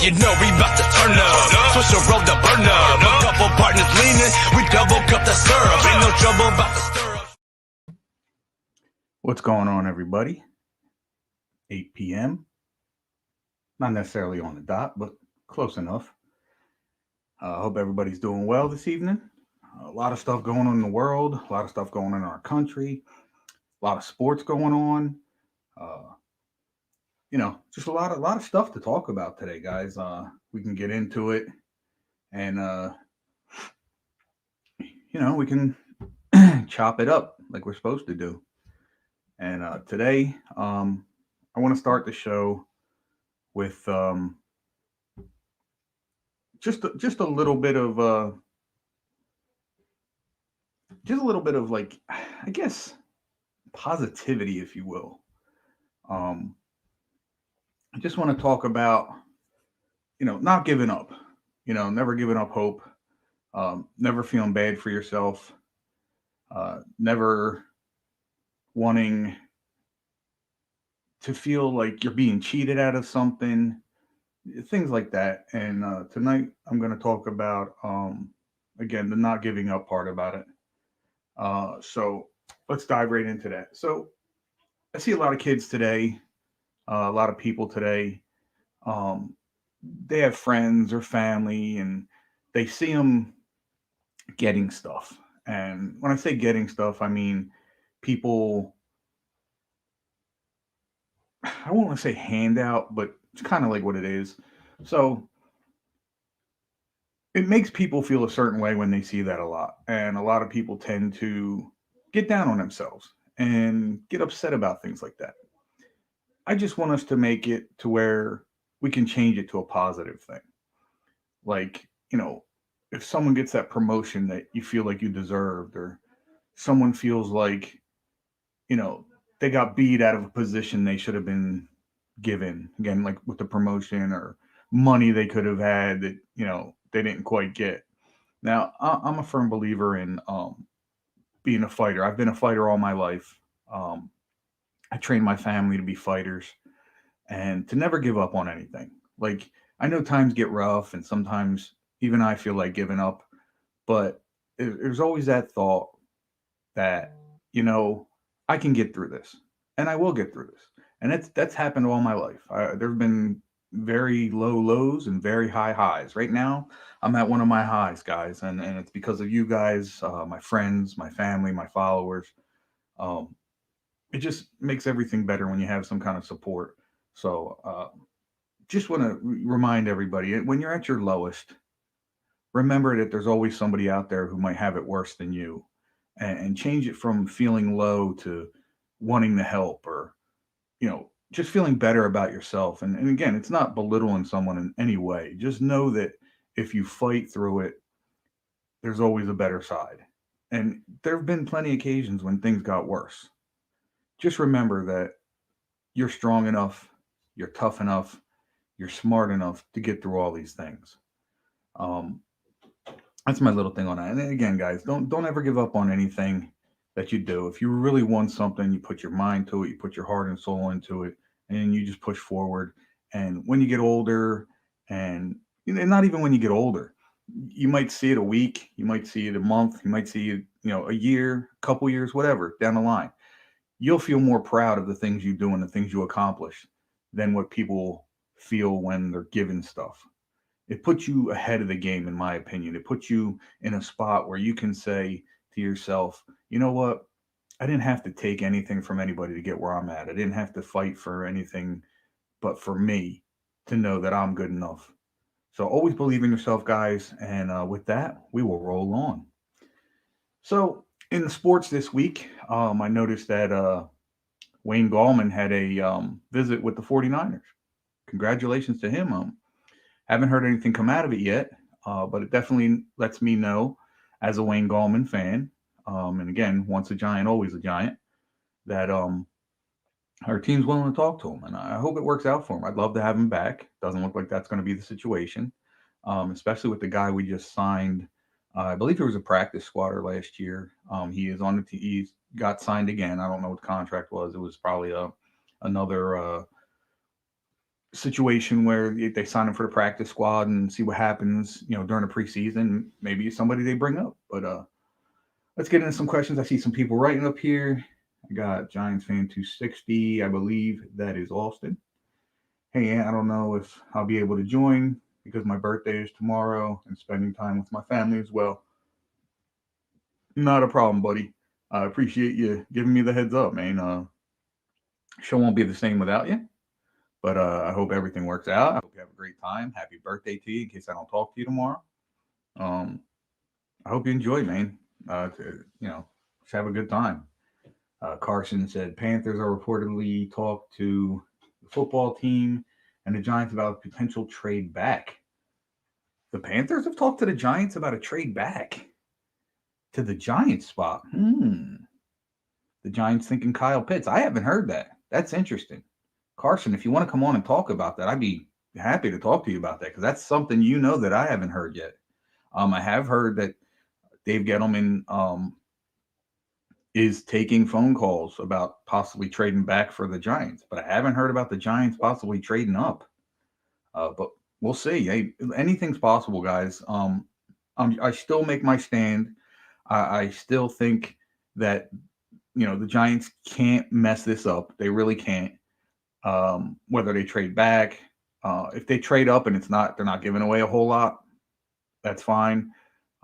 you know we about to turn up. Switch the road to burn up. A couple partners leaning, we double cup the syrup. Ain't no trouble about to stir up. What's going on, everybody? 8 p.m. Not necessarily on the dot, but close enough. I hope everybody's doing well this evening. A lot of stuff going on in the world, a lot of stuff going on in our country, a lot of sports going on. Just a lot of stuff to talk about today, guys. We can get into it, and we can chop it up like we're supposed to do. And today, I want to start the show with just a little bit of like, I guess, positivity, if you will. I just want to talk about not giving up, never giving up hope, never feeling bad for yourself, never wanting to feel like you're being cheated out of something, things like that. And tonight I'm going to talk about, again, the not giving up part about it. So let's dive right into that. So I see a lot of kids today, a lot of people today. They have friends or family, and they see them getting stuff. And when I say getting stuff, I mean people, I won't want to say handout, but it's kind of like what it is. So it makes people feel a certain way when they see that a lot. And a lot of people tend to get down on themselves and get upset about things like that. I just want us to make it to where we can change it to a positive thing. Like, if someone gets that promotion that you feel like you deserved, or someone feels like, they got beat out of a position they should have been given, again, like with the promotion or money they could have had that, they didn't quite get. Now, I'm a firm believer in being a fighter. I've been a fighter all my life. I trained my family to be fighters and to never give up on anything. Like, I know times get rough and sometimes even I feel like giving up, but there's always that thought that, I can get through this and I will get through this. And that's happened all my life. There've been very low lows and very high highs. Right now, I'm at one of my highs, guys, and it's because of you guys, my friends, my family, my followers. Um, it just makes everything better when you have some kind of support. So, just want to remind everybody, when you're at your lowest, remember that there's always somebody out there who might have it worse than you, and change it from feeling low to wanting to help, or just feeling better about yourself. And again, it's not belittling someone in any way. Just know that if you fight through it, there's always a better side. And there have been plenty of occasions when things got worse. Just remember that you're strong enough, you're tough enough, you're smart enough to get through all these things. Um, that's my little thing on that. And then again, guys, don't ever give up on anything that you do. If you really want something, you put your mind to it, you put your heart and soul into it, and you just push forward. And when you get older, and not even when you get older, you might see it a week, you might see it a month, you might see it, a year, a couple years, whatever, down the line. You'll feel more proud of the things you do and the things you accomplish than what people feel when they're given stuff. It puts you ahead of the game, in my opinion. It puts you in a spot where you can say to yourself, you know what? I didn't have to take anything from anybody to get where I'm at. I didn't have to fight for anything but for me to know that I'm good enough. So always believe in yourself, guys. And with that, we will roll on. So in the sports this week, I noticed that Wayne Gallman had a visit with the 49ers. Congratulations to him. Haven't heard anything come out of it yet, but it definitely lets me know, as a Wayne Gallman fan, and again, once a Giant, always a Giant, that our team's willing to talk to him, and I hope it works out for him. I'd love to have him back. Doesn't look like that's going to be the situation, especially with the guy we just signed. I believe he was a practice squatter last year. He is on the team. He got signed again. I don't know what the contract was. It was probably another situation where they sign him for the practice squad and see what happens, during the preseason. Maybe it's somebody they bring up. But let's get into some questions. I see some people writing up here. I got Giants fan 260. I believe that is Austin. Hey, Aunt, I don't know if I'll be able to join because my birthday is tomorrow and spending time with my family as well. Not a problem, buddy. I appreciate you giving me the heads up, man. Show won't be the same without you, but I hope everything works out. I hope you have a great time. Happy birthday to you in case I don't talk to you tomorrow. Um, I hope you enjoy, man. Just have a good time. Carson said Panthers are reportedly talked to the football team and the Giants about a potential trade back. The Panthers have talked to the Giants about a trade back to the Giants spot. The Giants thinking Kyle Pitts. I haven't heard that. That's interesting. Carson, if you want to come on and talk about that, I'd be happy to talk to you about that because that's something that I haven't heard yet. I have heard that Dave Gettleman is taking phone calls about possibly trading back for the Giants, but I haven't heard about the Giants possibly trading up. But we'll see. Hey, anything's possible, guys. I still make my stand. I still think that the Giants can't mess this up. They really can't. Whether they trade back, if they trade up and they're not giving away a whole lot, that's fine.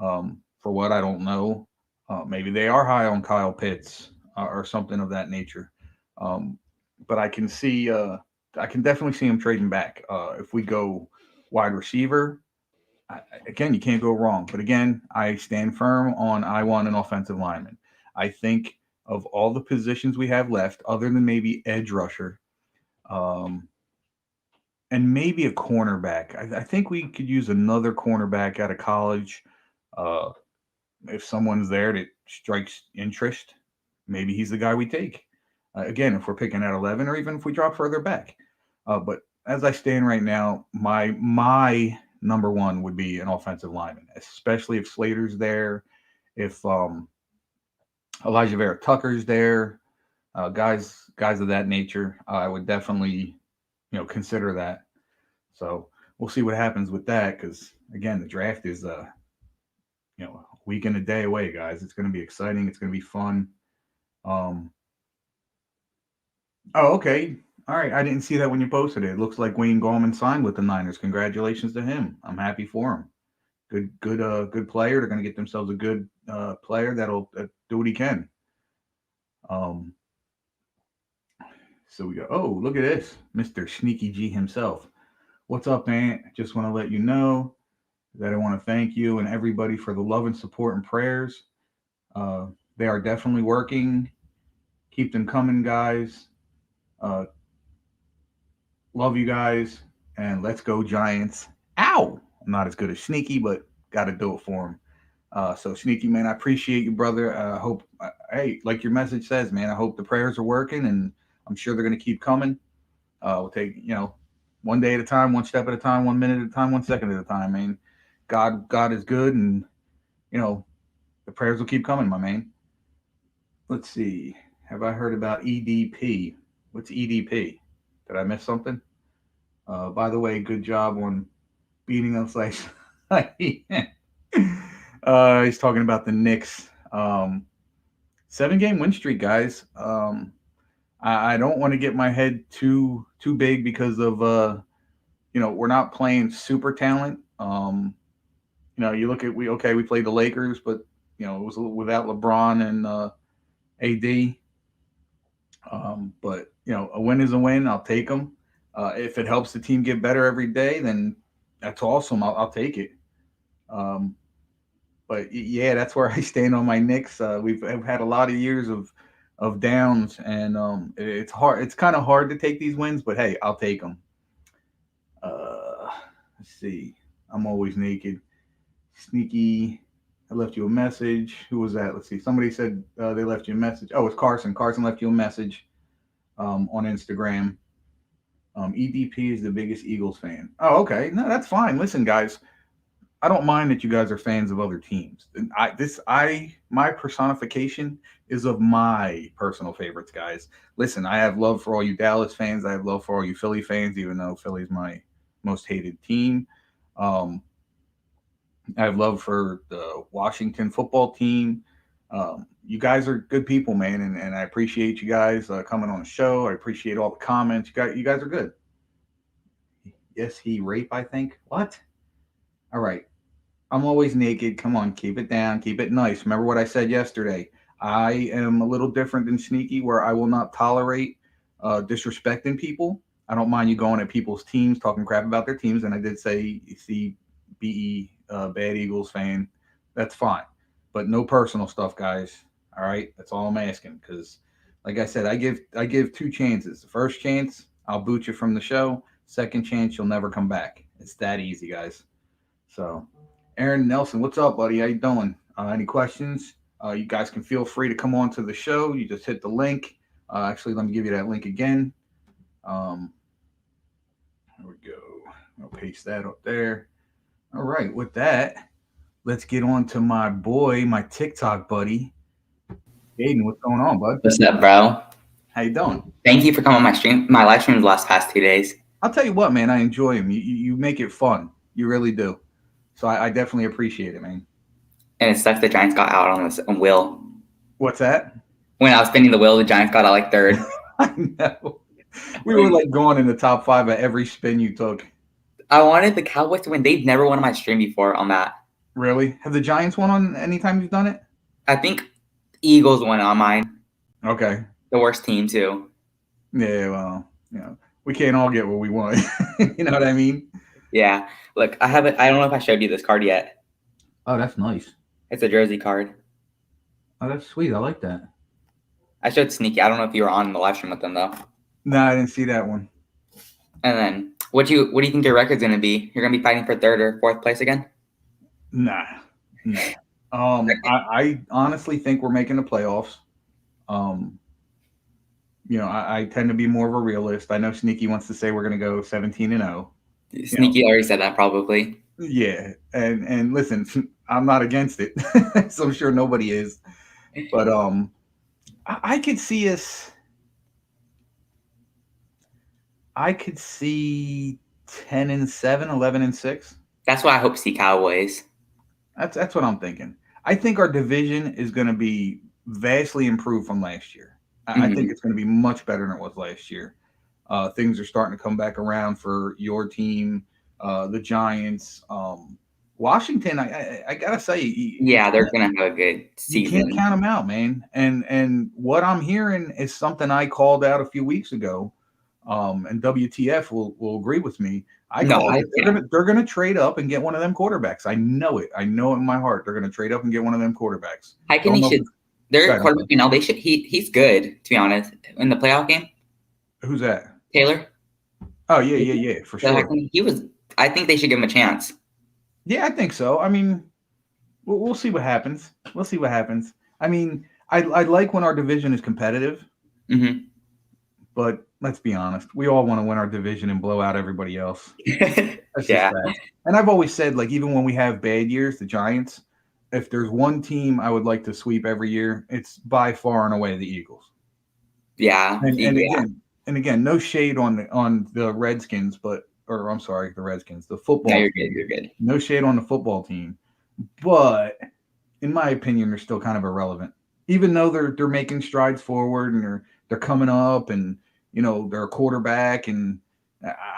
For what I don't know, maybe they are high on Kyle Pitts or something of that nature. But I can definitely see him trading back. If we go wide receiver, again, you can't go wrong. But again, I stand firm on I want an offensive lineman. I think of all the positions we have left, other than maybe edge rusher, and maybe a cornerback. I think we could use another cornerback out of college. If someone's there that strikes interest, maybe he's the guy we take. Again, if we're picking at 11 or even if we drop further back. But as I stand right now, my number one would be an offensive lineman, especially if Slater's there, if Elijah Vera Tucker's there, guys of that nature. I would definitely, consider that. So we'll see what happens with that because again, the draft is a week and a day away, guys. It's going to be exciting. It's going to be fun. Oh, okay. All right. I didn't see that when you posted it. It looks like Wayne Gallman signed with the Niners. Congratulations to him. I'm happy for him. Good player. They're going to get themselves a good player that'll do what he can. So we go, oh, look at this. Mr. Sneaky G himself. What's up, man? Just want to let you know that I want to thank you and everybody for the love and support and prayers. They are definitely working. Keep them coming, guys. Love you guys. And let's go, Giants. Ow! I'm not as good as Sneaky, but got to do it for him. So Sneaky, man, I appreciate you, brother. I hope, hey, like your message says, man, I hope the prayers are working, and I'm sure they're going to keep coming. We'll take, one day at a time, one step at a time, 1 minute at a time, 1 second at a time, man. God is good, and the prayers will keep coming, my man. Let's see. Have I heard about EDP? What's EDP? Did I miss something? By the way, good job on beating us last night. He's talking about the Knicks. 7-game win streak, guys. I don't want to get my head too big because of we're not playing super talent. You look at we played the Lakers, but it was without LeBron and AD. But a win is a win. I'll take them. If it helps the team get better every day, then that's awesome. I'll take it. But yeah, that's where I stand on my Knicks. We've had a lot of years of downs, and it's hard. It's kind of hard to take these wins, but hey, I'll take them. Let's see. I'm always naked. Sneaky. I left you a message. Who was that? Let's see. Somebody said they left you a message. Oh, it's Carson. Carson left you a message on Instagram. EDP is the biggest Eagles fan. Oh, okay. No, that's fine. Listen, guys. I don't mind that you guys are fans of other teams. And my personification is of my personal favorites, guys. Listen, I have love for all you Dallas fans. I have love for all you Philly fans, even though Philly's my most hated team. Um, I have love for the Washington football team. You guys are good people, man, and I appreciate you guys coming on the show. I appreciate all the comments. You guys are good. Yes, he rape. I think. What? All right. I'm always naked. Come on, keep it down, keep it nice. Remember what I said yesterday. I am a little different than Sneaky, where I will not tolerate disrespecting people. I don't mind you going at people's teams, talking crap about their teams. And I did say, you see, BE, Bad Eagles fan, that's fine. But no personal stuff, guys. All right, that's all I'm asking. Because, like I said, I give two chances. The first chance, I'll boot you from the show. Second chance, you'll never come back. It's that easy, guys. So. Aaron Nelson, what's up, buddy? How you doing? Any questions? You guys can feel free to come on to the show. You just hit the link. Actually, let me give you that link again. There we go. I'll paste that up there. All right. With that, let's get on to my boy, my TikTok buddy, Aiden. What's going on, bud? What's up, bro? How you doing? Thank you for coming on my live stream the last past 2 days. I'll tell you what, man. I enjoy him. You make it fun. You really do. So I definitely appreciate it, man. And it sucks the Giants got out on this Will. What's that? When I was spinning the wheel, the Giants got out like third. I know. We were like going in the top 5 at every spin you took. I wanted the Cowboys to win. They've never won on my stream before on that. Really? Have the Giants won on any time you've done it? I think Eagles won on mine. Okay. The worst team too. Yeah, well, we can't all get what we want. You know what I mean? Yeah. Look, I don't know if I showed you this card yet. Oh, that's nice. It's a jersey card. Oh, that's sweet. I like that. I showed Sneaky. I don't know if you were on the live stream with them though. No, I didn't see that one. And then what do you think your record's gonna be? You're gonna be fighting for 3rd or 4th place again? Nah. I honestly think we're making the playoffs. I tend to be more of a realist. I know Sneaky wants to say we're gonna go 17-0. Sneaky already said that probably. Yeah, and listen, I'm not against it, so I'm sure nobody is. But I could see us. I could see 10-7, 11-6. That's why I hope to see Cowboys. That's what I'm thinking. I think our division is going to be vastly improved from last year. I think it's going to be much better than it was last year. Things are starting to come back around for your team, the Giants. Washington, I gotta say, they're gonna have a good season. You can't count them out, man. And what I'm hearing is something I called out a few weeks ago. And WTF will agree with me. They're gonna trade up and get one of them quarterbacks. I know it. I know it in my heart. They're gonna trade up and get one of them quarterbacks. Their quarterback he's good, to be honest. In the playoff game. Who's that? Taylor. Oh yeah, for sure. I think they should give him a chance. Yeah, I think so. I mean, we'll see what happens. We'll see what happens. I mean, I like when our division is competitive. Mm-hmm. But let's be honest, we all want to win our division and blow out everybody else. Yeah. And I've always said, like, even when we have bad years, the Giants, if there's one team I would like to sweep every year, it's by far and away the Eagles. Yeah. And again, no shade on the Redskins, the Redskins, the football. No, you're team. good. You're good. No shade on the football team, but in my opinion, they're still kind of irrelevant. Even though they're making strides forward and they're coming up, and they're a quarterback, and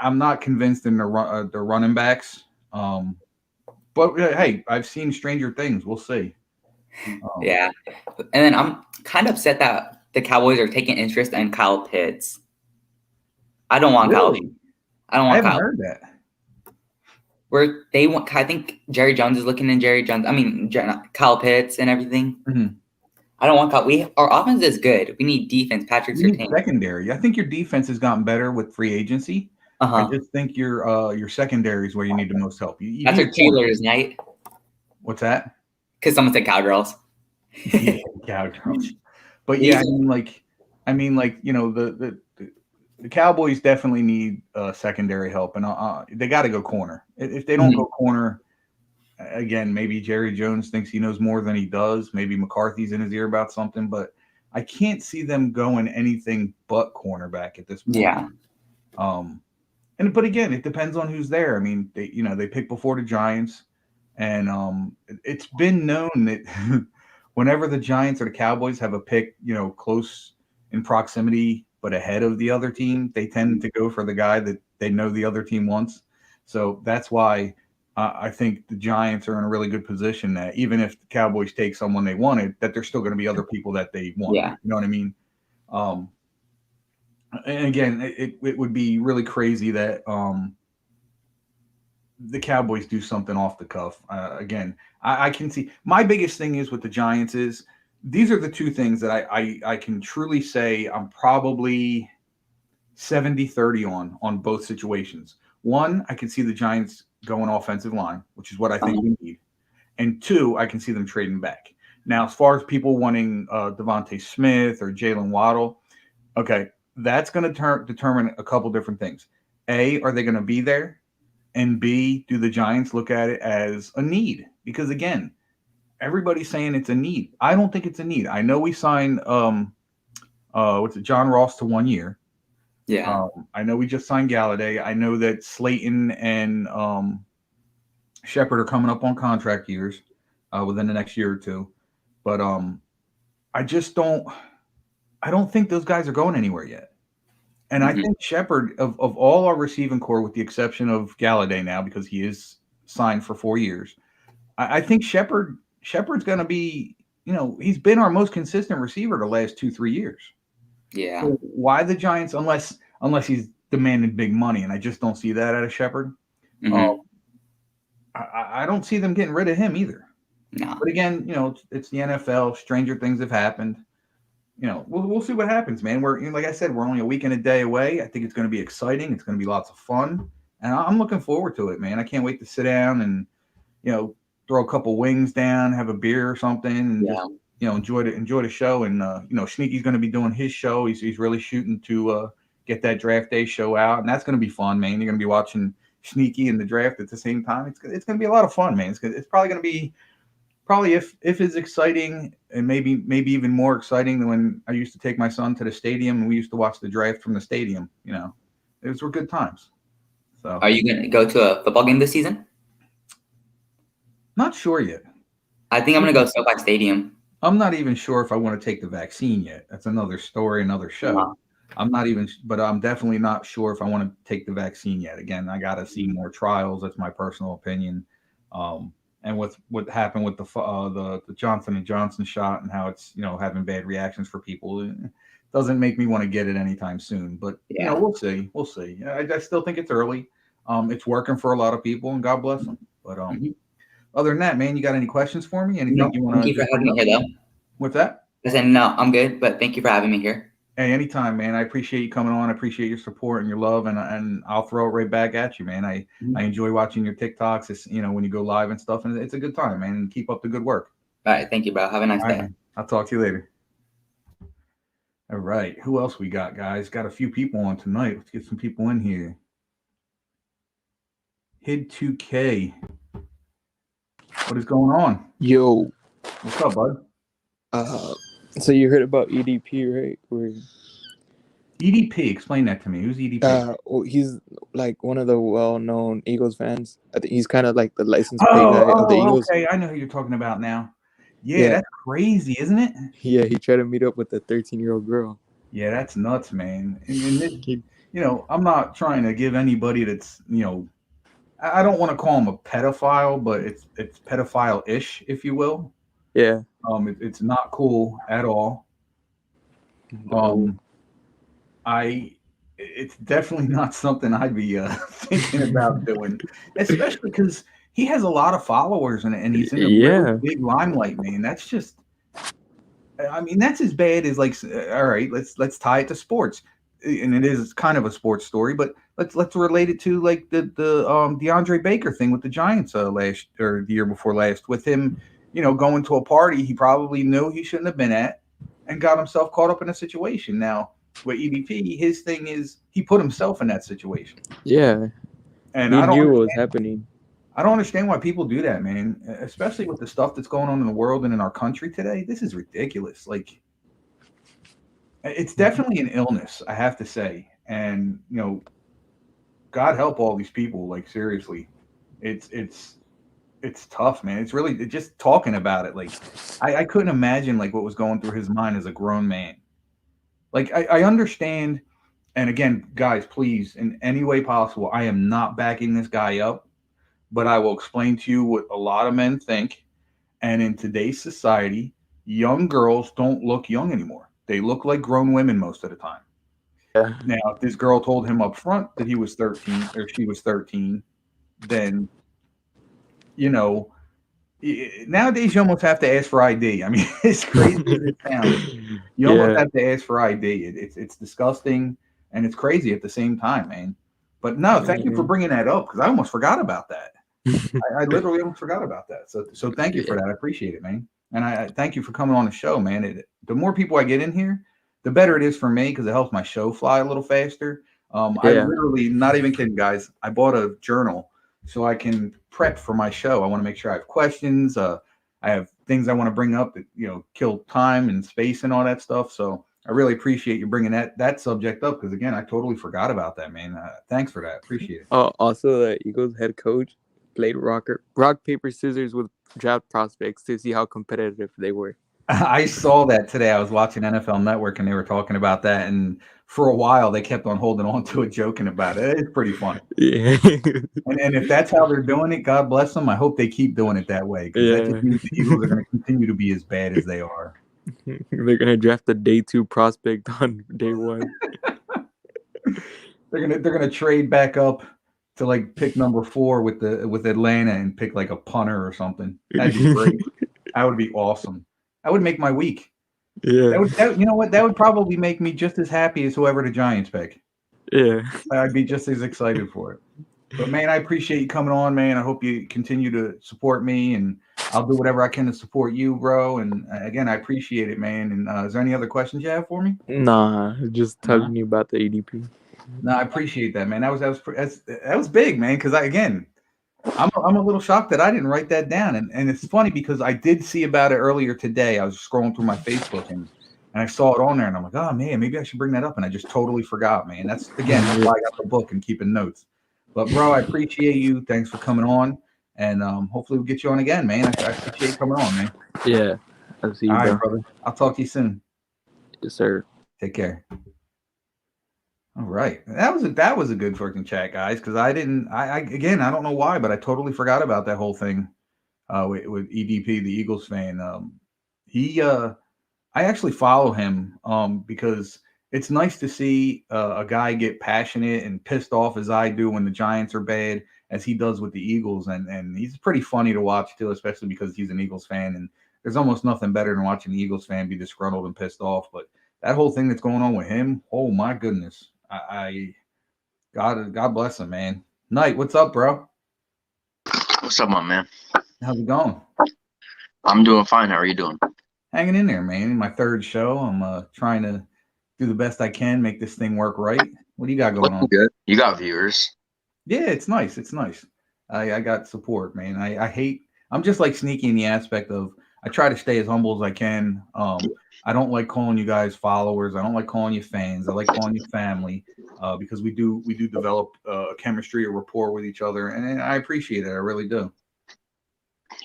I'm not convinced in their running backs. But hey, I've seen stranger things. We'll see. Yeah, and then I'm kind of upset that the Cowboys are taking interest in Kyle Pitts. I don't want Kyle. I haven't heard that. I think Jerry Jones is looking in Kyle Pitts and everything. Mm-hmm. I don't want Kyle. Our offense is good. We need defense. Patrick Surtain. Secondary. I think your defense has gotten better with free agency. I just think your secondary is where you need the most help. That's our cheerleaders night. What's that? Because someone said cowgirls. Yeah, cowgirls. But yeah, the Cowboys definitely need secondary help, and they got to go corner. If they don't go corner, again, maybe Jerry Jones thinks he knows more than he does. Maybe McCarthy's in his ear about something, but I can't see them going anything but cornerback at this point. Yeah. But again, it depends on who's there. I mean, they pick before the Giants, and it's been known that whenever the Giants or the Cowboys have a pick, close in proximity but ahead of the other team, they tend to go for the guy that they know the other team wants. So that's why I think the Giants are in a really good position that even if the Cowboys take someone they wanted, that there's still going to be other people that they want. Yeah. You know what I mean? And again, it would be really crazy that the Cowboys do something off the cuff. Again, I can see my biggest thing is with the Giants is these are the two things that I can truly say I'm probably 70-30 on both situations. One, I can see the Giants going offensive line, which is what I think we need. And two, I can see them trading back. Now, as far as people wanting Devontae Smith or Jalen Waddle, okay, that's going to determine a couple different things. A, are they going to be there? And B, do the Giants look at it as a need? Because again, everybody's saying it's a need. I don't think it's a need. I know we signed John Ross to 1 year. Yeah. I know we just signed Galladay. I know that Slayton and Shepard are coming up on contract years within the next year or two. But I don't think those guys are going anywhere yet. And I think Shepard, of all our receiving core, with the exception of Galladay now, because he is signed for 4 years, I think Shepard's going to be, he's been our most consistent receiver the last 2-3 years. Yeah. So why the Giants, unless he's demanding big money, and I just don't see that out of Shepard. I don't see them getting rid of him either. No. But again, it's the NFL. Stranger things have happened. We'll see what happens, man. We're like I said, we're only a week and a day away. I think it's going to be exciting. It's going to be lots of fun, and I'm looking forward to it, man. I can't wait to sit down and throw a couple wings down, have a beer or something, and just enjoy the show. And Sneaky's going to be doing his show. He's really shooting to get that draft day show out, and that's going to be fun, man. You're going to be watching Sneaky and the draft at the same time. It's going to be a lot of fun, man. It's probably going to be if it's exciting, and maybe even more exciting than when I used to take my son to the stadium and we used to watch the draft from the stadium. Those were good times. So, are you going to go to a football game this season? Not sure yet. I think I'm going to go SoFi Stadium. I'm not even sure if I want to take the vaccine yet. That's another story, another show. Wow. But I'm definitely not sure if I want to take the vaccine yet. Again, I got to see more trials. That's my personal opinion. And with what happened with the Johnson & Johnson shot and how it's having bad reactions for people, it doesn't make me want to get it anytime soon. But we'll see. I still think it's early. It's working for a lot of people, and God bless them. But other than that, man, you got any questions for me? Anything you want to? Thank you for having me here, though. What's that? I said no, I'm good, but thank you for having me here. Hey, anytime, man. I appreciate you coming on. I appreciate your support and your love, and I'll throw it right back at you, man. I enjoy watching your TikToks. It's when you go live and stuff, and it's a good time, man. And keep up the good work. All right, thank you, bro. Have a nice day. Right, I'll talk to you later. All right, who else we got, guys? Got a few people on tonight. Let's get some people in here. Hid2K. What is going on? Yo. What's up, bud? So you heard about EDP, right? EDP, explain that to me. Who's EDP? Well, he's like one of the well-known Eagles fans. I think he's kind of like the license plate guy of the Eagles. Okay, I know who you're talking about now. Yeah, that's crazy, isn't it? Yeah, he tried to meet up with a 13-year-old girl. Yeah, that's nuts, man. And I'm not trying to give anybody that's, I don't want to call him a pedophile, but it's pedophile-ish, if you will. Yeah. It's not cool at all. It's definitely not something I'd be thinking about doing, especially because he has a lot of followers and he's in a really big limelight, man. That's just, that's as bad as all right, let's tie it to sports, and it is kind of a sports story, but let's relate it to the DeAndre Baker thing with the Giants the year before last, with him. Going to a party he probably knew he shouldn't have been at and got himself caught up in a situation. Now, with EDP, his thing is he put himself in that situation. Yeah. And he knew what was happening. I don't understand why people do that, man. Especially with the stuff that's going on in the world and in our country today. This is ridiculous. Like, it's definitely an illness, I have to say. And God help all these people. Like, seriously, it's tough, man. It's really just talking about it. Like, I couldn't imagine like what was going through his mind as a grown man. Like, I understand. And again, guys, please, in any way possible, I am not backing this guy up, but I will explain to you what a lot of men think. And in today's society, young girls don't look young anymore. They look like grown women most of the time. Yeah. Now, if this girl told him up front that he was 13 or she was 13, then, you know, nowadays you almost have to ask for ID. I mean, it's crazy as it sounds. You almost Yeah. have to ask for ID. It's disgusting and it's crazy at the same time, man. But no, thank you for bringing that up because I almost forgot about that. I literally almost forgot about that. So thank you for that. I appreciate it, man. And I thank you for coming on the show, man. The more people I get in here, the better it is for me because it helps my show fly a little faster. I Yeah. literally, not even kidding, guys. I bought a journal so I can prep for my show. I want to make sure I have questions. I have things I want to bring up that kill time and space and all that stuff. So I really appreciate you bringing that subject up because again, I totally forgot about that, man. Thanks for that. Appreciate it. Oh, also, the Eagles head coach played rock paper scissors with draft prospects to see how competitive they were. I saw that today. I was watching NFL Network and they were talking about that. And for a while, they kept on holding on to it, joking about it. It's pretty funny. Yeah. And if that's how they're doing it, God bless them. I hope they keep doing it that way because that just means the Eagles are going to continue to be as bad as they are. They're gonna draft a day 2 prospect on day 1. They're gonna trade back up to like pick number 4 with Atlanta and pick like a punter or something. That'd be great. That would be awesome. That would make my week. Yeah. You know what? That would probably make me just as happy as whoever the Giants pick. Yeah. I'd be just as excited for it. But man, I appreciate you coming on, man. I hope you continue to support me, and I'll do whatever I can to support you, bro. And again, I appreciate it, man. And is there any other questions you have for me? Nah, just telling you about the ADP. No, I appreciate that, man. That was big, man. Because I'm a little shocked that I didn't write that down, and it's funny because I did see about it earlier today. I was scrolling through my Facebook and I saw it on there, and I'm like, oh man, maybe I should bring that up, and I just totally forgot, man. That's why I got the book and keeping notes. But bro, I appreciate you. Thanks for coming on, and hopefully we'll get you on again, man. I appreciate you coming on, man. Yeah. I'll see you, All right, bro. brother. I'll talk to you soon. Yes, sir. Take care. All right, that was a good freaking chat, guys. Because I don't know why, but I totally forgot about that whole thing with EDP, the Eagles fan. I actually follow him because it's nice to see a guy get passionate and pissed off as I do when the Giants are bad, as he does with the Eagles, and he's pretty funny to watch too, especially because he's an Eagles fan, and there's almost nothing better than watching the Eagles fan be disgruntled and pissed off. But that whole thing that's going on with him, oh my goodness. God bless him, man. Knight, what's up, bro? What's up, my man? How's it going? I'm doing fine. How are you doing? Hanging in there, man. My third show. I'm trying to do the best I can, make this thing work right. What do you got going on? Good. You got viewers. Yeah, it's nice. It's nice. I got support, man. I'm just like sneaky in the aspect of I try to stay as humble as I can. I don't like calling you guys followers. I don't like calling you fans. I like calling you family because we do develop a chemistry, a rapport with each other, and I appreciate it. I really do.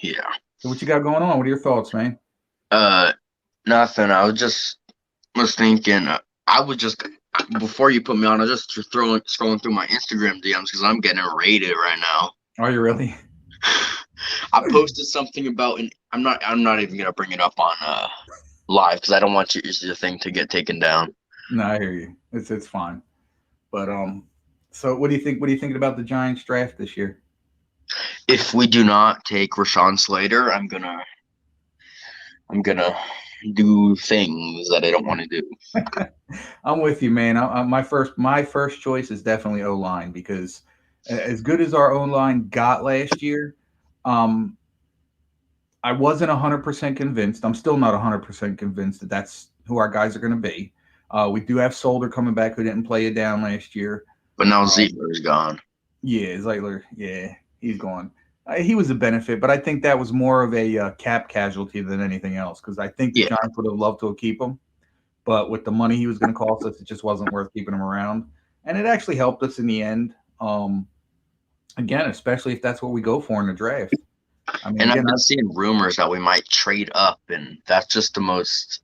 Yeah. So what you got going on? What are your thoughts, man? Nothing. I was thinking. I would just before you put me on, I was just scrolling through my Instagram DMs because I'm getting raided right now. Are you really? I posted something about, and I'm not even gonna bring it up on live because I don't want your thing to get taken down. No, I hear you. It's fine. But so what do you think? What are you thinking about the Giants draft this year? If we do not take Rashawn Slater, I'm gonna do things that I don't want to do. I'm with you, man. My first choice is definitely O-line because as good as our O-line got last year, I wasn't 100% convinced. I'm still not 100% convinced that that's who our guys are going to be. We do have Solder coming back who didn't play it down last year. But now Zeitler's gone. Yeah, Zeitler. Yeah, he's gone. He was a benefit, but I think that was more of a cap casualty than anything else because I think the Yeah. Giants would have loved to keep him, but with the money he was going to cost us, it just wasn't worth keeping him around. And it actually helped us in the end. Again, especially if that's what we go for in the draft. I mean, And again, I've been seeing rumors that we might trade up, and that's just the most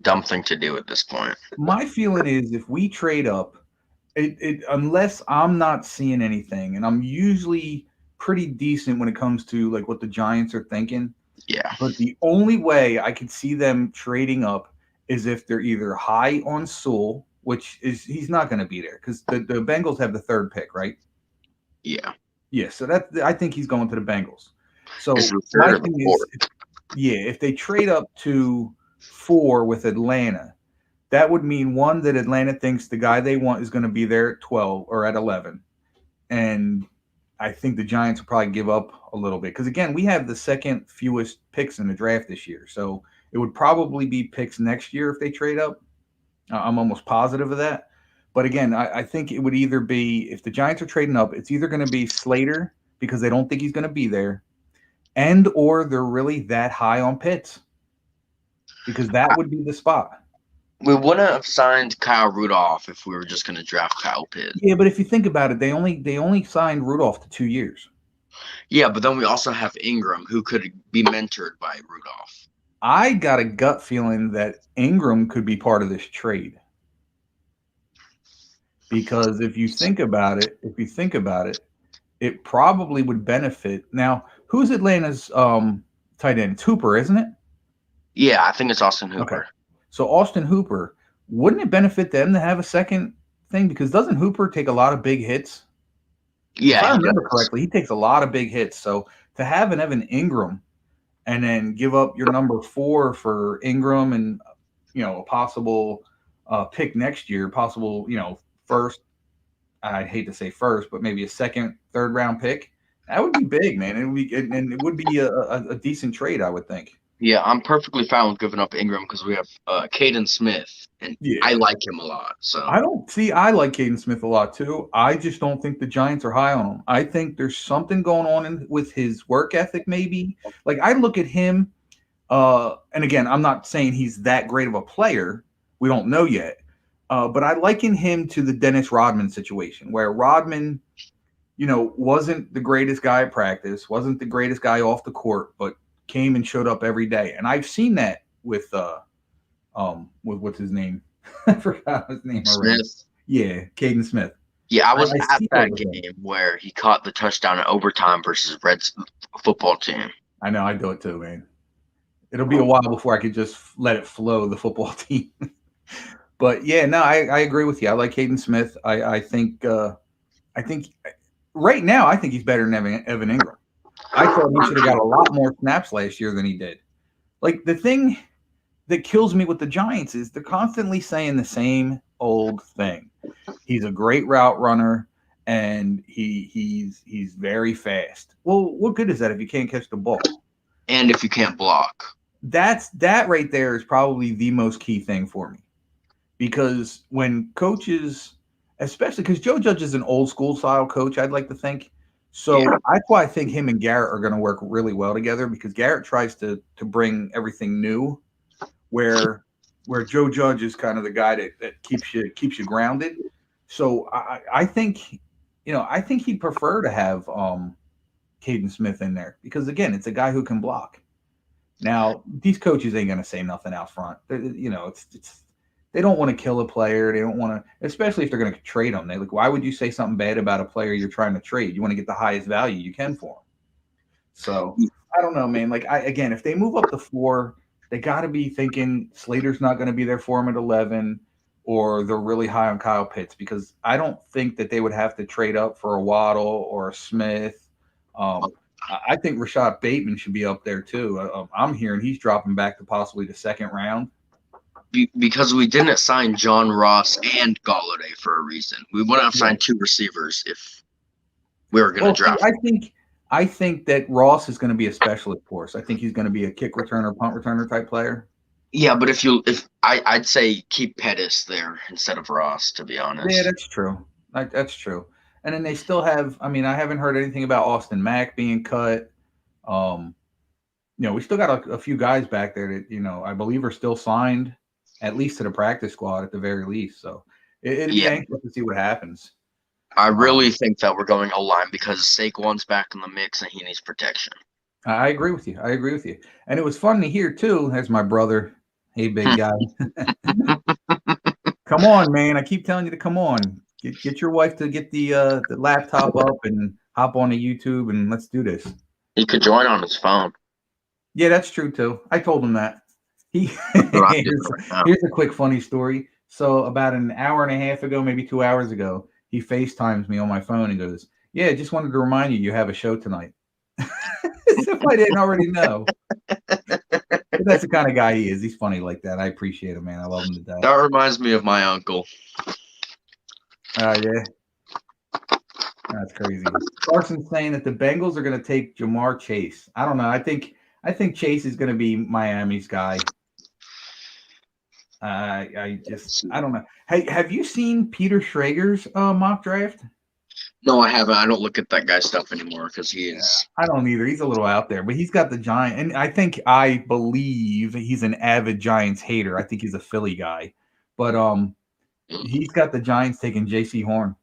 dumb thing to do at this point. my feeling is if we trade up, unless I'm not seeing anything, and I'm usually pretty decent when it comes to like what the Giants are thinking. Yeah. But the only way I could see them trading up is if they're either high on Sewell, which is he's not going to be there because the Bengals have the third pick, right? Yeah. Yeah, so that I think he's going to the Bengals. So It's the my third or the thing fourth. is, yeah, if they trade up to 4 with Atlanta, that would mean one that Atlanta thinks the guy they want is going to be there at 12 or at 11, and I think the Giants will probably give up a little bit because again, we have the second fewest picks in the draft this year, so it would probably be picks next year if they trade up. I'm almost positive of that. But again, I think it would either be if the Giants are trading up, it's either going to be Slater because they don't think he's going to be there, and or they're really that high on Pitts because that would be the spot. We wouldn't have signed Kyle Rudolph if we were just going to draft Kyle Pitts. Yeah, but if you think about it, they only signed Rudolph to 2 years. Yeah, but then we also have Ingram, who could be mentored by Rudolph. I got a gut feeling that Ingram could be part of this trade. Because if you think about it, it probably would benefit. Now, who's Atlanta's tight end? It's Hooper, isn't it? Yeah, I think it's Austin Hooper. Okay. So Austin Hooper, wouldn't it benefit them to have a second thing? Because doesn't Hooper take a lot of big hits? Yeah, If I he remember does. correctly, he takes a lot of big hits. So to have an Evan Ingram and then give up your number 4 for Ingram and a possible pick next year, possible first. I hate to say first, but maybe a second, third round pick. That would be big, man. It would be a decent trade, I would think. Yeah, I'm perfectly fine with giving up Ingram because we have Caden Smith, and Yeah. I like him a lot. So I like Caden Smith a lot too. I just don't think the Giants are high on him. I think there's something going on with his work ethic, maybe. Like I look at him, and again, I'm not saying he's that great of a player. We don't know yet. But I liken him to the Dennis Rodman situation, where Rodman, wasn't the greatest guy at practice, wasn't the greatest guy off the court, but came and showed up every day. And I've seen that with what's his name? I forgot his name already. Smith. Yeah, Caden Smith. Yeah, I was I at see that with him. game where he caught the touchdown in overtime versus Reds football team. I know, I do it too, man. It'll be a while before I could just let it flow, the football team. But yeah, no, I agree with you. I like Caden Smith. I think right now I think he's better than Evan Ingram. I thought he should have got a lot more snaps last year than he did. Like the thing that kills me with the Giants is they're constantly saying the same old thing. He's a great route runner and he's very fast. Well, what good is that if you can't catch the ball? And if you can't block. That right there is probably the most key thing for me. Because when coaches, especially because Joe Judge is an old school style coach, I'd like to think. So that's why I think him and Garrett are going to work really well together because Garrett tries to bring everything new, where Joe Judge is kind of the guy that keeps you grounded. So I think he'd prefer to have Caden Smith in there because again, it's a guy who can block. Now these coaches ain't going to say nothing out front. It's they don't want to kill a player. They don't want to, especially if they're going to trade them. They like, why would you say something bad about a player you're trying to trade? You want to get the highest value you can for them. So I don't know, man. Like again, if they move up to 4, they got to be thinking Slater's not going to be there for him at 11, or they're really high on Kyle Pitts because I don't think that they would have to trade up for a Waddle or a Smith. I think Rashad Bateman should be up there too. I'm hearing he's dropping back to possibly the second round. Because we didn't sign John Ross and Galladay for a reason. We wouldn't have signed 2 receivers if we were going to draft. I think that Ross is going to be a specialist for us. I think he's going to be a kick returner, punt returner type player. Yeah, but I'd say keep Pettis there instead of Ross, to be honest. Yeah, that's true. That's true. And then they still have. I mean, I haven't heard anything about Austin Mack being cut. We still got a few guys back there that I believe are still signed, at least to the practice squad at the very least. So it'd be anxious to see what happens. I really think that we're going O-line because Saquon's back in the mix and he needs protection. I agree with you. And it was fun to hear too, as my brother. Hey, big guy. Come on, man. I keep telling you to come on. Get your wife to get the laptop up and hop on to YouTube and let's do this. He could join on his phone. Yeah, that's true too. I told him that. Here's a quick funny story. So about an hour and a half ago, maybe 2 hours ago, he FaceTimes me on my phone and goes, "Yeah, just wanted to remind you have a show tonight." As if I didn't already know. But that's the kind of guy he is. He's funny like that. I appreciate him, man. I love him to death. That reminds me of my uncle. Oh, yeah. That's crazy. Carson's saying that the Bengals are going to take Jamar Chase. I don't know. I think Chase is going to be Miami's guy. I don't know. Hey, have you seen Peter Schrager's mock draft? No, I haven't. I don't look at that guy's stuff anymore because he is. I don't either. He's a little out there, but he's got the Giant, and I believe he's an avid Giants hater. I think he's a Philly guy, but he's got the Giants taking J.C. Horn.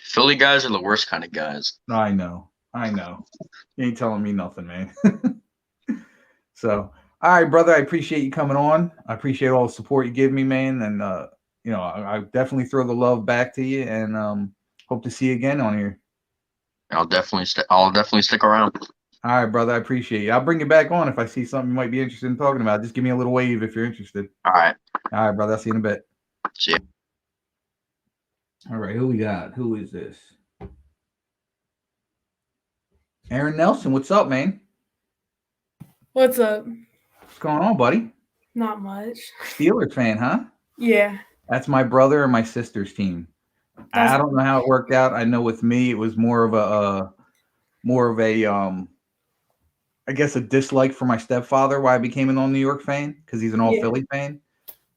Philly guys are the worst kind of guys. I know. You ain't telling me nothing, man. So, all right, brother. I appreciate you coming on. I appreciate all the support you give me, man, and I definitely throw the love back to you, and hope to see you again on here. I'll definitely stick around. All right, brother. I appreciate you. I'll bring you back on if I see something you might be interested in talking about. Just give me a little wave if you're interested. All right, brother. I'll see you in a bit. See ya. All right, who we got? Who is this? Aaron Nelson. What's up, man? What's up? What's going on, buddy? Not much. Steelers fan, huh? Yeah. That's my brother and my sister's team. I don't know how it worked out. I know with me, it was more of a I guess a dislike for my stepfather why I became an all New York fan because he's an all Philly fan.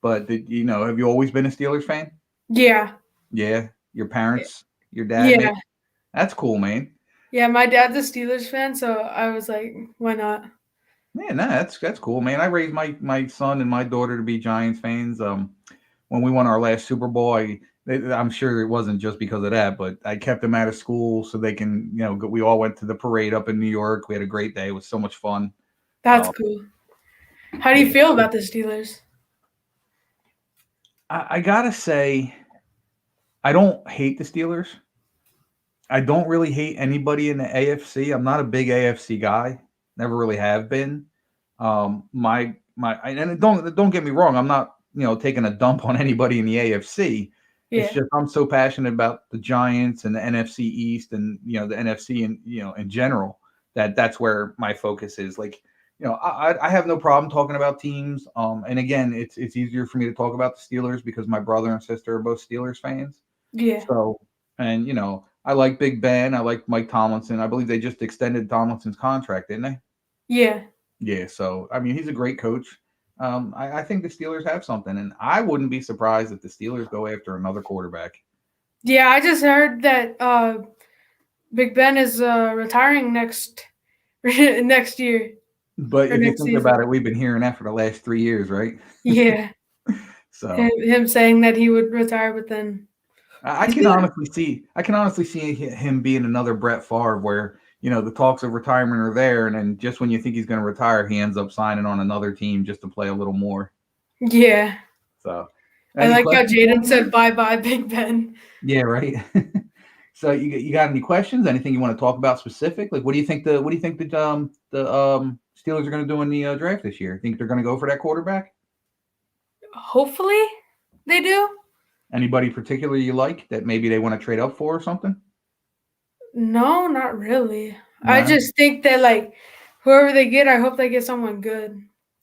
But have you always been a Steelers fan? Yeah. Yeah. Your parents, your dad. Yeah. Maybe? That's cool, man. Yeah, my dad's a Steelers fan, so I was like, why not? Yeah, that's cool, man. I raised my son and my daughter to be Giants fans. When we won our last Super Bowl, I'm sure it wasn't just because of that, but I kept them out of school so they can, we all went to the parade up in New York. We had a great day. It was so much fun. That's cool. How do you feel about the Steelers? I gotta say, I don't hate the Steelers. I don't really hate anybody in the AFC. I'm not a big AFC guy. Never really have been. And don't get me wrong. I'm not, taking a dump on anybody in the AFC. Yeah. It's just I'm so passionate about the Giants and the NFC East and the NFC and in general that's where my focus is. Like, I have no problem talking about teams. And again, it's easier for me to talk about the Steelers because my brother and sister are both Steelers fans. Yeah. So, and I like Big Ben. I like Mike Tomlinson. I believe they just extended Tomlinson's contract, didn't they? Yeah. Yeah. So, I mean, he's a great coach. I think the Steelers have something, and I wouldn't be surprised if the Steelers go after another quarterback. Yeah, I just heard that Big Ben is retiring next year. But if you think about it, we've been hearing that for the last 3 years, right? Yeah. So him saying that he would retire, but then I can honestly see him being another Brett Favre, where the talks of retirement are there, and then just when you think he's going to retire, he ends up signing on another team just to play a little more. Yeah. So I like how Jaden said bye Big Ben. Yeah, right. So you got any questions? Anything you want to talk about specific? Like, what do you think the Steelers are going to do in the draft this year? Think they're going to go for that quarterback? Hopefully, they do. Anybody particular you like that maybe they want to trade up for or something? No, not really. No? I just think that like whoever they get, I hope they get someone good.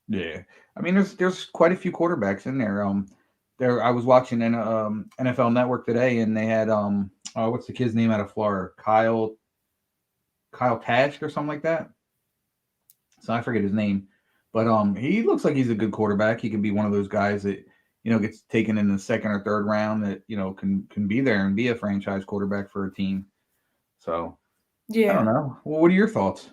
Yeah, I mean, there's quite a few quarterbacks in there. I was watching an NFL Network today, and they had what's the kid's name out of Florida? Kyle Task or something like that. So I forget his name, but he looks like he's a good quarterback. He could be one of those guys that gets taken in the second or third round that can be there and be a franchise quarterback for a team. So I Yeah, don't know. Well, what are your thoughts?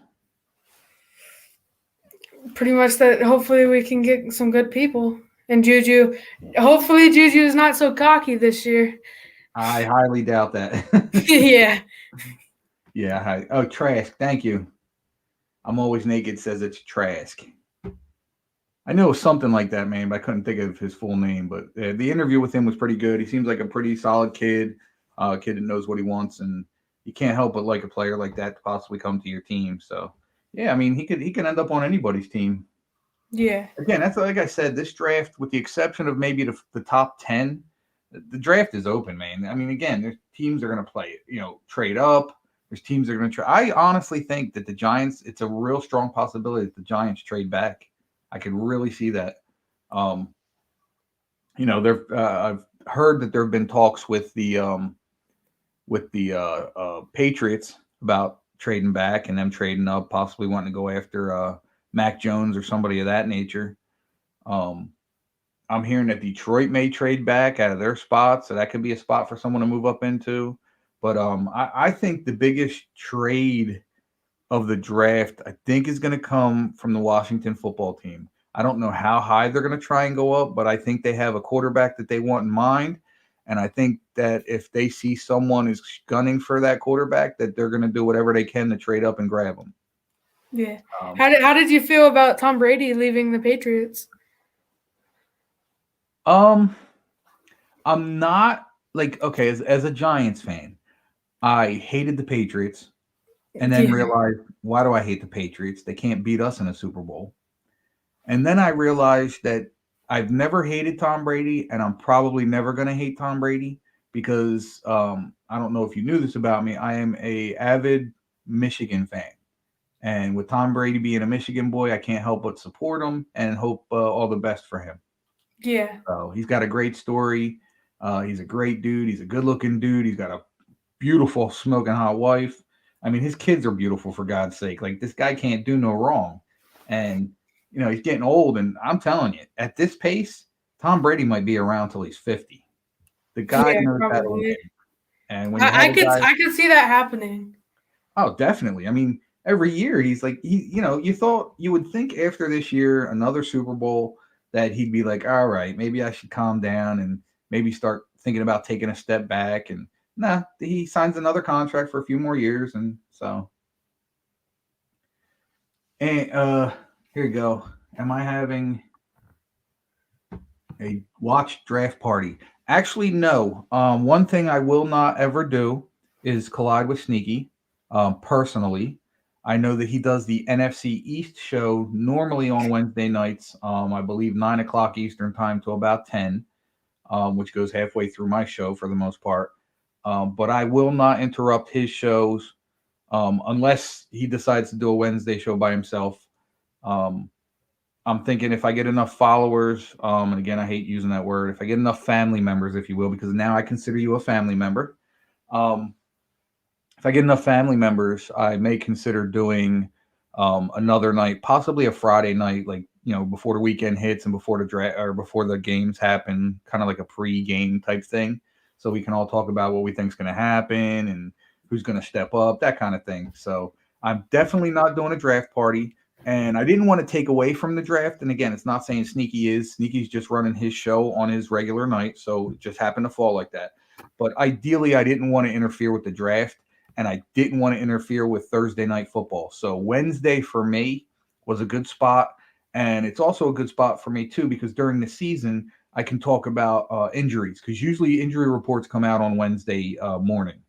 pretty much that. Hopefully, we can get some good people. And Juju, hopefully, Juju is not so cocky this year. I highly doubt that. Yeah, Yeah. Oh, Trask. Thank you. I'm always naked says it's Trask. I know it was something like that, man, but I couldn't think of his full name. But the interview with him was pretty good. He seems like a pretty solid kid, a kid that knows what he wants, and you can't help but like a player like that to possibly come to your team. So, yeah, I mean, he could end up on anybody's team. yeah, Again, that's like I said. This draft, with the exception of maybe the top 10, the draft is open, man. I mean, again, there's teams are going to play, trade up. There's teams that are going to try. I honestly think that the Giants. It's a real strong possibility that the Giants trade back. I could really see that. Um, I've heard that there have been talks with the Patriots about trading back and them trading up, possibly wanting to go after Mac Jones or somebody of that nature. Um, I'm hearing that Detroit may trade back out of their spot, so that could be a spot for someone to move up into. But I think the biggest trade of the draft, I think, is going to come from the Washington football team. I don't know how high they're going to try and go up, but I think they have a quarterback that they want in mind. And I think that if they see someone is gunning for that quarterback, that they're going to do whatever they can to trade up and grab them. yeah. How did you feel about Tom Brady leaving the Patriots? I'm not like, okay, as a Giants fan, I hated the Patriots and then Yeah, realized, why do I hate the Patriots? They can't beat us in a Super Bowl. And then I realized that I've never hated Tom Brady, and I'm probably never going to hate Tom Brady because I don't know if you knew this about me. I am a avid Michigan fan, and with Tom Brady being a Michigan boy, I can't help but support him and hope all the best for him. yeah, So he's got a great story. He's a great dude. He's a good-looking dude. He's got a beautiful, smoking hot wife. I mean, his kids are beautiful, for God's sake. Like, this guy can't do no wrong. And he's getting old, and I'm telling you, at this pace, Tom Brady might be around till he's 50. The guy yeah, knows how to win. probably. And when you have I a could guy, I could see that happening. oh, definitely. I mean, every year he's like, you would think after this year, another Super Bowl, that he'd be like, all right, maybe I should calm down and maybe start thinking about taking a step back. And nah, he signs another contract for a few more years, and so. And here you go. Am I having a watch draft party? Actually, no. One thing I will not ever do is collide with Sneaky. Personally, I know that he does the NFC East show normally on Wednesday nights. I believe 9 o'clock Eastern time to about 10, which goes halfway through my show for the most part. But I will not interrupt his shows unless he decides to do a Wednesday show by himself. I'm thinking if I get enough followers, and again, I hate using that word, if I get enough family members, if you will, because now I consider you a family member. If I get enough family members, I may consider doing another night, possibly a Friday night, like, before the weekend hits and before the draft or before the games happen, kind of like a pre-game type thing. So we can all talk about what we think is going to happen and who's going to step up, that kind of thing. So I'm definitely not doing a draft party. And I didn't want to take away from the draft. And again, it's not saying Sneaky is. Sneaky's just running his show on his regular night. So it just happened to fall like that. But ideally, I didn't want to interfere with the draft. And I didn't want to interfere with Thursday night football. So Wednesday for me was a good spot. And it's also a good spot for me, too, because during the season, I can talk about injuries. Because usually injury reports come out on Wednesday morning.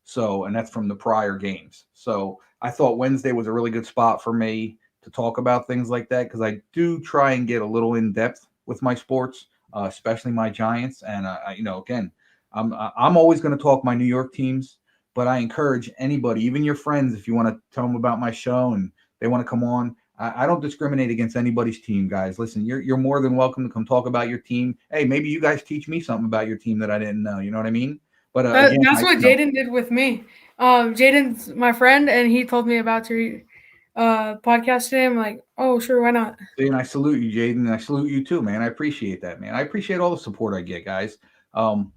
So, and that's from the prior games. So I thought Wednesday was a really good spot for me to talk about things like that, because I do try and get a little in depth with my sports, especially my Giants. And again, I'm always going to talk my New York teams, but I encourage anybody, even your friends, if you want to tell them about my show and they want to come on. I don't discriminate against anybody's team, guys. Listen, you're more than welcome to come talk about your team. Hey, maybe you guys teach me something about your team that I didn't know. You know what I mean? But again, That's what Jaden did with me. Jaden's my friend, and he told me about your podcast today. I'm like, oh, sure, why not? And I salute you, Jaden, and I salute you too, man. I appreciate that, man. I appreciate all the support I get, guys. I'm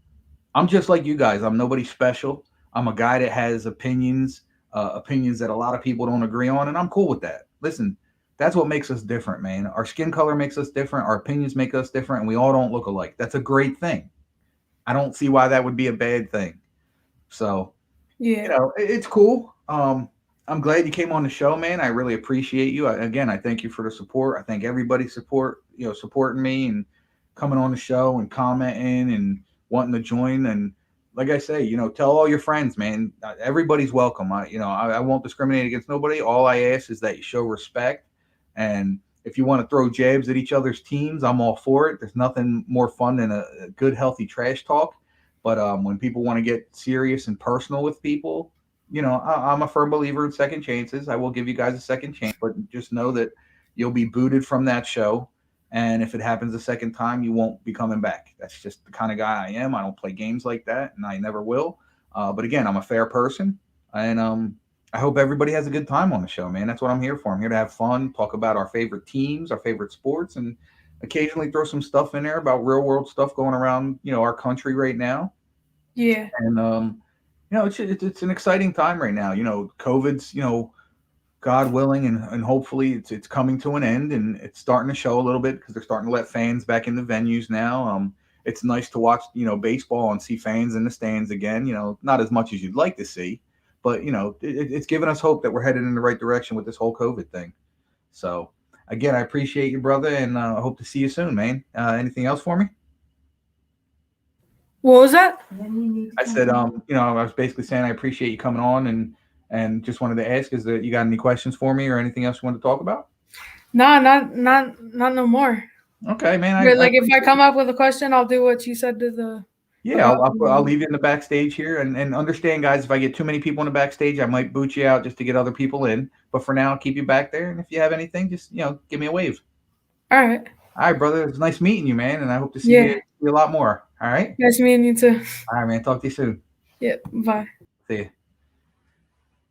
just like you guys. I'm nobody special. I'm a guy that has opinions that a lot of people don't agree on, and I'm cool with that. Listen, that's what makes us different, man. Our skin color makes us different. Our opinions make us different, and we all don't look alike. That's a great thing. I don't see why that would be a bad thing. So, Yeah. it's cool. I'm glad you came on the show, man. I really appreciate you. Again, I thank you for the support. I thank everybody supporting me and coming on the show and commenting and wanting to join. And like I say, tell all your friends, man. Everybody's welcome. I won't discriminate against nobody. All I ask is that you show respect. And if you want to throw jabs at each other's teams, I'm all for it. There's nothing more fun than a good, healthy trash talk. But when people want to get serious and personal with people, I'm a firm believer in second chances. I will give you guys a second chance, but just know that you'll be booted from that show. And if it happens a second time, you won't be coming back. That's just the kind of guy I am. I don't play games like that, and I never will. But again, I'm a fair person, and I hope everybody has a good time on the show, man. That's what I'm here for. I'm here to have fun, talk about our favorite teams, our favorite sports, and occasionally throw some stuff in there about real world stuff going around, our country right now. Yeah. And it's an exciting time right now. COVID's, God willing, and hopefully it's coming to an end, and it's starting to show a little bit because they're starting to let fans back in the venues now. It's nice to watch, baseball and see fans in the stands again. Not as much as you'd like to see, but it's given us hope that we're headed in the right direction with this whole COVID thing. So again, I appreciate you, brother, and I hope to see you soon, man. Anything else for me? What was that? I said, I was basically saying I appreciate you coming on, and just wanted to ask, is that you got any questions for me or anything else you want to talk about? No, not no more. Okay, man. But if I come up with a question, I'll do what you said to the. Yeah, I'll leave you in the backstage here, and understand, guys, if I get too many people in the backstage, I might boot you out just to get other people in. But for now, I'll keep you back there, and if you have anything, just give me a wave. All right. All right, brother. It was nice meeting you, man, and I hope to see you a lot more. All right. Nice meeting you too. All right, man. Talk to you soon. Yeah. Bye. See you.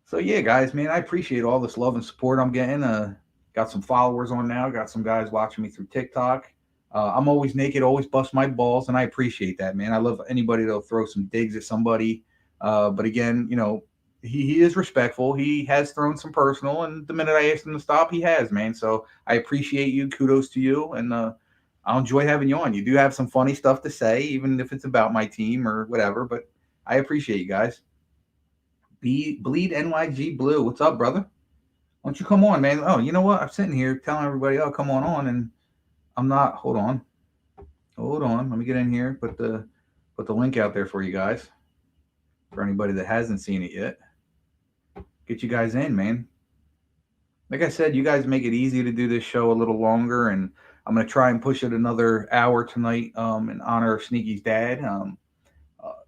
So yeah, guys, man, I appreciate all this love and support I'm getting. Got some followers on now. Got some guys watching me through TikTok. I'm always naked, always bust my balls, and I appreciate that, man. I love anybody that'll throw some digs at somebody. But again, he is respectful. He has thrown some personal, and the minute I asked him to stop, he has, man. So I appreciate you. Kudos to you, and I'll enjoy having you on. You do have some funny stuff to say, even if it's about my team or whatever. But I appreciate you guys. Bleed NYG Blue. What's up, brother? Why don't you come on, man? Oh, you know what? I'm sitting here telling everybody, oh, come on, and I'm not. Hold on. Let me get in here. Put the link out there for you guys. For anybody that hasn't seen it yet, get you guys in, man. Like I said, you guys make it easy to do this show a little longer, and I'm gonna try and push it another hour tonight in honor of Sneaky's dad.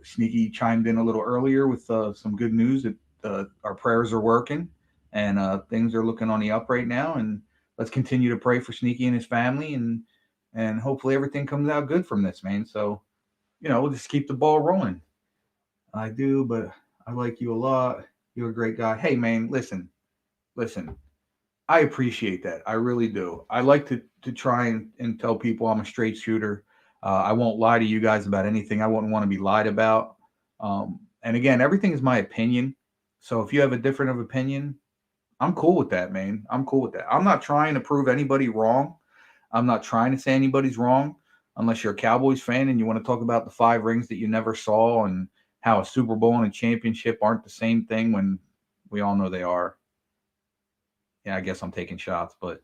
Sneaky chimed in a little earlier with some good news that our prayers are working, and things are looking on the up right now. And let's continue to pray for Sneaky and his family, and hopefully everything comes out good from this, man. So, we'll just keep the ball rolling. I do, but I like you a lot. You're a great guy. Hey, man, listen. I appreciate that. I really do. I like to try and tell people I'm a straight shooter. I won't lie to you guys about anything I wouldn't want to be lied about. And again, everything is my opinion. So if you have a different of opinion, I'm cool with that, man. I'm cool with that. I'm not trying to prove anybody wrong. I'm not trying to say anybody's wrong, unless you're a Cowboys fan and you want to talk about the 5 rings that you never saw and how a Super Bowl and a championship aren't the same thing when we all know they are. Yeah, I guess I'm taking shots, but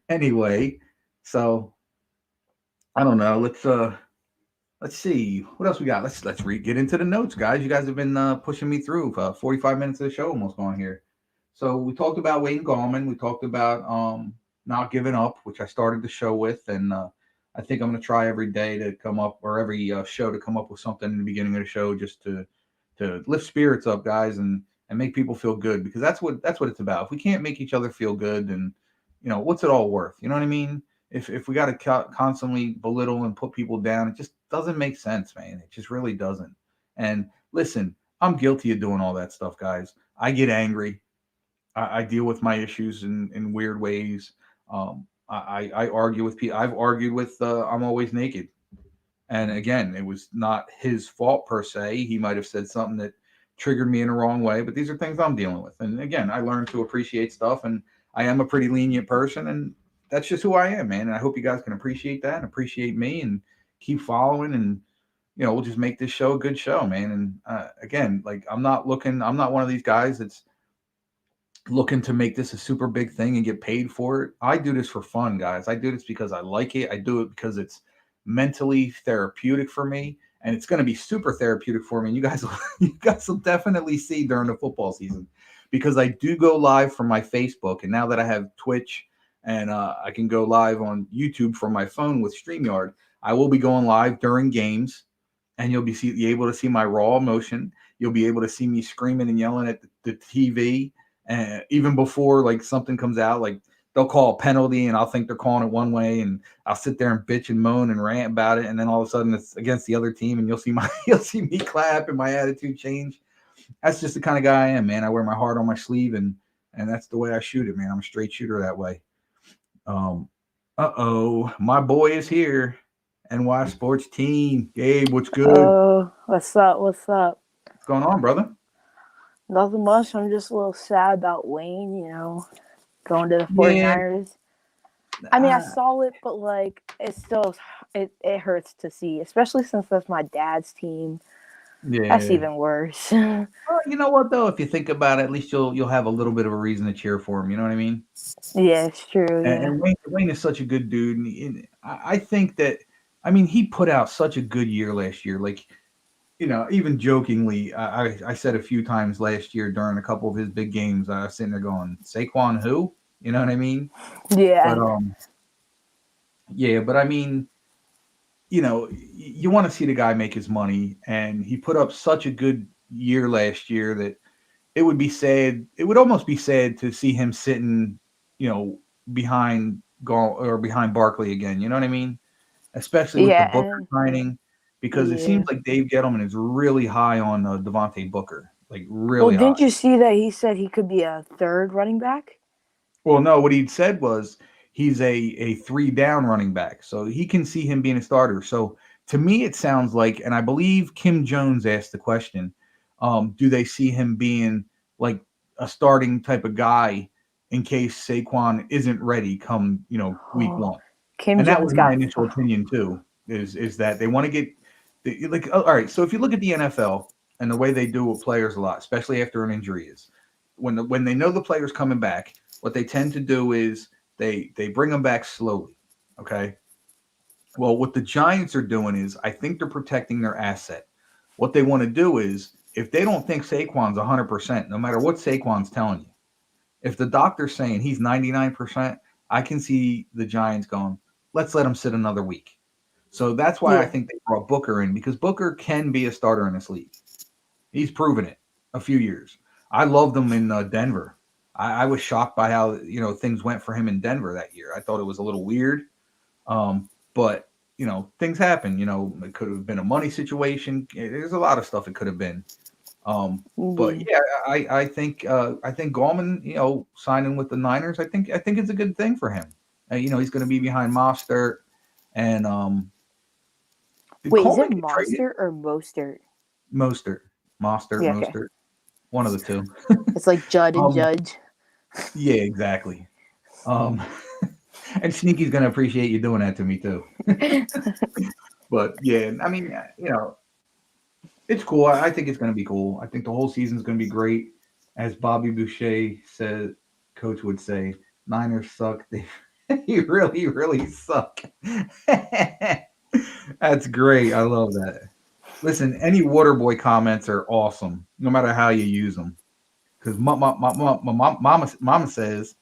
anyway, so I don't know. Let's see what else we got. Let's get into the notes, guys. You guys have been pushing me through 45 minutes of the show almost on here. So we talked about Wayne Gallman. We talked about not giving up, which I started the show with, and I think I'm going to try every day to come up, or every show to come up with something in the beginning of the show just to lift spirits up, guys, and make people feel good, because that's what it's about. If we can't make each other feel good, then what's it all worth? You know what I mean? If we got to constantly belittle and put people down, it just doesn't make sense, man. It just really doesn't. And listen, I'm guilty of doing all that stuff, guys. I get angry. I deal with my issues in weird ways. I argue with people. I've argued with I'm Always Naked. And again, it was not his fault per se. He might have said something that triggered me in the wrong way, but these are things I'm dealing with. And again, I learned to appreciate stuff, and I am a pretty lenient person, and that's just who I am, man. And I hope you guys can appreciate that and appreciate me and keep following. And we'll just make this show a good show, man. And again, like I'm not one of these guys that's looking to make this a super big thing and get paid for it. I do this for fun, guys. I do this because I like it. I do it because it's mentally therapeutic for me, and it's going to be super therapeutic for me. And you guys will definitely see during the football season, because I do go live from my Facebook, and now that I have Twitch and I can go live on YouTube from my phone with StreamYard, I will be going live during games, and you'll be able to see my raw emotion. You'll be able to see me screaming and yelling at the TV. And even before like something comes out, like they'll call a penalty and I'll think they're calling it one way, and I'll sit there and bitch and moan and rant about it. And then all of a sudden it's against the other team, and you'll see me clap and my attitude change. That's just the kind of guy I am, man. I wear my heart on my sleeve, and that's the way I shoot it, man. I'm a straight shooter that way. My boy is here. NY Sports Team. Gabe, what's good? Oh, what's up? What's up? What's going on, brother? Nothing much. I'm just a little sad about Wayne, going to the 49ers. Yeah. I mean, I saw it, but like it's still it hurts to see, especially since that's my dad's team. Yeah. That's even worse. Well, you know what though? If you think about it, at least you'll have a little bit of a reason to cheer for him. You know what I mean? Yeah, it's true. Yeah. And Wayne is such a good dude. And I think that, I mean, he put out such a good year last year. Like, even jokingly, I said a few times last year during a couple of his big games, I was sitting there going, Saquon who? You know what I mean? Yeah. But I mean, you want to see the guy make his money, and he put up such a good year last year that it would be sad. It would almost be sad to see him sitting, behind Barkley again. You know what I mean? Especially with the Booker signing. Because it seems like Dave Gettleman is really high on Devontae Booker, like really high. Didn't you see that he said he could be a third running back? Well, no, what he'd said was he's a 3-down running back, so he can see him being a starter. So to me, it sounds like, and I believe Kim Jones asked the question, do they see him being like a starting type of guy in case Saquon isn't ready come, week one? Kim and Jones that was my initial opinion too, is that they want to get, like, all right, so if you look at the NFL and the way they do with players a lot, especially after an injury, is when they know the player's coming back, what they tend to do is they bring them back slowly, okay? Well, what the Giants are doing is I think they're protecting their asset. What they want to do is, if they don't think Saquon's 100%, no matter what Saquon's telling you, if the doctor's saying he's 99%, I can see the Giants going, let's let him sit another week. So that's why I think they brought Booker in, because Booker can be a starter in this league. He's proven it a few years. I loved him in Denver. I was shocked by how things went for him in Denver that year. I thought it was a little weird, but things happen. It could have been a money situation. There's a lot of stuff it could have been. But yeah, I think Gallman, signing with the Niners, I think it's a good thing for him. He's going to be behind Mostert and Wait, is it Mostert or Mostert? Mostert. Yeah, okay. Mostert. One of the two. It's like Judd and Judge. Yeah, exactly. And Sneaky's going to appreciate you doing that to me too. But yeah, I mean, it's cool. I think it's going to be cool. I think the whole season's going to be great. As Bobby Boucher said, Coach would say, Niners suck. They really, really suck. That's great. I love that. Listen, any Waterboy comments are awesome, no matter how you use them. Because mama says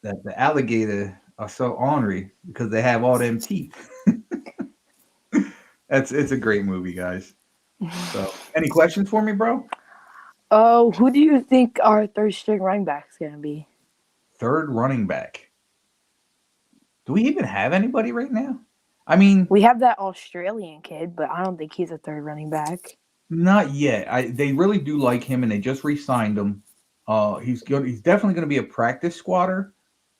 that the alligator are so ornery because they have all them teeth. It's a great movie, guys. So, any questions for me, bro? Oh, who do you think our third string running back is going to be? Third running back. Do we even have anybody right now? I mean, we have that Australian kid, but I don't think he's a third running back. Not yet. They really do like him, and they just re-signed him. He's good. He's definitely going to be a practice squatter.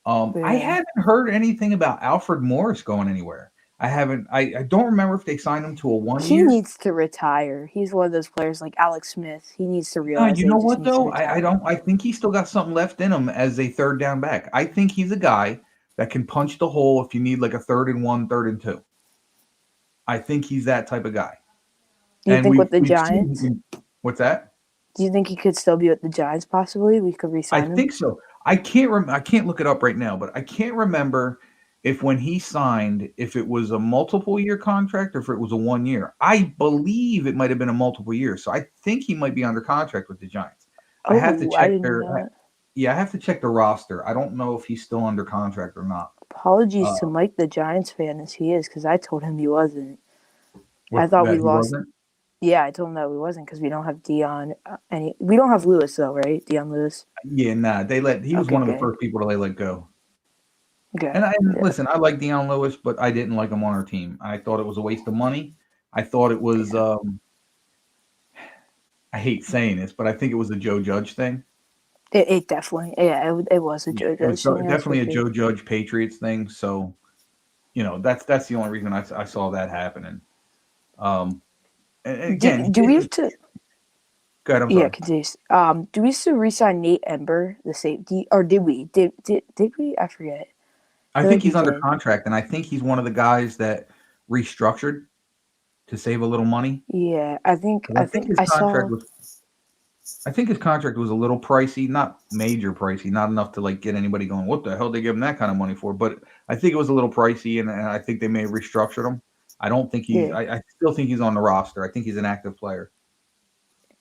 I haven't heard anything about Alfred Morris going anywhere. I haven't. I don't remember if they signed him to a 1 He year. needs to retire. He's one of those players like Alex Smith. He needs to realize You that know he just what needs to though? I retire. don't. I think he's still got something left in him as a third down back. I think he's a guy that can punch the hole if you need like a 3rd and 1, 3rd and 2. I think he's that type of guy. Do you And think with the we've seen Giants? him. What's that? Do you think he could still be with the Giants? Possibly, we could I re-sign him. think so. I can't look it up right now, but I can't remember if when he signed, if it was a multiple year contract or if it was a 1 year. I believe it might have been a multiple year. So I think he might be under contract with the Giants. I have to Oh, I check didn't know that. yeah, I have to check the roster. I don't know if he's still under contract or not. Apologies Uh, to Mike, the Giants fan, as he is, because I told him he wasn't. I what thought that we he lost. wasn't? Yeah, I told him that we wasn't because we don't have Dion. We don't have Lewis though, right? Dion Lewis. Yeah, nah. He was Okay, one of the good. first people that they let go. Okay. And Yeah. listen, I like Deion Lewis, but I didn't like him on our team. I thought it was a waste of money. I thought it was I hate saying this, but I think it was a Joe Judge thing. It definitely, yeah, it was a Yeah, Joe it was Judge thing. That's for definitely a sure. Joe Judge Patriots thing. So, that's the only reason I saw that happening. And again, Do we have to? go ahead. I'm Yeah, sorry. continue. Do we still re-sign Nate Ember, the safety, or did we? Did we? I forget. I feel think like we he's under did. contract, and I think he's one of the guys that restructured to save a little money. Yeah, I think 'Cause his saw. I think his contract was a little pricey, not major pricey, not enough to like get anybody going, what the hell they give him that kind of money for? But I think it was a little pricey, and I think they may have restructured him. I don't think Yeah, I still think he's on the roster. I think he's an active player.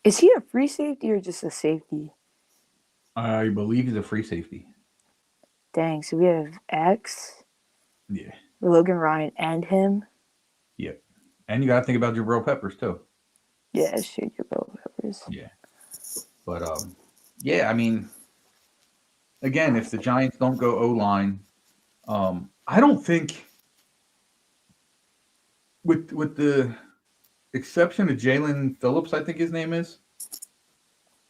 is he a free safety or just a safety? I believe he's a free safety. Dang, so we have X, Yeah. Logan Ryan, and him. Yeah. And you got to think about Jabril Peppers too. Yeah, shoot your bro peppers. Yeah. But yeah, I mean, again, if the Giants don't go O-line, I don't think with the exception of Jalen Phillips, I think his name is,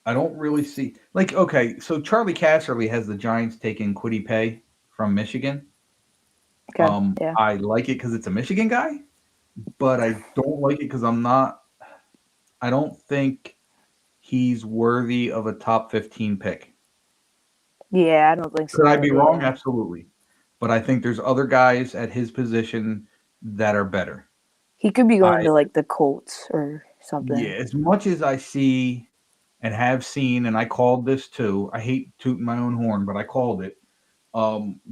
I don't really see like okay, so Charlie Casserly has the Giants taking Kwity Paye from Michigan. Okay, yeah. I like it because it's a Michigan guy, but I don't like it because I don't think he's worthy of a top 15 pick. Yeah, I don't think so. Could I be wrong? Yeah. Absolutely. But I think there's other guys at his position that are better. He could be going to like the Colts or something. Yeah, as much as I see and have seen, and I called this too. I hate tooting my own horn, but I called it.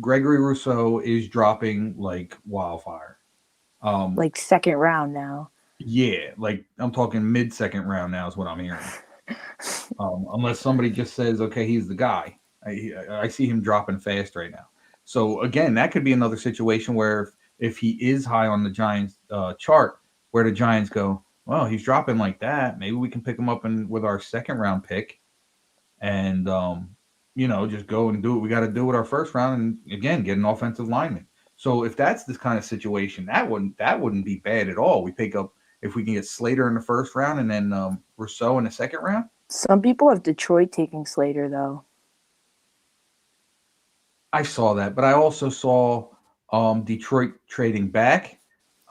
Gregory Rousseau is dropping like wildfire. Like second round now. Yeah, like I'm talking mid-second round now is what I'm hearing. Unless somebody just says, okay, he's the guy. I see him dropping fast right now. So again, that could be another situation where if he is high on the Giants chart, where the Giants go, well, he's dropping like that. Maybe we can pick him up with our second round pick, and just go and do what we got to do with our first round, and again get an offensive lineman. So if that's this kind of situation, that wouldn't be bad at all. We pick up if we can get Slater in the first round and then Rousseau in the second round. Some people have Detroit taking Slater though. I saw that, but I also saw Detroit trading back.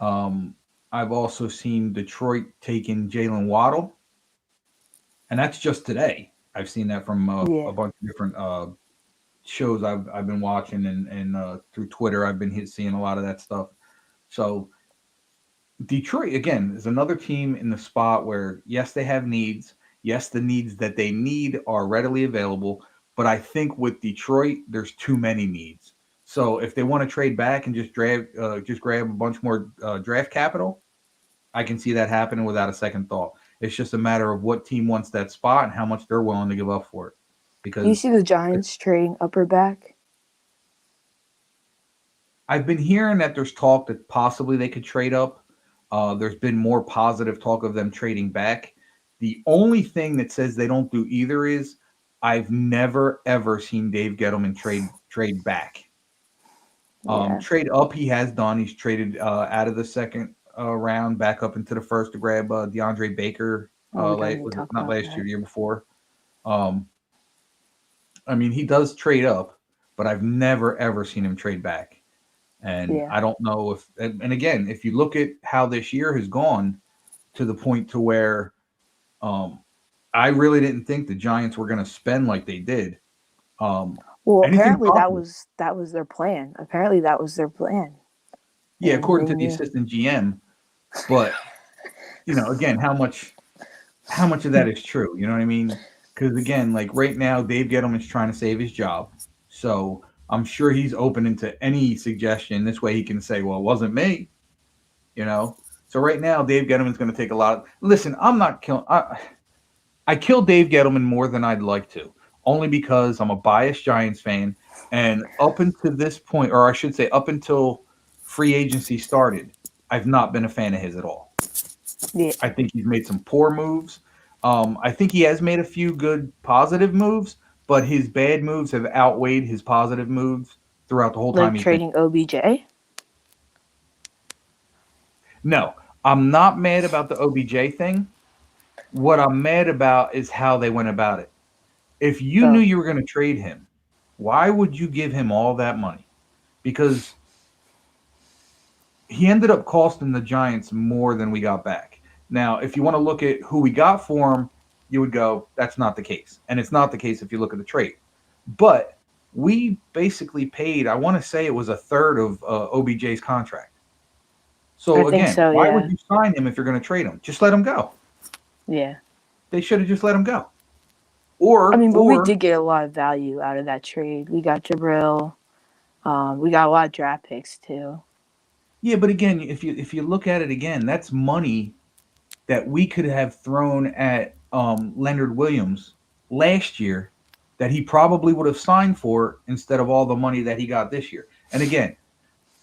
I've also seen Detroit taking Jalen Waddle, and that's just today. I've seen that from a bunch of different shows I've been watching, and through Twitter I've been seeing a lot of that stuff. So Detroit again is another team in the spot where yes they have needs, yes the needs that they need are readily available. But I think with Detroit, there's too many needs. So if they want to trade back and just grab a bunch more draft capital, I can see that happening without a second thought. It's just a matter of what team wants that spot and how much they're willing to give up for it. Because do you see the Giants trading up or back? I've been hearing that there's talk that possibly they could trade up. There's been more positive talk of them trading back. The only thing that says they don't do either is I've never ever seen Dave Gettleman trade back. Trade up he has done. He's traded out of the second round back up into the first to grab DeAndre Baker. Not last year, the year before. I mean, he does trade up, but I've never ever seen him trade back. And Yeah. I don't know if, and again, if you look at how this year has gone to the point to where I really didn't think the Giants were going to spend like they did. Well, Anything apparently possible. that was their plan. Apparently that was their plan. Yeah, And according they to the knew. assistant GM. But, again, how much of that is true? You know what I mean? Because again, like right now, Dave Gettleman's trying to save his job. So I'm sure he's open into any suggestion. This way he can say, well, it wasn't me, you know? So right now, Dave Gettleman's going to take a lot of, listen, I'm not killing, I kill Dave Gettleman more than I'd like to, only because I'm a biased Giants fan. And up until this point, or I should say up until free agency started, I've not been a fan of his at all. Yeah. I think he's made some poor moves. I think he has made a few good positive moves, but his bad moves have outweighed his positive moves throughout the whole time Like he's been. trading OBJ. No, I'm not mad about the OBJ thing. What I'm mad about is how they went about it. If you knew you were going to trade him, why would you give him all that money? Because he ended up costing the Giants more than we got back. Now, if you want to look at who we got for him, you would go, that's not the case. And it's not the case if you look at the trade. But we basically paid, I want to say it was a third of OBJ's contract. So, I think again, so, why yeah. would you sign him if you're going to trade him? Just let him go. Yeah. They should have just let him go. Or, I mean, but we did get a lot of value out of that trade. We got Jabril. We got a lot of draft picks too. Yeah, but again, if you look at it again, that's money that we could have thrown at Leonard Williams last year that he probably would have signed for instead of all the money that he got this year. And again,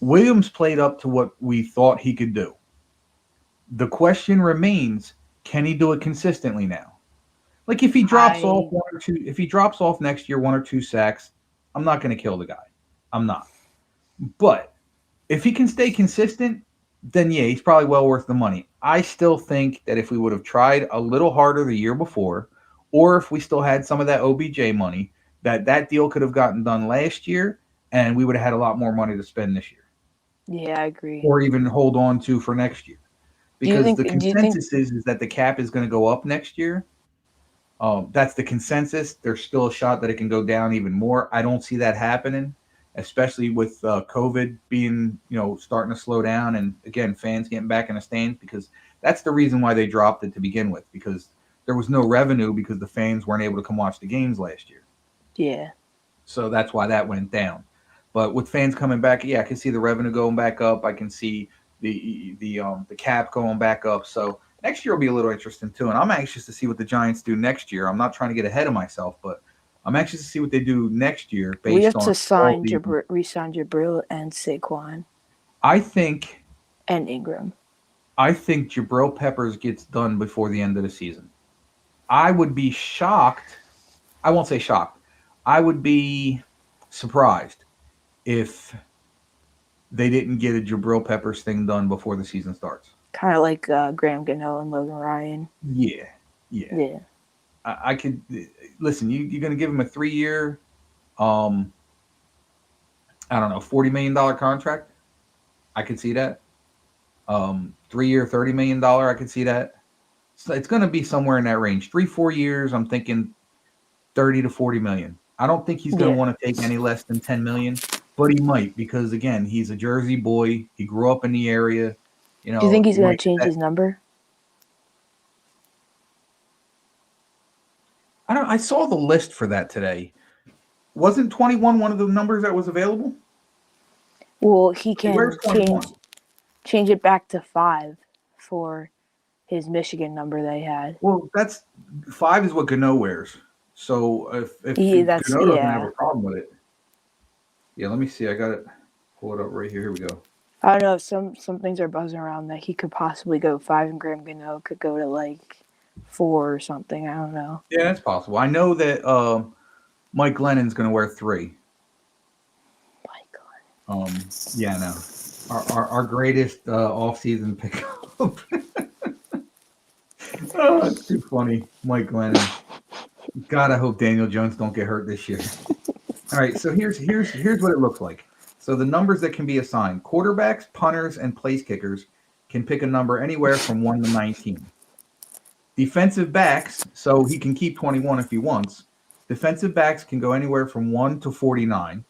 Williams played up to what we thought he could do. The question remains, can he do it consistently now? Like if he drops off one or two, if he drops off next year 1 or 2 sacks, I'm not going to kill the guy. I'm not. But if he can stay consistent, then yeah, he's probably well worth the money. I still think that if we would have tried a little harder the year before, or if we still had some of that OBJ money, that deal could have gotten done last year, and we would have had a lot more money to spend this year. Yeah, I agree. Or even hold on to for next year. Because the consensus is that the cap is going to go up next year. That's the consensus. There's still a shot that it can go down even more. I don't see that happening, especially with COVID being, starting to slow down, and again, fans getting back in the stands, because that's the reason why they dropped it to begin with, because there was no revenue because the fans weren't able to come watch the games last year. Yeah. So that's why that went down. But with fans coming back, yeah, I can see the revenue going back up. I can see the cap going back up. So next year will be a little interesting too, and I'm anxious to see what the Giants do next year. I'm not trying to get ahead of myself, but I'm anxious to see what they do next year. We have to sign re-sign Jabril and Saquon. I think. And Ingram. I think Jabril Peppers gets done before the end of the season. I would be shocked. I won't say shocked. I would be surprised if they didn't get a Jabril Peppers thing done before the season starts. Kind of like Graham Gano and Logan Ryan. Yeah. I could listen. You're going to give him a 3-year, I don't know, $40 million contract. I could see that. 3-year, $30 million. I could see that. So it's going to be somewhere in that range. 3-4 years. I'm thinking 30 to 40 million. I don't think he's going to want to take any less than 10 million, but he might, because again, he's a Jersey boy. He grew up in the area. Do you think he's going to change his number? I saw the list for that today. Wasn't 21 one of the numbers that was available? Well, he can change it back to 5 for his Michigan number they had. Well, that's 5 is what Gano wears. So if Gano doesn't have a problem with it. Yeah, let me see. I got it. Pull it up right here. Here we go. I don't know. Some things are buzzing around that he could possibly go 5 and Graham Gano could go to like 4 or something. I don't know. Yeah, that's possible. I know that Mike Glennon's going to wear 3. Mike Glennon. Yeah, no. Our greatest off-season pickup. Oh, that's too funny. Mike Glennon. God, I hope Daniel Jones don't get hurt this year. All right, so here's what it looks like. So the numbers that can be assigned: quarterbacks, punters, and place kickers can pick a number anywhere from 1 to 19. Defensive backs, so he can keep 21 if he wants. Defensive backs can go anywhere from 1 to 49.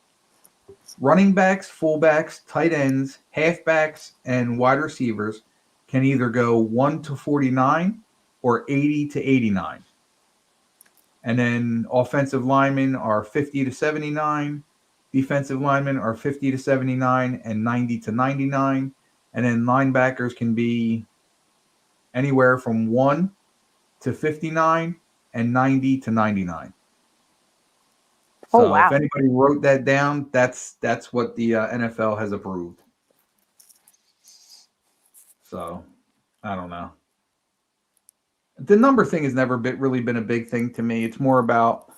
Running backs, fullbacks, tight ends, halfbacks, and wide receivers can either go 1 to 49 or 80 to 89. And then offensive linemen are 50 to 79. Defensive linemen are 50 to 79 and 90 to 99. And then linebackers can be anywhere from 1 to 59 and 90 to 99. So Oh, wow. if anybody wrote that down, that's what the NFL has approved. So I don't know. The number thing has never really been a big thing to me. It's more about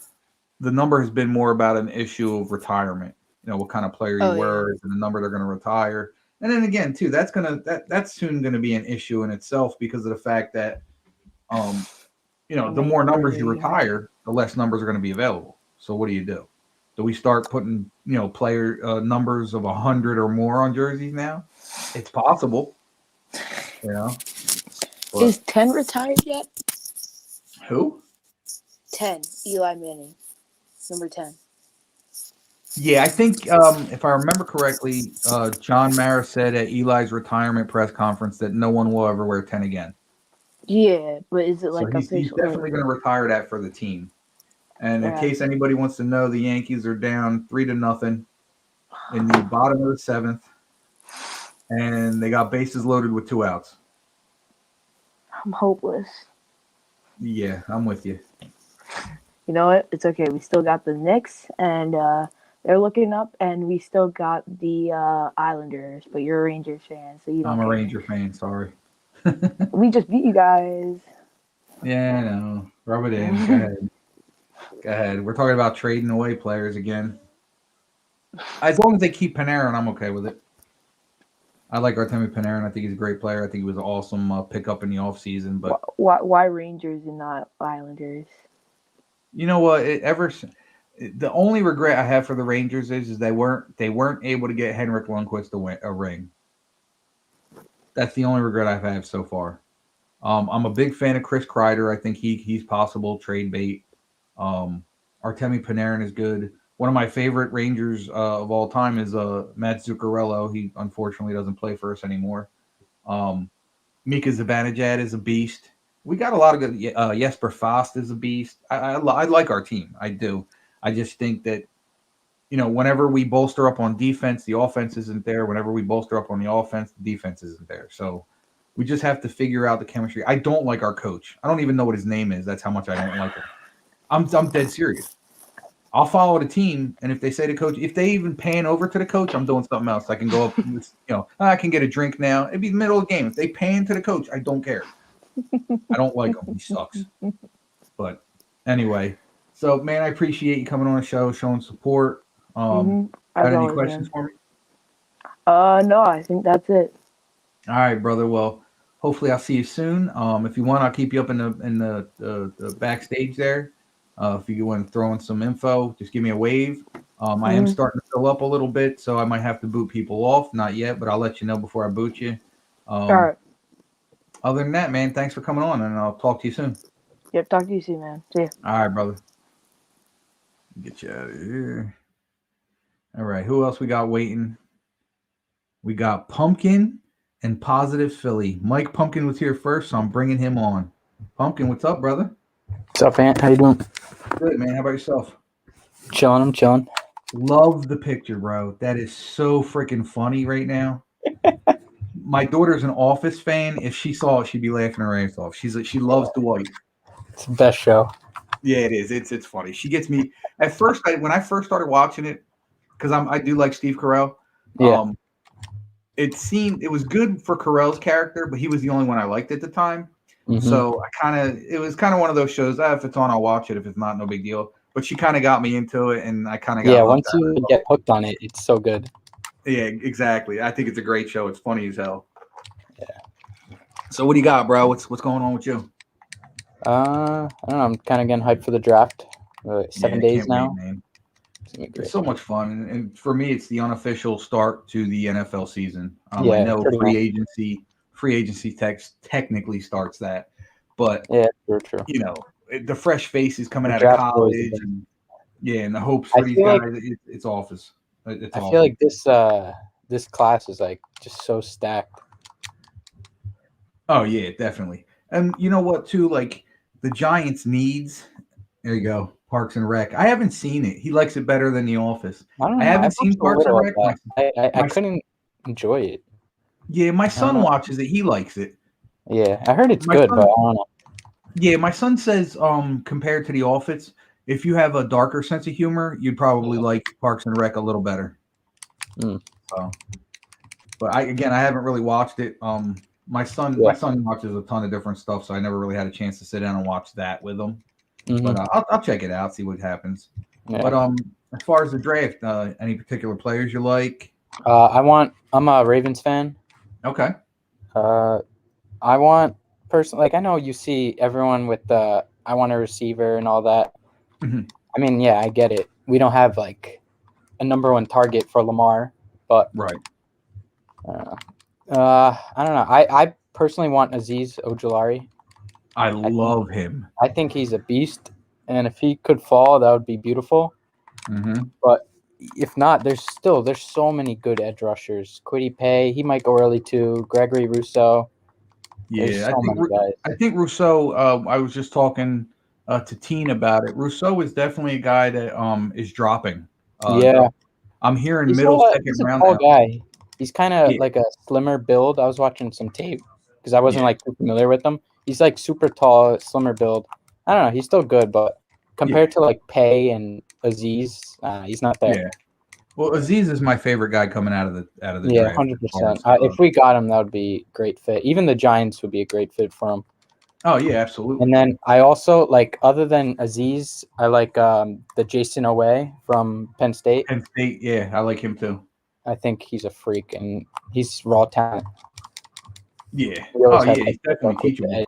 the number has been more about an issue of retirement. You know, what kind of player you were and the number they're going to retire. And then again, too, that's soon going to be an issue in itself because of the fact that, the more numbers you retire, the less numbers are going to be available. So what do? Do we start putting, player numbers of 100 or more on jerseys now? It's possible. But Is 10 retired yet? who? 10. Eli Manning. Number 10. Yeah, I think if I remember correctly, John Mara said at Eli's retirement press conference that no one will ever wear 10 again. Yeah, but is it like So he's definitely going to retire that for the team. And in case anybody wants to know, the Yankees are down 3-0 in the bottom of the 7th, and they got bases loaded with 2 outs. I'm hopeless. Yeah, I'm with you. You know what? It's okay. We still got the Knicks, and they're looking up, and we still got the Islanders. But you're a Rangers fan, so you don't. I'm a care. Ranger fan. Sorry. We just beat you guys. Yeah, I know. Rub it in. Go ahead. Go ahead. We're talking about trading away players again. As long as they keep Panarin, I'm okay with it. I like Artemi Panarin. I think he's a great player. I think he was an awesome pickup in the offseason. But why Rangers and not Islanders? You know what? The only regret I have for the Rangers is they weren't able to get Henrik Lundqvist a ring. That's the only regret I've had so far. I'm a big fan of Chris Kreider. I think he's possible trade bait. Artemi Panarin is good. One of my favorite Rangers of all time is Matt Zuccarello. He unfortunately doesn't play for us anymore. Mika Zibanejad is a beast. We got a lot of good. Jesper Fast is a beast. I like our team. I do. I just think that, whenever we bolster up on defense, the offense isn't there. Whenever we bolster up on the offense, the defense isn't there. So we just have to figure out the chemistry. I don't like our coach. I don't even know what his name is. That's how much I don't like him. I'm dead serious. I'll follow the team, and if they say to coach, if they even pan over to the coach, I'm doing something else. I can go up, I can get a drink now. It'd be the middle of the game. If they pan to the coach, I don't care. I don't like him. He sucks. But anyway, so man, I appreciate you coming on the show, showing support. Got any questions for me? No, I think that's it. All right, brother. Well, hopefully I'll see you soon. If you want, I'll keep you up in the backstage there. If you want to throw in some info, just give me a wave. I am starting to fill up a little bit, so I might have to boot people off. Not yet, but I'll let you know before I boot you. All right. Other than that, man, thanks for coming on, and I'll talk to you soon. Yep, talk to you soon, man. See ya. All right, brother. Get you out of here. All right, who else we got waiting? We got Pumpkin and Positive Philly. Mike Pumpkin was here first, so I'm bringing him on. Pumpkin, what's up, brother? What's up, Ant? How you doing? Good, man. How about yourself? Chilling. I'm chilling. Love the picture, bro. That is so freaking funny right now. My daughter's an Office fan. If she saw it, she'd be laughing her ass off. She loves Dwight. It's the best show. Yeah, it is. It's funny. She gets me at first. When I first started watching it, because I do like Steve Carell. Yeah. It was good for Carell's character, but he was the only one I liked at the time. Mm-hmm. So it was kind of one of those shows. If it's on, I'll watch it. If it's not, no big deal. But she kind of got me into it, and I kind of got. Yeah, once you get hooked on it, it's so good. Yeah, exactly. I think it's a great show. It's funny as hell. Yeah. So what do you got, bro? What's going on with you? I don't know. I'm kind of getting hyped for the draft. 7 days now. Wait, man. It's gonna be It's great. so much fun, and for me, it's the unofficial start to the NFL season. I Yeah, know pretty free agency technically starts that, but Yeah, true. you know, the fresh faces coming The out of draft boys. college, and and the hopes I for these feel guys, like it's office. It's I awesome. feel like this class is like just so stacked. Oh yeah, definitely. And you know what too? Like the Giants needs. There you go, Parks and Rec. I haven't seen it. He likes it better than The Office. I don't I know. haven't I've seen watched a Parks and little of Rec. that. I My couldn't enjoy it. yeah, my I don't son know. watches it. He likes it. Yeah, I heard it's My good, son, but I don't know. yeah, my son says compared to The Office, if you have a darker sense of humor, you'd probably like Parks and Rec a little better. Mm. So, but I haven't really watched it. My son watches a ton of different stuff, so I never really had a chance to sit down and watch that with him. But I'll check it out, see what happens. Yeah. But as far as the draft, any particular players you like? I'm a Ravens fan. Okay. I want like I know you see everyone with the I want a receiver and all that. Mhm. I mean, yeah, I get it. We don't have like a number one target for Lamar, but Right. I don't know. I personally want Aziz Ojulari. I love him. I think he's a beast, and if he could fall, that would be beautiful. Mm-hmm. But if not, there's so many good edge rushers. Kwity Paye, he might go early too. Gregory Rousseau. There's Yeah, so many guys. I think Rousseau. I was just talking to Teen about it. Rousseau is definitely a guy that is dropping. Yeah, I'm hearing he's middle second he's a round tall now. guy. He's kind of Yeah. like a slimmer build. I was watching some tape because I wasn't Yeah. like too familiar with him. He's like super tall, slimmer build. I don't know. He's still good, but compared to like Paye and Aziz, he's not there. Yeah. Well, Aziz is my favorite guy coming out of the Yeah, draft. 100%. If we got him, that would be great fit. Even the Giants would be a great fit for him. Oh yeah, absolutely. And then I also like, other than Aziz, I like the Jason Owe from Penn State. Penn State, yeah, I like him too. I think he's a freak and he's raw talent. Yeah. He always Oh had, yeah, like, he's definitely a quick teachable. edge.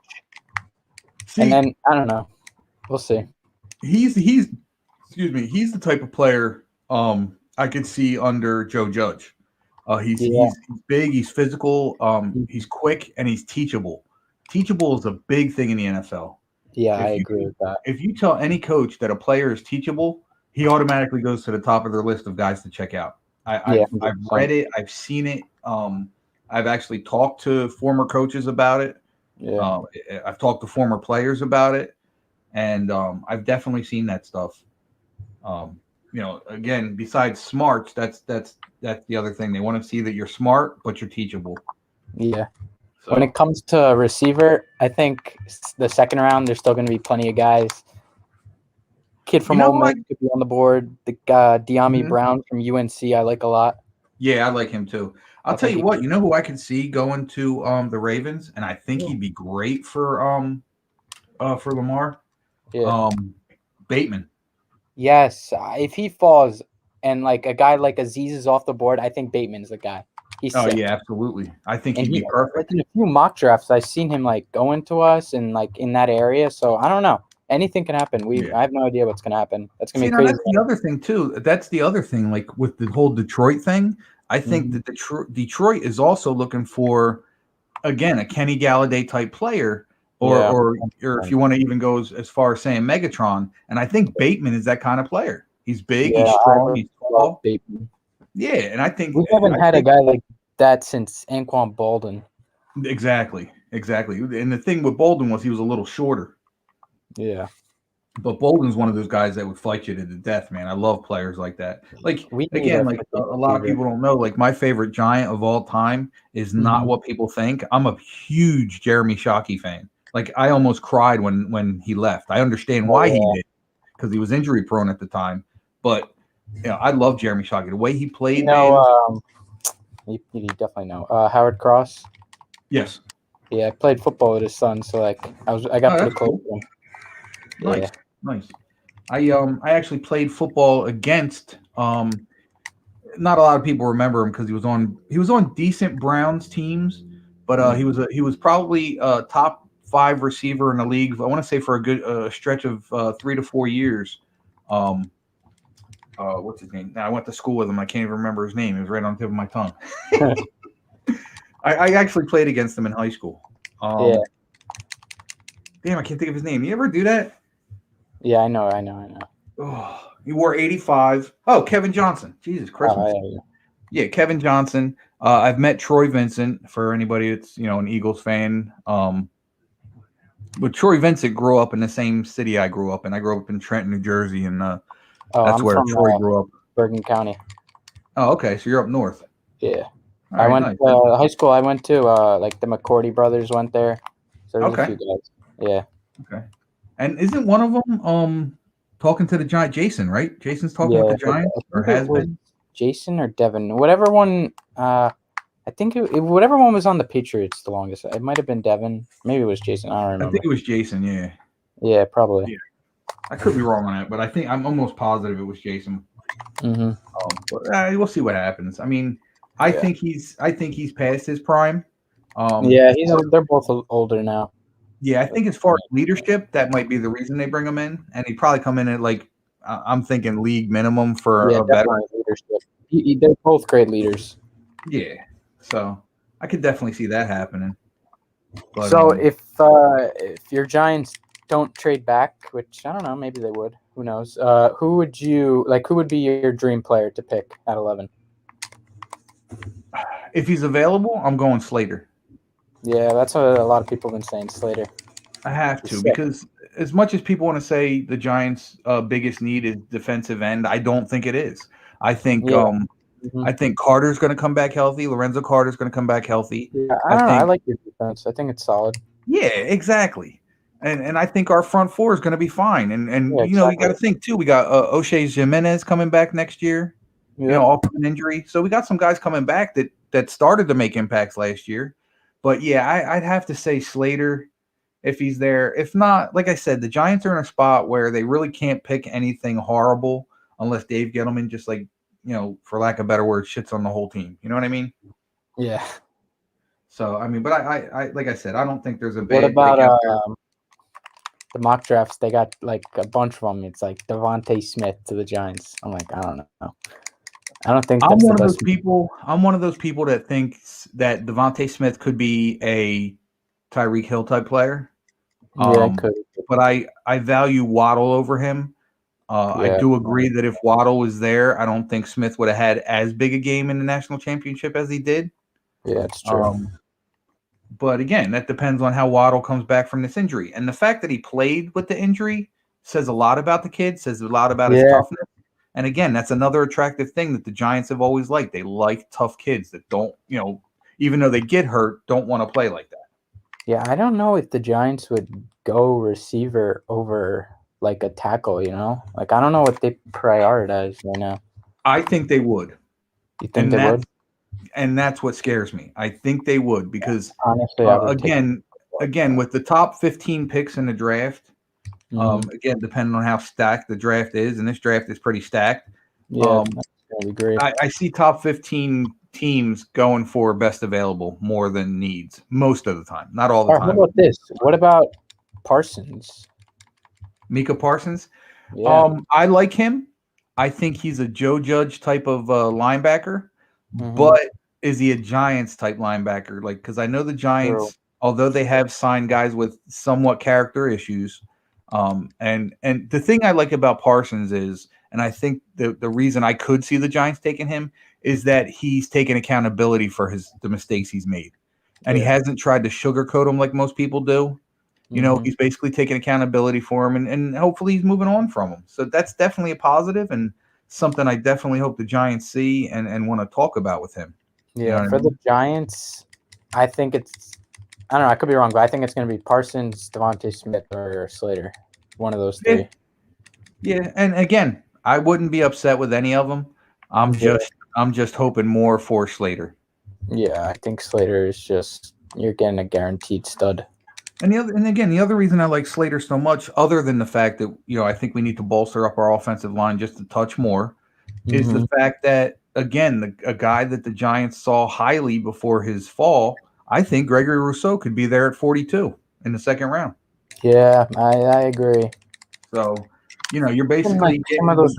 See, And then I don't know. We'll see. he's excuse me, he's the type of player I could see under Joe Judge. He's big, he's physical, he's quick, and he's teachable. Teachable is a big thing in the NFL. Yeah, I agree with that. If you tell any coach that a player is teachable, he automatically goes to the top of their list of guys to check out. I've read it, I've seen it. I've actually talked to former coaches about it. Yeah. I've talked to former players about it, and I've definitely seen that stuff. Again, besides smarts, that's the other thing. They want to see that you're smart, but you're teachable. Yeah. So, when it comes to receiver, I think the second round, there's still going to be plenty of guys. Kid from Ole Miss could be on the board. The De'Ami Brown from UNC, I like a lot. Yeah, I like him too. I'll tell you what. You know who I could see going to the Ravens, and I think he'd be great for Lamar. Yeah. Bateman. Yes, if he falls and like a guy like Aziz is off the board, I think Bateman's the guy. He's sick. Yeah, absolutely. I think he'd be perfect. Like in a few mock drafts, I've seen him like going to us and like in that area. So I don't know. Anything can happen. I have no idea what's gonna happen. That's gonna be crazy. That's the other thing too. That's the other thing. Like with the whole Detroit thing, I think that Detroit is also looking for, again, a Kenny Galladay type player, or if you want to even go as far as saying Megatron. And I think Bateman is that kind of player. He's big, he's strong, he's tall. Bateman. Yeah, and I think we haven't had a guy like that since Anquan Bolden. Exactly. And the thing with Bolden was he was a little shorter. Yeah. But Bolden's one of those guys that would fight you to the death, man. I love players like that. Like, again, like a lot of people don't know, like my favorite Giant of all time is not what people think. I'm a huge Jeremy Shockey fan. Like, I almost cried when he left. I understand why he did, because he was injury prone at the time. But I love Jeremy Shockey. The way he played, you definitely know. Howard Cross. Yes. Yeah, I played football with his son, so like I got pretty close to him. Nice. I actually played football against not a lot of people remember him because he was on decent Browns teams, but he was probably top 5 receiver in the league. I want to say for a good stretch of 3 to 4 years. what's his name? I went to school with him. I can't even remember his name. It was right on the tip of my tongue. I actually played against him in high school. Yeah. Damn, I can't think of his name. You ever do that? Yeah, I know. Oh, he wore 85. Oh, Kevin Johnson. Jesus Christmas. Yeah, Kevin Johnson. I've met Troy Vincent, for anybody that's, an Eagles fan. But Troy Vincent grew up in the same city I grew up in. I grew up in Trenton, New Jersey, and that's I'm where from, Troy grew up. Bergen County. Oh, okay. So you're up north. Yeah. All I right, went nice. high school. I went to like the McCourty brothers went there. So there's a few guys. Yeah. Okay. And isn't one of them talking to the Giant Jason, right? Jason's talking with the Giants, or has been? Jason or Devin, whatever one. I think whatever one was on the Patriots the longest. It might have been Devin. Maybe it was Jason. I don't remember. I think it was Jason. Yeah. Yeah, probably. Yeah. I could be wrong on that, but I'm almost positive it was Jason. Mm-hmm. But we'll see what happens. I mean, I think he's past his prime. Yeah, they're both older now. Yeah, I think as far as leadership, that might be the reason they bring him in, and he'd probably come in at I'm thinking league minimum for a better leadership. They're both great leaders. Yeah, so I could definitely see that happening. But, so if your Giants don't trade back, which I don't know, maybe they would. Who knows? Who would be your dream player to pick at 11? If he's available, I'm going Slater. Yeah, that's what a lot of people have been saying, Slater. I have to, because as much as people want to say the Giants' biggest need is defensive end, I don't think it is. I think I think Carter's going to come back healthy. Lorenzo Carter's going to come back healthy. Yeah, I like your defense. I think it's solid. Yeah, exactly. And I think our front four is going to be fine. And you got to think too. We got O'Shea Jimenez coming back next year. Yep. Off of an injury. So we got some guys coming back that started to make impacts last year. But yeah, I'd have to say Slater if he's there. If not, like I said, the Giants are in a spot where they really can't pick anything horrible unless Dave Gettleman just for lack of a better word, shits on the whole team. You know what I mean? Yeah. So I mean, but I like I said, I don't think there's a bad. What about the mock drafts? They got like a bunch of them. It's like Devontae Smith to the Giants. I'm like, I don't know. I don't think I'm one of those people. I'm one of those people that thinks that Devontae Smith could be a Tyreek Hill type player. Yeah, could. But I value Waddle over him. I do agree that if Waddle was there, I don't think Smith would have had as big a game in the national championship as he did. Yeah, it's true. But again, that depends on how Waddle comes back from this injury. And the fact that he played with the injury says a lot about the kid, says a lot about his toughness. And again, that's another attractive thing that the Giants have always liked. They like tough kids that don't, even though they get hurt, don't want to play like that. Yeah, I don't know if the Giants would go receiver over like a tackle, Like, I don't know what they prioritize right now. I think they would. You think they would? And that's what scares me. I think they would because, honestly, again, with the top 15 picks in the draft, again, depending on how stacked the draft is, and this draft is pretty stacked. Yeah, I agree. I see top 15 teams going for best available more than needs most of the time. Not all the time. How about this? What about Parsons? Micah Parsons? Yeah. I like him. I think he's a Joe Judge type of linebacker, but is he a Giants type linebacker? Like, because I know the Giants, although they have signed guys with somewhat character issues, and the thing I like about Parsons is, and I think the reason I could see the Giants taking him is that he's taken accountability for the mistakes he's made, and he hasn't tried to sugarcoat them like most people do. He's basically taking accountability for him, and hopefully he's moving on from him. So that's definitely a positive and something I definitely hope the Giants see and want to talk about with him. Yeah, for the Giants, I think it's – I don't know. I could be wrong, but I think it's going to be Parsons, Devontae Smith, or Slater. One of those three. Yeah, and again, I wouldn't be upset with any of them. I'm just hoping more for Slater. Yeah, I think Slater is just – you're getting a guaranteed stud. And the other reason I like Slater so much, other than the fact that I think we need to bolster up our offensive line just a touch more, is the fact that again a guy that the Giants saw highly before his fall. I think Gregory Rousseau could be there at 42 in the second round. Yeah, I agree. So You're basically some of those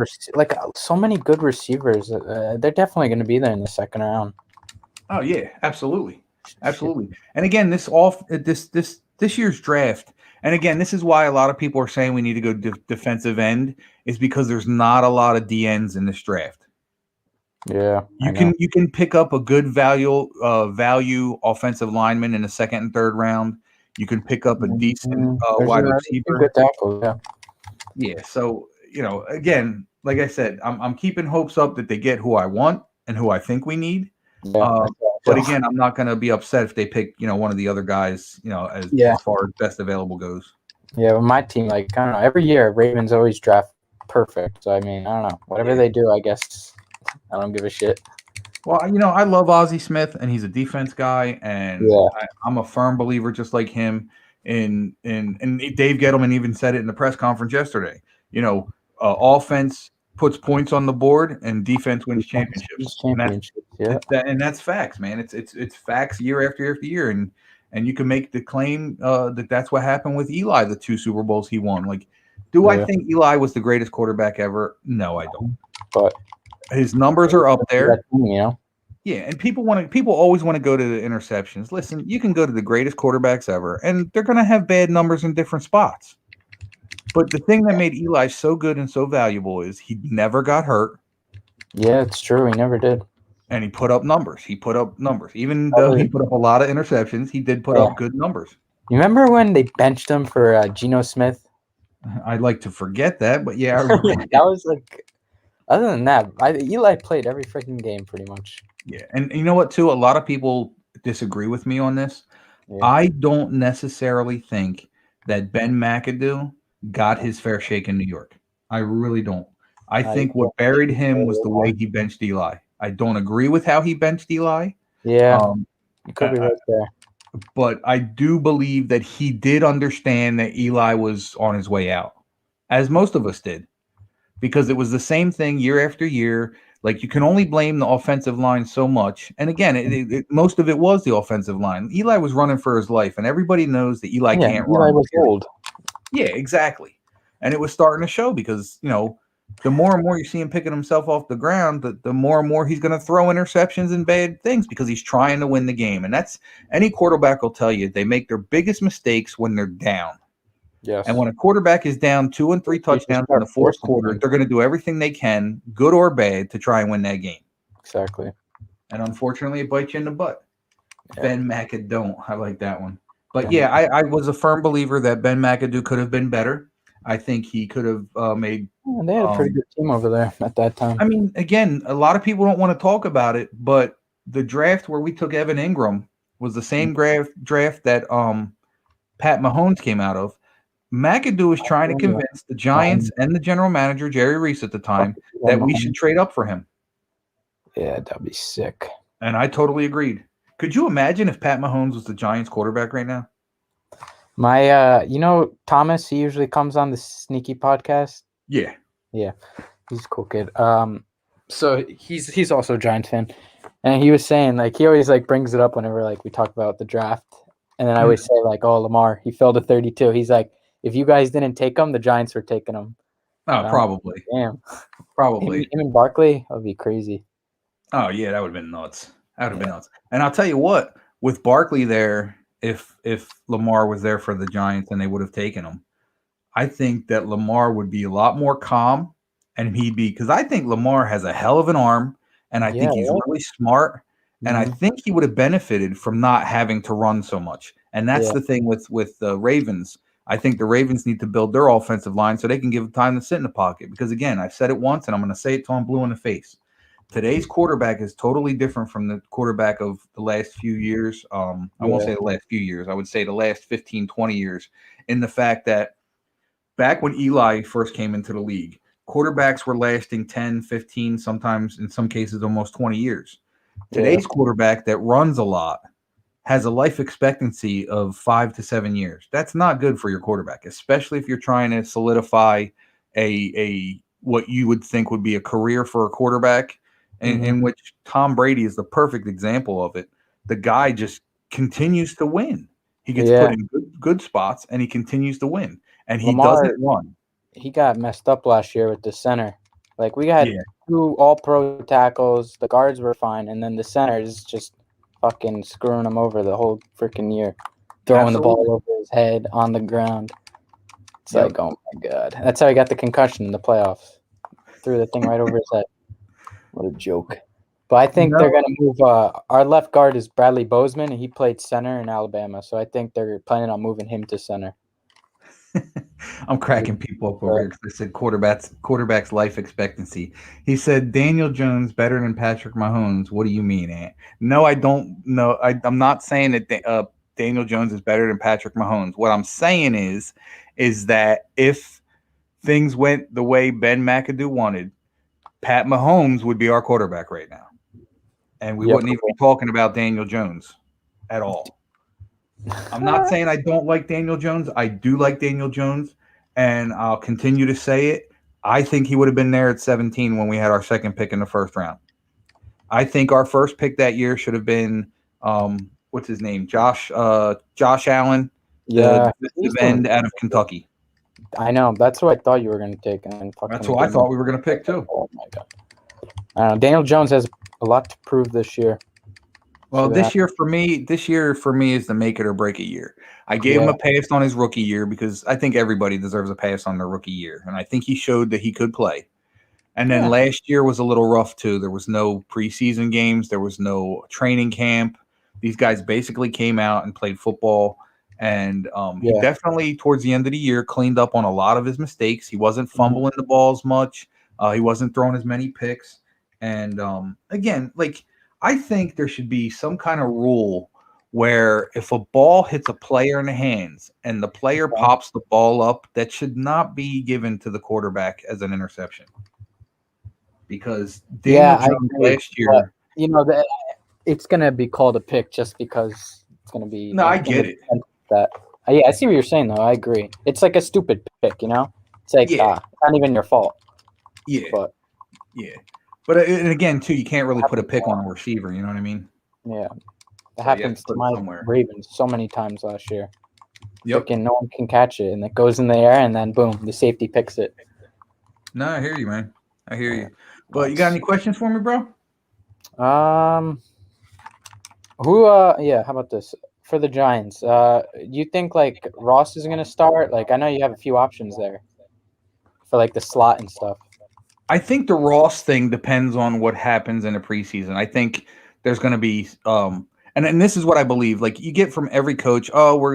so many good receivers. They're definitely going to be there in the second round. Oh yeah, absolutely. And again, this year's draft, and again, this is why a lot of people are saying we need to go defensive end, is because there's not a lot of DNs in this draft. Yeah, you can pick up a good value offensive lineman in the second and third round. You can pick up a decent wide receiver. Good tackle, yeah. So again, like I said, I'm keeping hopes up that they get who I want and who I think we need. Yeah, but again, I'm not going to be upset if they pick one of the other guys. As far as best available goes. Yeah, but my team, I don't know. Every year, Ravens always draft perfect. So I mean, I don't know. Whatever they do, I guess I don't give a shit. Well, I love Ozzie Smith, and he's a defense guy, and I'm a firm believer, just like him. And Dave Gettleman even said it in the press conference yesterday. Offense puts points on the board, and defense wins championships. And that's facts, man. It's facts year after year after year, and you can make the claim that that's what happened with Eli, the 2 Super Bowls he won. Like, do I think Eli was the greatest quarterback ever? No, I don't. But his numbers are up there. Yeah, and people always want to go to the interceptions. Listen, you can go to the greatest quarterbacks ever, and they're going to have bad numbers in different spots. But the thing that made Eli so good and so valuable is he never got hurt. Yeah, it's true. He never did. And he put up numbers. Even though he put up a lot of interceptions, he did put up good numbers. You remember when they benched him for Geno Smith? I'd like to forget that, but yeah, I remember. That was other than that, Eli played every freaking game pretty much. Yeah, and you know what, too? A lot of people disagree with me on this. Yeah. I don't necessarily think that Ben McAdoo got his fair shake in New York. I really don't. I think what buried him was the way he benched Eli. I don't agree with how he benched Eli. Yeah, you could be right there. But I do believe that he did understand that Eli was on his way out, as most of us did, because it was the same thing year after year. Like, you can only blame the offensive line so much. And again, most of it was the offensive line. Eli was running for his life, and everybody knows that Eli can't run. Eli was old. Yeah, exactly. And it was starting to show because, the more and more you see him picking himself off the ground, the more and more he's going to throw interceptions and bad things because he's trying to win the game. And that's any quarterback will tell you they make their biggest mistakes when they're down. Yes. And when a quarterback is down 2 and 3 touchdowns in the fourth quarter, they're going to do everything they can, good or bad, to try and win that game. Exactly. And unfortunately, it bites you in the butt. Yeah. Ben McAdoo, I like that one. But yeah, I was a firm believer that Ben McAdoo could have been better. I think he could have made. Yeah, they had a pretty good team over there at that time. I mean, again, a lot of people don't want to talk about it, but the draft where we took Evan Ingram was the same draft that Pat Mahomes came out of. McAdoo was trying to convince the Giants and the general manager, Jerry Reese at the time, that we should trade up for him. Yeah, that'd be sick. And I totally agreed. Could you imagine if Pat Mahomes was the Giants quarterback right now? My, Thomas, he usually comes on the Sneaky podcast. Yeah. Yeah. He's a cool kid. So he's also a Giants fan. And he was saying, he always, brings it up whenever, we talk about the draft. And then I always say, oh, Lamar, he fell to 32. He's like, if you guys didn't take him, the Giants were taking him. Oh, probably. Damn. Probably. Him and Barkley, that would be crazy. Oh, yeah, that would have been nuts. That would have been nuts. And I'll tell you what, with Barkley there, if Lamar was there for the Giants and they would have taken him, I think that Lamar would be a lot more calm, and because I think Lamar has a hell of an arm, and I think he's really smart, and I think he would have benefited from not having to run so much. And that's the thing with the Ravens. I think the Ravens need to build their offensive line so they can give him time to sit in the pocket. Because, again, I've said it once, and I'm going to say it till I'm blue in the face. Today's quarterback is totally different from the quarterback of the last few years. I won't say the last few years. I would say the last 15, 20 years, in the fact that back when Eli first came into the league, quarterbacks were lasting 10, 15, sometimes in some cases almost 20 years. Today's quarterback that runs a lot has a life expectancy of 5 to 7 years. That's not good for your quarterback, especially if you're trying to solidify a what you would think would be a career for a quarterback, in which Tom Brady is the perfect example of it. The guy just continues to win. He gets put in good spots, and he continues to win. And he doesn't run. he got messed up last year with the center. Like we had Yeah. 2 all-pro tackles. The guards were fine, and then the center is just fucking screwing him over the whole freaking year, throwing the ball over his head on the ground. It's like, oh my god, that's how he got the concussion in the playoffs. Threw the thing right over his head. What a joke. But I think they're going to move. Our left guard is Bradley Bozeman, and he played center in Alabama. So I think they're planning on moving him to center. I'm cracking people up over here because they said quarterback's life expectancy. He said Daniel Jones better than Patrick Mahomes. What do you mean, Ant? No, I don't know. I'm not saying that Daniel Jones is better than Patrick Mahomes. What I'm saying is that if things went the way Ben McAdoo wanted, Pat Mahomes would be our quarterback right now. And we wouldn't even be talking about Daniel Jones at all. I'm not saying I don't like Daniel Jones. I do like Daniel Jones, and I'll continue to say it. I think he would have been there at 17 when we had our second pick in the first round. I think our first pick that year should have been what's his name? Josh Allen, the defensive end out of Kentucky. I know. That's what I thought you were going to take. And that's what I thought we were going to pick too. Oh my god! I don't know. Daniel Jones has a lot to prove this year. Well, this year for me is the make it or break it year. I gave him a pass on his rookie year because I think everybody deserves a pass on their rookie year, and I think he showed that he could play. And then last year was a little rough too. There was no preseason games. There was no training camp. These guys basically came out and played football. And he definitely, towards the end of the year, cleaned up on a lot of his mistakes. He wasn't fumbling the balls much. He wasn't throwing as many picks. And again, like I think there should be some kind of rule where if a ball hits a player in the hands and the player pops the ball up, that should not be given to the quarterback as an interception. Because Daniel Jones last year, it's going to be called a pick just because it's going to be. No, I get it. That I see what you're saying though. I agree. It's like a stupid pick, It's like it's not even your fault. But and again too, you can't really put a pick on a receiver. You know what I mean? Yeah, it happens to my Ravens so many times last year. Freaking no one can catch it, and it goes in the air, and then boom, the safety picks it. No, I hear you, man. I hear you. But you got any questions for me, bro? How about this? For the Giants, you think like Ross is going to start? Like I know you have a few options there for like the slot and stuff. I think the Ross thing depends on what happens in the preseason. I think there's going to be and this is what I believe. Like you get from every coach,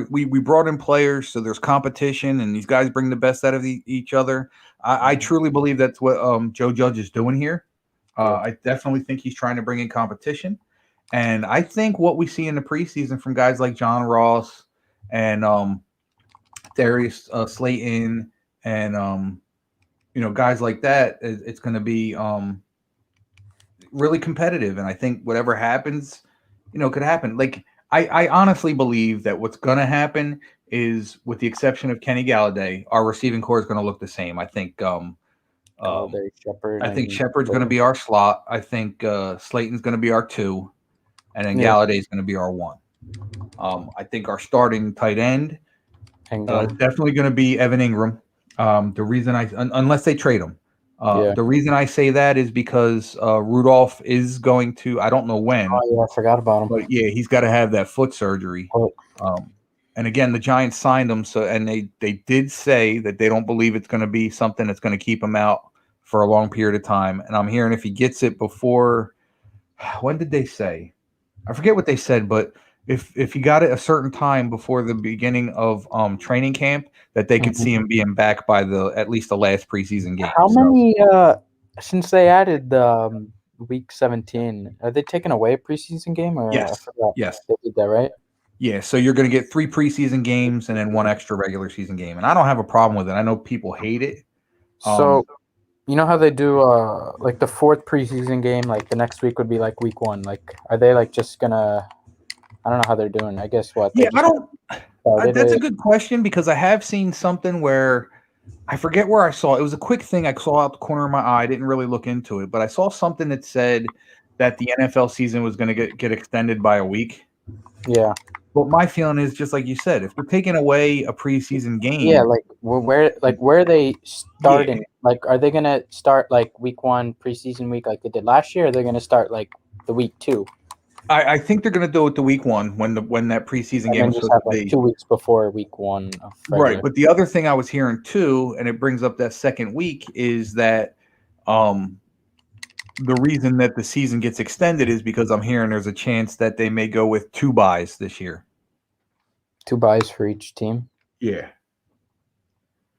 we brought in players, so there's competition, and these guys bring the best out of each other. I truly believe that's what Joe Judge is doing here. I definitely think he's trying to bring in competition. And I think what we see in the preseason from guys like John Ross and Darius Slayton and guys like that, it's going to be really competitive. And I think whatever happens, could happen. Like I honestly believe that what's going to happen is, with the exception of Kenny Galladay, our receiving core is going to look the same. I think Shepard's going to be our slot. I think Slayton's going to be our 2. And then Galladay is going to be our 1. I think our starting tight end definitely going to be Evan Ingram. The reason unless they trade him, the reason I say that is because Rudolph is going to, I don't know when. Oh yeah, I forgot about him. But yeah, he's got to have that foot surgery. And again, the Giants signed him, and they did say that they don't believe it's going to be something that's going to keep him out for a long period of time. And I'm hearing if he gets it before, when did they say? I forget what they said, but if he got it a certain time before the beginning of training camp, that they could see him being back by at least the last preseason game. How many since they added week 17, are they taking away a preseason game? Or yes, they did that, right? Yeah, so you're going to get 3 preseason games and then 1 extra regular season game, and I don't have a problem with it. I know people hate it. So. You know how they do like the 4th preseason game, like the next week would be like week 1. Like, are they like just gonna? I don't know how they're doing. I guess what? Yeah, I don't. That's a good question because I have seen something where I forget where I saw it. It was a quick thing I saw out the corner of my eye. I didn't really look into it, but I saw something that said that the NFL season was going to get extended by a week. Yeah. But my feeling is just like you said, if they're taking away a preseason game, Yeah, like where are they starting? Like, are they gonna start like week 1 preseason week like they did last year? Or are they gonna start like the week 2 I think they're going to do it the week 1 when that preseason and game then is just supposed have to like be. 2 weeks before week 1 of regular? Right, but the other thing I was hearing too, and it brings up that second week, is that the reason that the season gets extended is because I'm hearing there's a chance that they may go with 2 buys this year. 2 buys for each team. Yeah.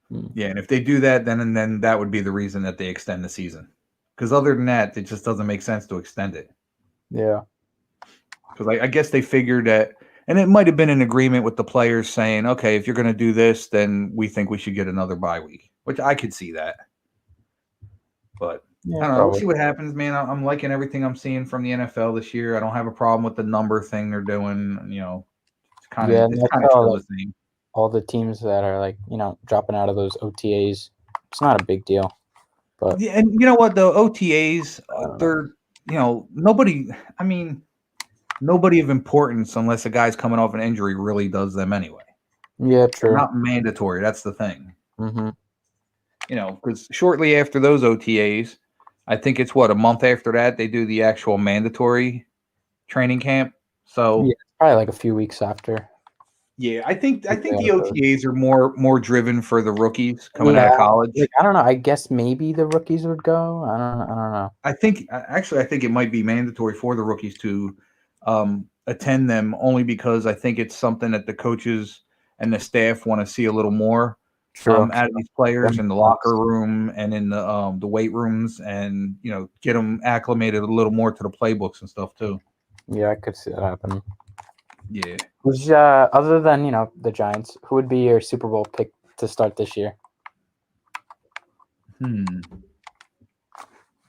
Hmm. Yeah, and if they do that, then that would be the reason that they extend the season. Because other than that, it just doesn't make sense to extend it. Yeah. Because I guess they figured that, and it might have been an agreement with the players saying, okay, if you're going to do this, then we think we should get another bye week, which I could see that. But Yeah, I don't know. probably. We'll see what happens, man. I'm liking everything I'm seeing from the NFL this year. I don't have a problem with the number thing they're doing. It's kind of Yeah, and it's that's kind of how, still like, the same. all the teams that are like, dropping out of those OTAs, it's not a big deal. But Yeah, and you know what? The OTAs, don't they're nobody. I mean, nobody of importance, unless a guy's coming off an injury, really does them anyway. yeah, They're true. not mandatory. That's the thing. Mm-hmm. Because shortly after those OTAs, I think it's a month after that they do the actual mandatory training camp. So Yeah, probably like a few weeks after. yeah, I think the Yeah, OTAs are more driven for the rookies coming out of college. Like, I don't know. I guess maybe the rookies would go. I don't know. I think it might be mandatory for the rookies to attend them, only because I think it's something that the coaches and the staff want to see a little more True. out of these players That in the makes locker room and in the weight rooms, and get them acclimated a little more to the playbooks and stuff too. Yeah, I could see that happening. Yeah. Which, other than the Giants, who would be your Super Bowl pick to start this year?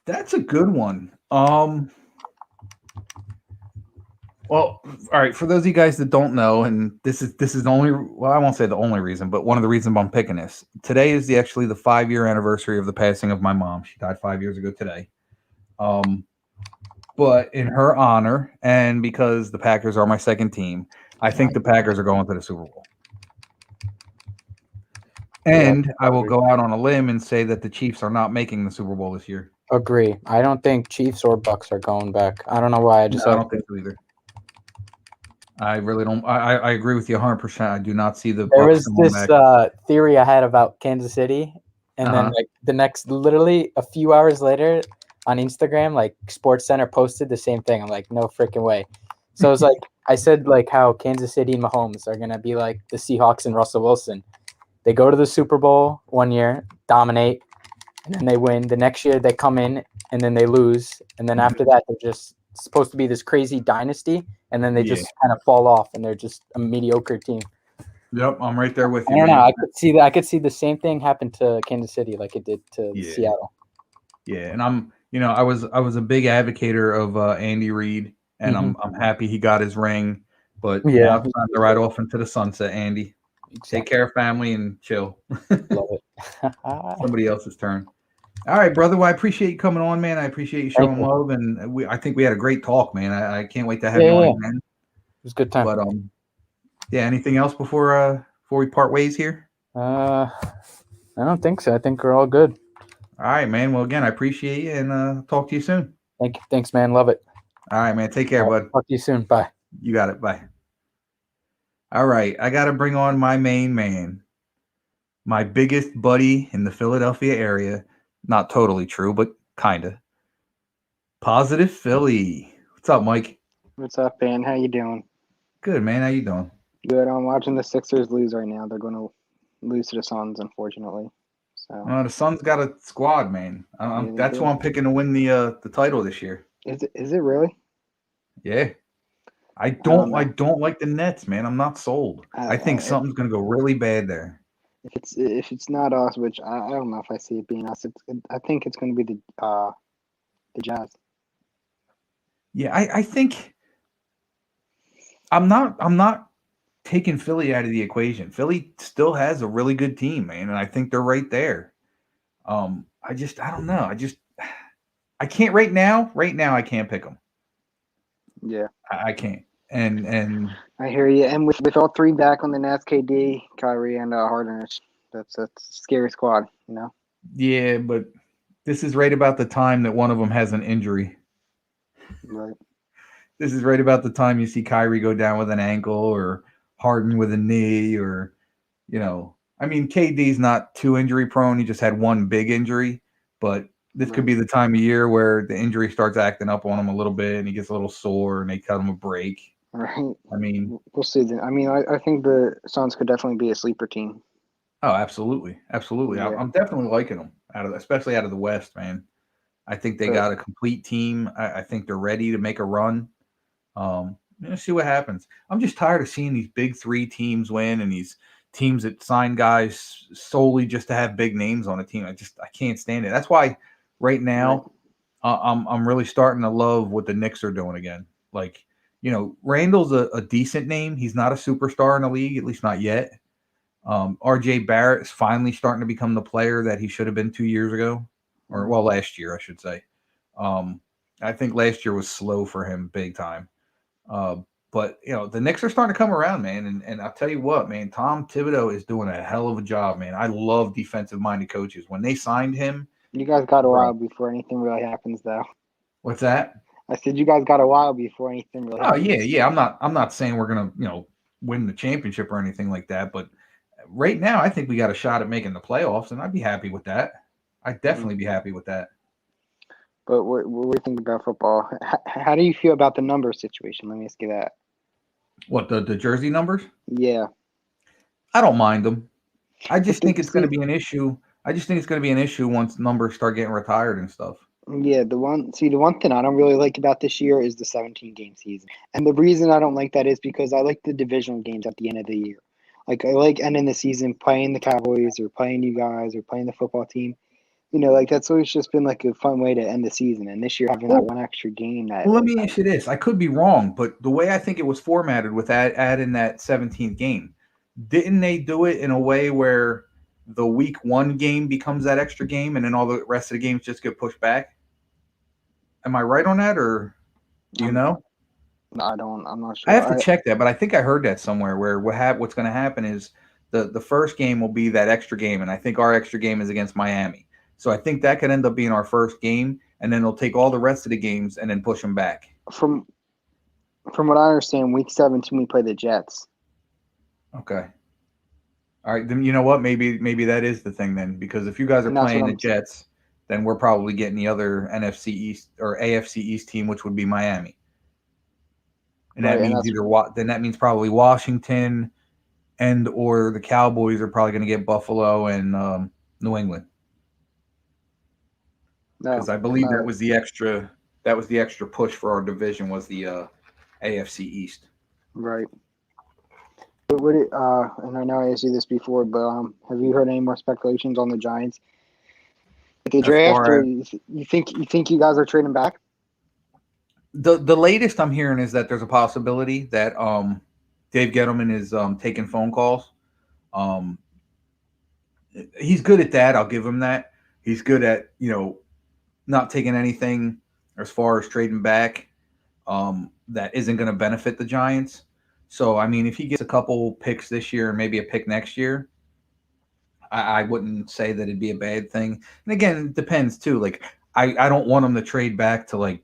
That's a good one. Well, all right. For those of you guys that don't know, and this is the only, well, I won't say the only reason, but one of the reasons I'm picking this. Today is actually the 5-year anniversary of the passing of my mom. She died 5 years ago today. But in her honor, and because the Packers are my second team, I think the Packers are going to the Super Bowl. And I will go out on a limb and say that the Chiefs are not making the Super Bowl this year. Agree. I don't think Chiefs or Bucks are going back. I don't know why. I don't think so either. I really don't. I agree with you 100%. I do not see the. There Bucks was this theory I had about Kansas City, and then like the next, literally a few hours later, on Instagram, like SportsCenter posted the same thing. I'm like, no freaking way. So it's like I said, like how Kansas City and Mahomes are gonna be like the Seahawks and Russell Wilson. They go to the Super Bowl one year, dominate, and then they win. The next year they come in and then they lose, and then after that they're just supposed to be this crazy dynasty, and then they just kind of fall off and they're just a mediocre team. Yep, I'm right there with you. I don't know. I could see that. I could see the same thing happen to Kansas City like it did to Seattle. Yeah, and I was a big advocator of Andy Reid, and I'm happy he got his ring. But now it's time to ride off into the sunset, Andy. Exactly. Take care of family and chill. Love it. Somebody else's turn. All right, brother. Well, I appreciate you coming on, man. I appreciate you showing love, and I think we had a great talk, man. I can't wait to have you on, man. It was a good time. But anything else before we part ways here? I don't think so. I think we're all good. All right, man. Well, again, I appreciate you, and talk to you soon. Thank you. Thanks, man. Love it. All right, man. Take care, bud. Talk to you soon. Bye. You got it. Bye. All right, I got to bring on my main man, my biggest buddy in the Philadelphia area. Not totally true, but kind of. Positive Philly. What's up, Mike? What's up, Ben? How you doing? Good, man. How you doing? Good. I'm watching the Sixers lose right now. They're going to lose to the Suns, unfortunately. So the Suns got a squad, man. That's who I'm picking to win the title this year. Is it really? Yeah. I don't like the Nets, man. I'm not sold. I think something's gonna go really bad there. If it's not us, which I don't know if I see it being us. I think it's going to be the Jazz. Yeah, I think I'm not taking Philly out of the equation. Philly still has a really good team, man, and I think they're right there. I don't know. I can't right now. Right now, I can't pick them. Yeah, I can't. And I hear you. And with all three back on the Nets, KD, Kyrie, and Harden, that's a scary squad. You know. yeah, but this is right about the time that one of them has an injury. Right. This is right about the time you see Kyrie go down with an ankle or Harden with a knee or, I mean, KD's not too injury prone. He just had one big injury, but this could be the time of year where the injury starts acting up on him a little bit and he gets a little sore and they cut him a break. Right. I mean, we'll see. Then. I mean, I think the Suns could definitely be a sleeper team. oh, absolutely. Absolutely. Yeah. I'm definitely liking them especially out of the West, man. I think they got a complete team. I think they're ready to make a run. Let's see what happens. I'm just tired of seeing these big three teams win and these teams that sign guys solely just to have big names on a team. I can't stand it. That's why right now I'm really starting to love what the Knicks are doing again. Like, Randall's a decent name. He's not a superstar in the league, at least not yet. RJ Barrett is finally starting to become the player that he should have been 2 years ago, or last year, I should say. I think last year was slow for him big time. But the Knicks are starting to come around, man. And I'll tell you what, man, Tom Thibodeau is doing a hell of a job, man. I love defensive minded coaches. When they signed him, you guys got a while before anything really happens, though. What's that? I said you guys got a while before anything really happens. Yeah. I'm not saying we're gonna, win the championship or anything like that, but right now I think we got a shot at making the playoffs, and I'd be happy with that. I'd definitely be happy with that. But what do you think about football? How do you feel about the number situation? Let me ask you that. What, the jersey numbers? Yeah. I don't mind them. I just think it's going to be an issue. I just think it's going to be an issue once numbers start getting retired and stuff. Yeah, the one thing I don't really like about this year is the 17-game season. And the reason I don't like that is because I like the divisional games at the end of the year. Like, I like ending the season playing the Cowboys or playing you guys or playing the football team. That's always just been like a fun way to end the season. And this year having that one extra game. Well, let me ask you this. I could be wrong, but the way I think it was formatted with adding that 17th game, didn't they do it in a way where the week 1 game becomes that extra game and then all the rest of the games just get pushed back? Am I right on that, or do you know? No, I'm not sure. I have to check that, but I think I heard that somewhere where what's going to happen is the first game will be that extra game, and I think our extra game is against Miami. So I think that could end up being our first game, and then they'll take all the rest of the games and then push them back. From what I understand, week 17 we play the Jets. Okay. All right, then you know what? Maybe that is the thing then, because if you guys are playing the Jets, then we're probably getting the other NFC East or AFC East team, which would be Miami. And that means that means probably Washington and or the Cowboys are probably going to get Buffalo and New England. Because I believe that was the extra push for our division was the AFC East. Right. And I know I asked you this before, but have you heard any more speculations on the Giants? The draft, or you think you guys are trading back? The latest I'm hearing is that there's a possibility that Dave Gettleman is taking phone calls. He's good at that. I'll give him that. He's good at not taking anything as far as trading back that isn't going to benefit the Giants. So I mean, if he gets a couple picks this year and maybe a pick next year, I wouldn't say that it'd be a bad thing. And again, it depends too. Like I don't want him to trade back to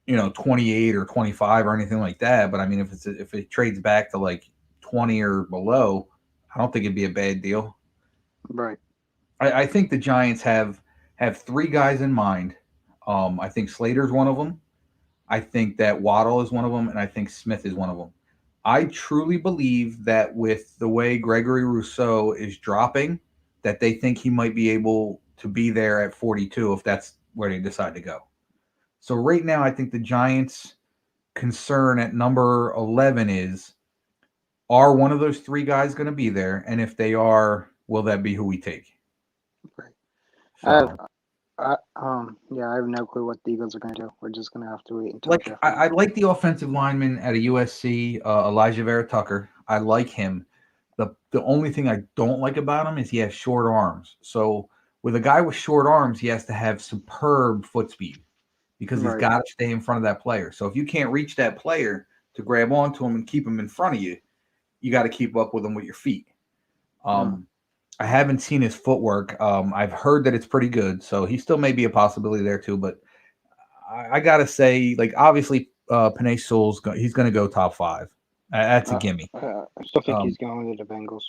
28 or 25 or anything like that. But I mean, if it trades back to 20 or below, I don't think it'd be a bad deal. Right. I think the Giants have 3 guys in mind. I think Slater's one of them. I think that Waddle is one of them, and I think Smith is one of them. I truly believe that with the way Gregory Rousseau is dropping, that they think he might be able to be there at 42 if that's where they decide to go. So right now, I think the Giants' concern at number 11 is, are one of those 3 guys going to be there? And if they are, will that be who we take? Right. So, I have no clue what the Eagles are going to do. We're just going to have to wait until. I like the offensive lineman at a USC, Elijah Vera Tucker. I like him. The only thing I don't like about him is he has short arms. So with a guy with short arms, he has to have superb foot speed because he's got to stay in front of that player. So if you can't reach that player, to grab onto him and keep him in front of you, you got to keep up with him with your feet. I haven't seen his footwork. I've heard that it's pretty good, so he still may be a possibility there too. But I gotta say, like obviously, Penei Sewell's he's going to go top 5. That's a gimme. I still think he's going to the Bengals.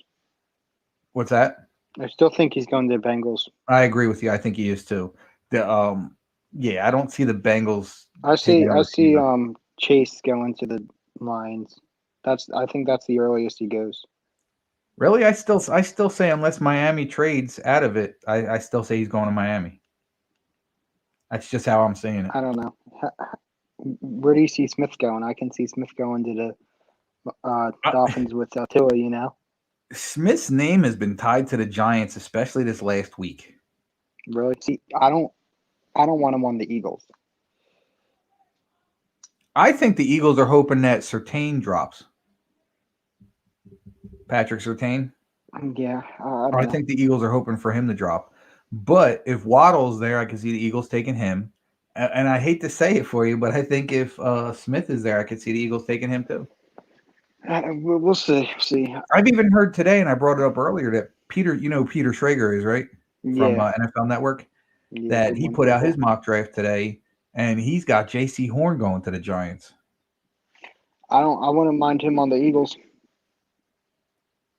What's that? I still think he's going to the Bengals. I agree with you. I think he is too. Yeah, I don't see the Bengals. I see receiver. Chase going to the Lions. I think that's the earliest he goes. Really, I still say unless Miami trades out of it, I still say he's going to Miami. That's just how I'm saying it. I don't know. Where do you see Smith going? I can see Smith going to the Dolphins with Tua. You know, Smith's name has been tied to the Giants, especially this last week. Really? See, I don't want him on the Eagles. I think the Eagles are hoping that Surtain drops. Patrick Surtain. Yeah, I think the Eagles are hoping for him to drop. But if Waddle's there, I can see the Eagles taking him. And I hate to say it for you, but I think if Smith is there, I could see the Eagles taking him too. We'll see. I've even heard today, and I brought it up earlier, that Peter Schrager is, right? From NFL Network. Yeah, that he put out his mock draft today, and he's got J.C. Horn going to the Giants. I wouldn't mind him on the Eagles.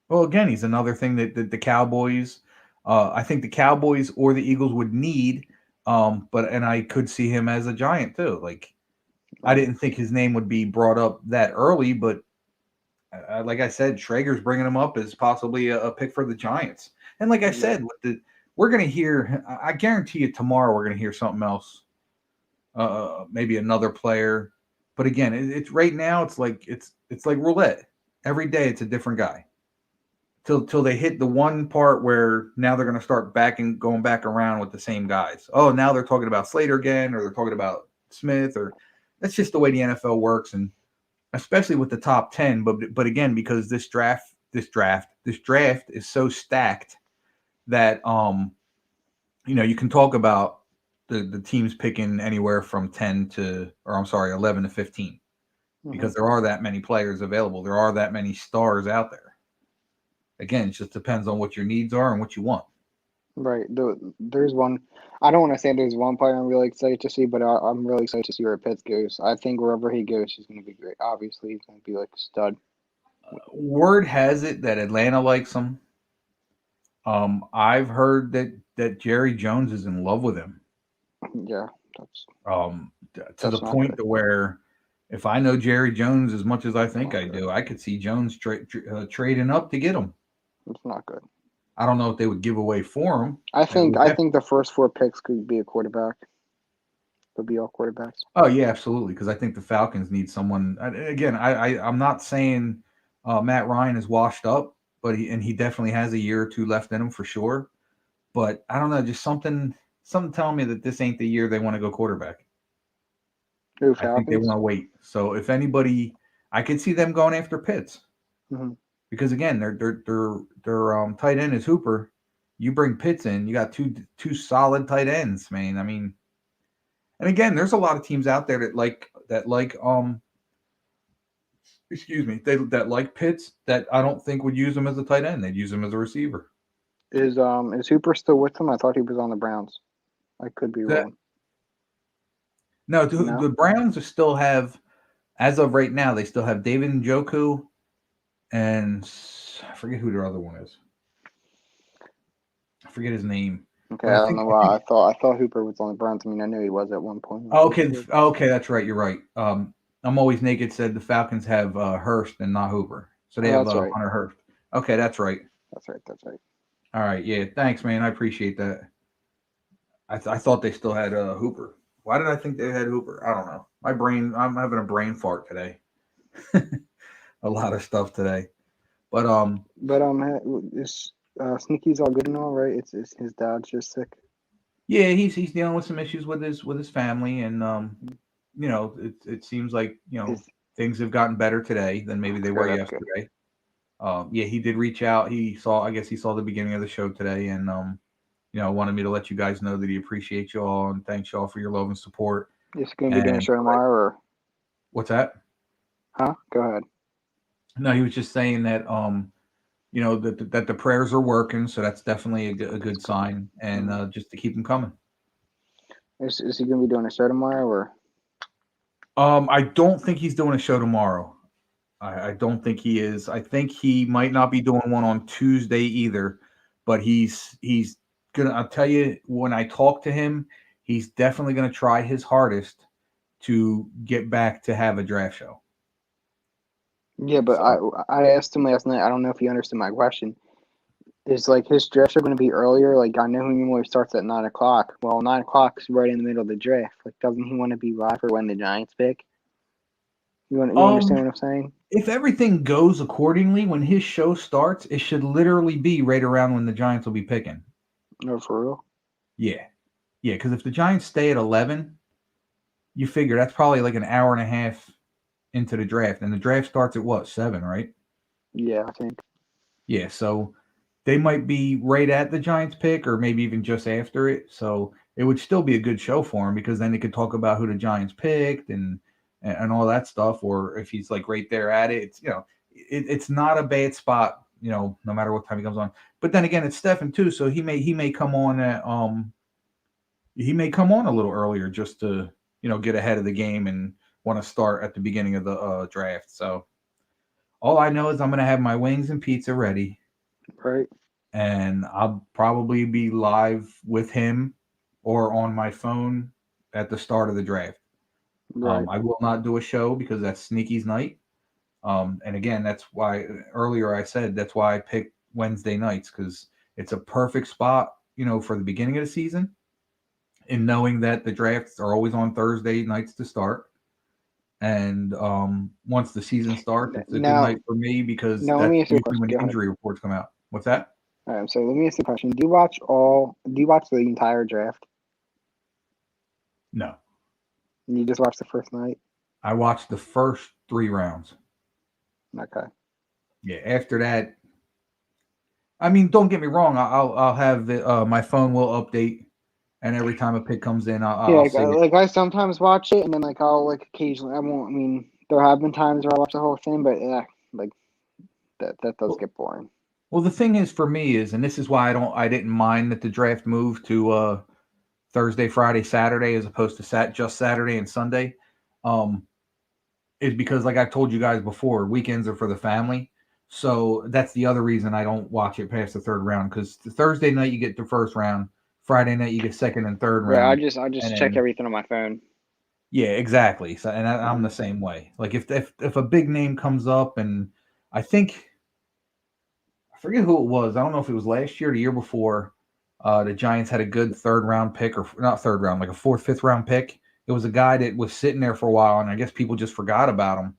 Well, again, he's another thing that the Cowboys, I think the Cowboys or the Eagles would need, and I could see him as a Giant too. Like, I didn't think his name would be brought up that early, but like I said, Schrager's bringing him up as possibly a pick for the Giants. And like I said, we're going to hear, I guarantee you tomorrow we're going to hear something else, maybe another player. But again, it's right now it's like roulette. Every day it's a different guy. Till they hit the one part where now they're going to start going back around with the same guys. Oh, now they're talking about Slater again, or they're talking about Smith, or that's just the way the NFL works, and especially with the top 10. But again, because this draft is so stacked that you can talk about the teams picking anywhere from 11 to 15, because there are that many players available. There are that many stars out there. Again, it just depends on what your needs are and what you want. Right. There's one. I don't want to say there's one player I'm really excited to see, but I'm really excited to see where Pitts goes. I think wherever he goes, he's going to be great. Obviously, he's going to be like a stud. Word has it that Atlanta likes him. I've heard that Jerry Jones is in love with him. Yeah, that's to the point to where if I know Jerry Jones as much as I think I do, I could see Jones trading up to get him. It's not good. I don't know if they would give away for him. I think the first 4 picks could be a quarterback. Could be all quarterbacks. Oh yeah, absolutely. Because I think the Falcons need someone. Again, I'm not saying Matt Ryan is washed up, but he definitely has a year or 2 left in him for sure. But I don't know, just something telling me that this ain't the year they want to go quarterback. I think they want to wait. So if anybody, I could see them going after Pitts. Mm-hmm. Because again, their tight end is Hooper. You bring Pitts in, you got two solid tight ends, man. I mean, and again, there's a lot of teams out there that like Pitts that I don't think would use him as a tight end. They'd use him as a receiver. Is Hooper still with them? I thought he was on the Browns. I could be wrong. No, the Browns still have, as of right now, they still have David Njoku, and I forget who their other one is. I forget his name. Okay, I don't know why. I thought Hooper was on the Browns. I mean, I knew he was at one point. Okay, that's right. You're right. I'm Always Naked said the Falcons have Hurst and not Hooper, so they have Hunter Hurst. Okay, that's right. That's right. All right, yeah. Thanks, man. I appreciate that. I thought they still had Hooper. Why did I think they had Hooper? I don't know. I'm having a brain fart today. A lot of stuff today. But is Sneaky's all good and all, right? It's his dad's just sick. Yeah, he's dealing with some issues with his family, and it seems like things have gotten better today than maybe they were yesterday. Yeah, he did reach out. I guess he saw the beginning of the show today, and wanted me to let you guys know that he appreciates you all and thanks you all for your love and support. Is he going to be doing a show tomorrow, or what's that? Huh? Go ahead. No, he was just saying that that the prayers are working, so that's definitely a good sign, and just to keep them coming. Is he gonna be doing a show tomorrow or? I don't think he's doing a show tomorrow. I don't think he is. I think he might not be doing one on Tuesday either, but he's gonna. I'll tell you, when I talk to him, he's definitely gonna try his hardest to get back to have a draft show. Yeah, but I asked him last night. I don't know if he understood my question. Is like his draft show going to be earlier? Like I know he normally starts at 9 o'clock. Well, 9 o'clock is right in the middle of the draft. Like, doesn't he want to be live for when the Giants pick? You understand what I'm saying? If everything goes accordingly, when his show starts, it should literally be right around when the Giants will be picking. No, for real. Yeah, because if the Giants stay at 11, you figure that's probably like an hour and a half into the draft, and the draft starts at what, 7, right? Yeah, I think. Yeah, so they might be right at the Giants pick, or maybe even just after it. So it would still be a good show for him because then they could talk about who the Giants picked and all that stuff. Or if he's like right there at it, it's not a bad spot. No matter what time he comes on. But then again, it's Stefan too, so he may come on at a little earlier just to get ahead of the game and want to start at the beginning of the draft. So all I know is I'm gonna have my wings and pizza ready. Right. And I'll probably be live with him or on my phone at the start of the draft. Right. I will not do a show because that's Sneaky's night. And again, that's why earlier I said that's why I picked Wednesday nights, because it's a perfect spot, for the beginning of the season, and knowing that the drafts are always on Thursday nights to start. And once the season starts, it's a good night for me because let me that's ask you a usually when question. Go injury reports come out. What's that? All right, so let me ask you a question. Do you watch the entire draft? No. And you just watch the first night? I watched the first 3 rounds. Okay. Yeah, after that, I mean, don't get me wrong. I'll have my phone will update, and every time a pick comes in, I'll see it. I sometimes watch it, and then I'll occasionally. I won't. I mean, there have been times where I watch the whole thing, but that does get boring. Well, the thing is for me is, and this is why I didn't mind that the draft moved to Thursday, Friday, Saturday as opposed to just Saturday and Sunday, is because like I told you guys before, weekends are for the family. So that's the other reason I don't watch it past the 3rd round, because the Thursday night you get the 1st round, Friday night you get 2nd and 3rd round. I just check everything on my phone. Yeah, exactly. So, and I'm the same way. Like if a big name comes up, and I forget who it was. I don't know if it was last year or the year before. The Giants had a good 3rd round pick, or not 3rd round, like a 4th, 5th round pick. It was a guy that was sitting there for a while, and I guess people just forgot about him.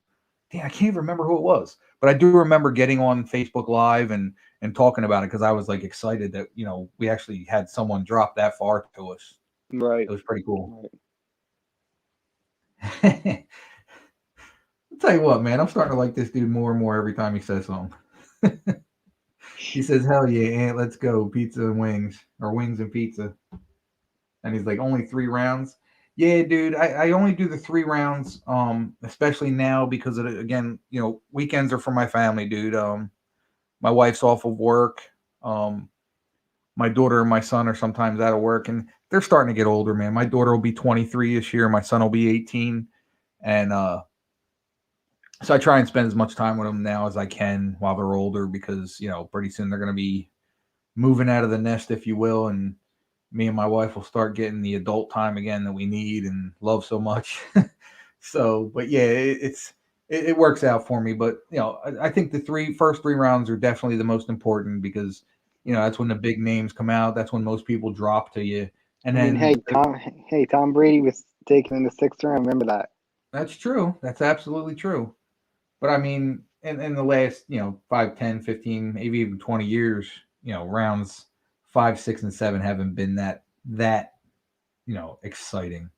Damn, I can't even remember who it was, but I do remember getting on Facebook Live and talking about it because I was like excited that we actually had someone drop that far to us. Right. It was pretty cool. Right. I'll tell you what, man, I'm starting to like this dude more and more every time he says something. He says, "Hell yeah, Ant, let's go, pizza and wings, or wings and pizza." And he's like, "Only 3 rounds." Yeah, dude, I only do the 3 rounds, especially now because again, weekends are for my family, dude. My wife's off of work. My daughter and my son are sometimes out of work, and they're starting to get older, man. My daughter will be 23 this year. My son will be 18, and so I try and spend as much time with them now as I can while they're older, because pretty soon they're going to be moving out of the nest, if you will, and me and my wife will start getting the adult time again that we need and love so much. So, but yeah, it works out for me. But I think the first 3 rounds are definitely the most important, because that's when the big names come out. That's when most people drop to you. And then, Tom Brady was taken in the 6th round. Remember that? That's true. That's absolutely true. But I mean, in the last 5, 10, 15, maybe even 20 years, rounds 5, 6, and 7 haven't been that exciting.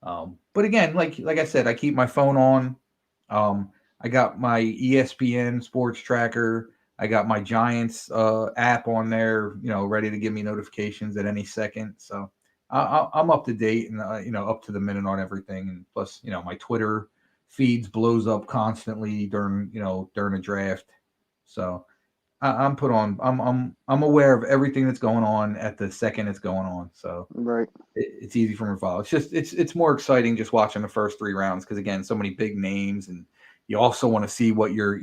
But again, like I said, I keep my phone on. I got my ESPN sports tracker. I got my Giants app on there, ready to give me notifications at any second. So I'm up to date and up to the minute on everything. And plus, my Twitter feeds blows up constantly during a draft. So I'm put on. I'm aware of everything that's going on at the second it's going on. So Right. it's easy for me to follow. It's just it's more exciting just watching the first 3 rounds because again, so many big names, and you also want to see what your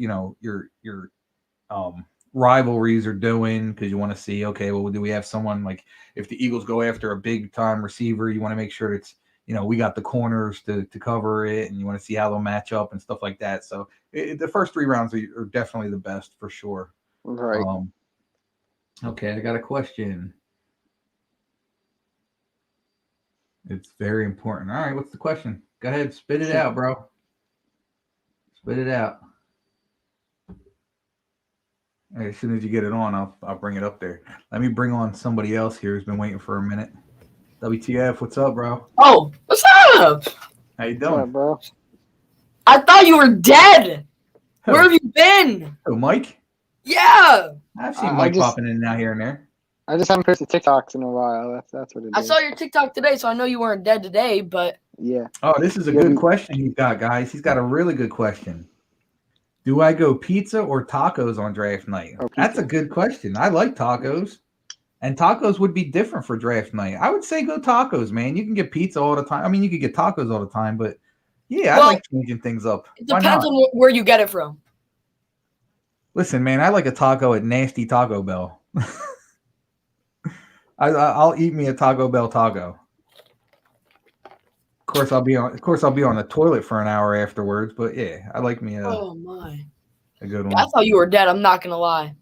rivalries are doing because you want to see, okay, well, do we have someone like if the Eagles go after a big time receiver, you want to make sure it's we got the corners to cover it, and you want to see how they'll match up and stuff like that. So the first 3 rounds are definitely the best for sure. Right. Okay, I got a question. It's very important. All right, what's the question? Go ahead, spit it out, bro. Spit it out. As soon as you get it on, I'll bring it up there. Let me bring on somebody else here who's been waiting for a minute. WTF, what's up, bro? Oh, what's up? How you What's up, doing? bro? I thought you were dead. Where have you been? Oh, Mike? Yeah. I've seen I Mike just- popping in and out here and there. I just haven't posted TikToks in a while. That's what it is. I saw your TikTok today, so I know you weren't dead today, but Yeah. Oh, this is a Yeah, good we- question he's got, guys. He's got a really good question. Do I go pizza or tacos on draft night? Oh, That's a pizza. good question. I like tacos. And tacos would be different for draft night. I would say go tacos, man. You can get pizza all the time. I mean, you could get tacos all the time, but yeah, I Well, like changing things up. it Why depends not? on where you get it from. Listen, man, I like a taco at Nasty Taco Bell. I'll eat me a Taco Bell taco. Of course, I'll be on the toilet for an hour afterwards. But yeah, I like me Oh my! a good I one. thought you were dead. I'm not gonna lie.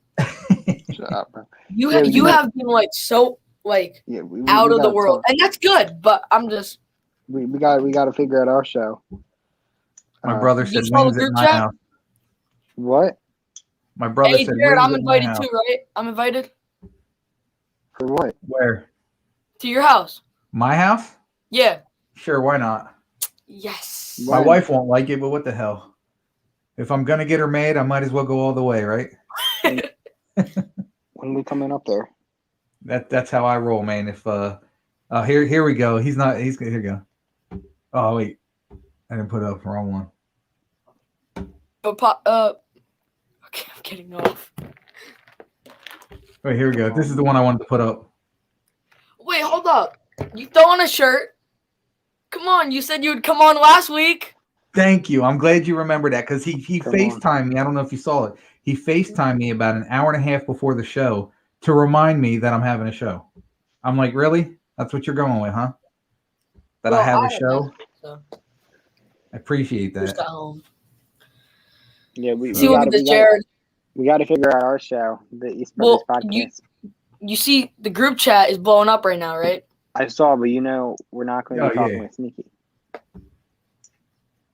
Shut up, bro. You Yeah, you we- have been like so like Yeah, we out we of the gotta world, talk. and that's good. But I'm just We got to figure out our show. My brother you said saw the wings at group my chat? house. What? My brother Hey said Jared, wings I'm at my invited house. too, right? I'm invited For what? Where? to your house. My house? Yeah. Sure, why not? Yes. My When? wife won't like it, but what the hell? If I'm gonna get her mad, I might as well go all the way, right? When we coming up there? That's how I roll, man. If here we go. He's here we go. Oh wait, I didn't put up the wrong one. Okay, I'm getting off. Wait, here we go. This is the one I wanted to put up. Wait, hold up. You throw on a shirt. Come on, you said you would come on last week. Thank you. I'm glad you remember that because he Come on. FaceTimed me. I don't know if you saw it. He FaceTimed me about an hour and a half before the show to remind me that I'm having a show. I'm like, really? That's what you're going with, huh? That I Well, have I a don't show? know, so. I appreciate Just that. at home. Yeah, we See, look got at this, Jared. we got to figure out our show, the East Well, Brothers podcast. You see, the group chat is blowing up right now, right? I saw, but we're not going to be Oh, talking yeah. with Sneaky.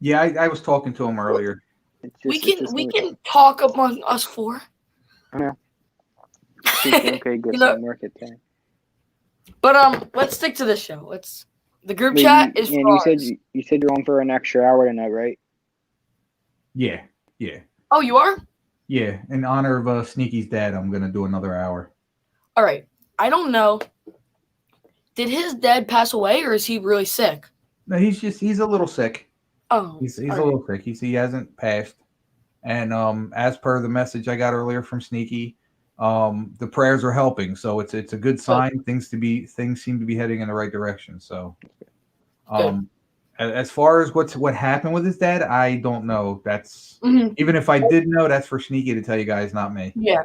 Yeah, I was talking to him earlier. It's just, We it's can just we gonna- can talk among us four. Okay, good. You know- Some work it there. But let's stick to this show. The group Wait, chat is and for you said ours. you said you're on for an extra hour tonight, right? Yeah. Oh, you are? Yeah. In honor of Sneaky's dad, I'm gonna do another hour. All right. I don't know. Did his dad pass away, or is he really sick? No, he's a little sick. Oh, He's all a right. little sick. He hasn't passed. And as per the message I got earlier from Sneaky, the prayers are helping. So it's a good sign. Things seem to be heading in the right direction. So as far as what happened with his dad, I don't know. That's Mhm. even if I did know, that's for Sneaky to tell you guys, not me. Yeah.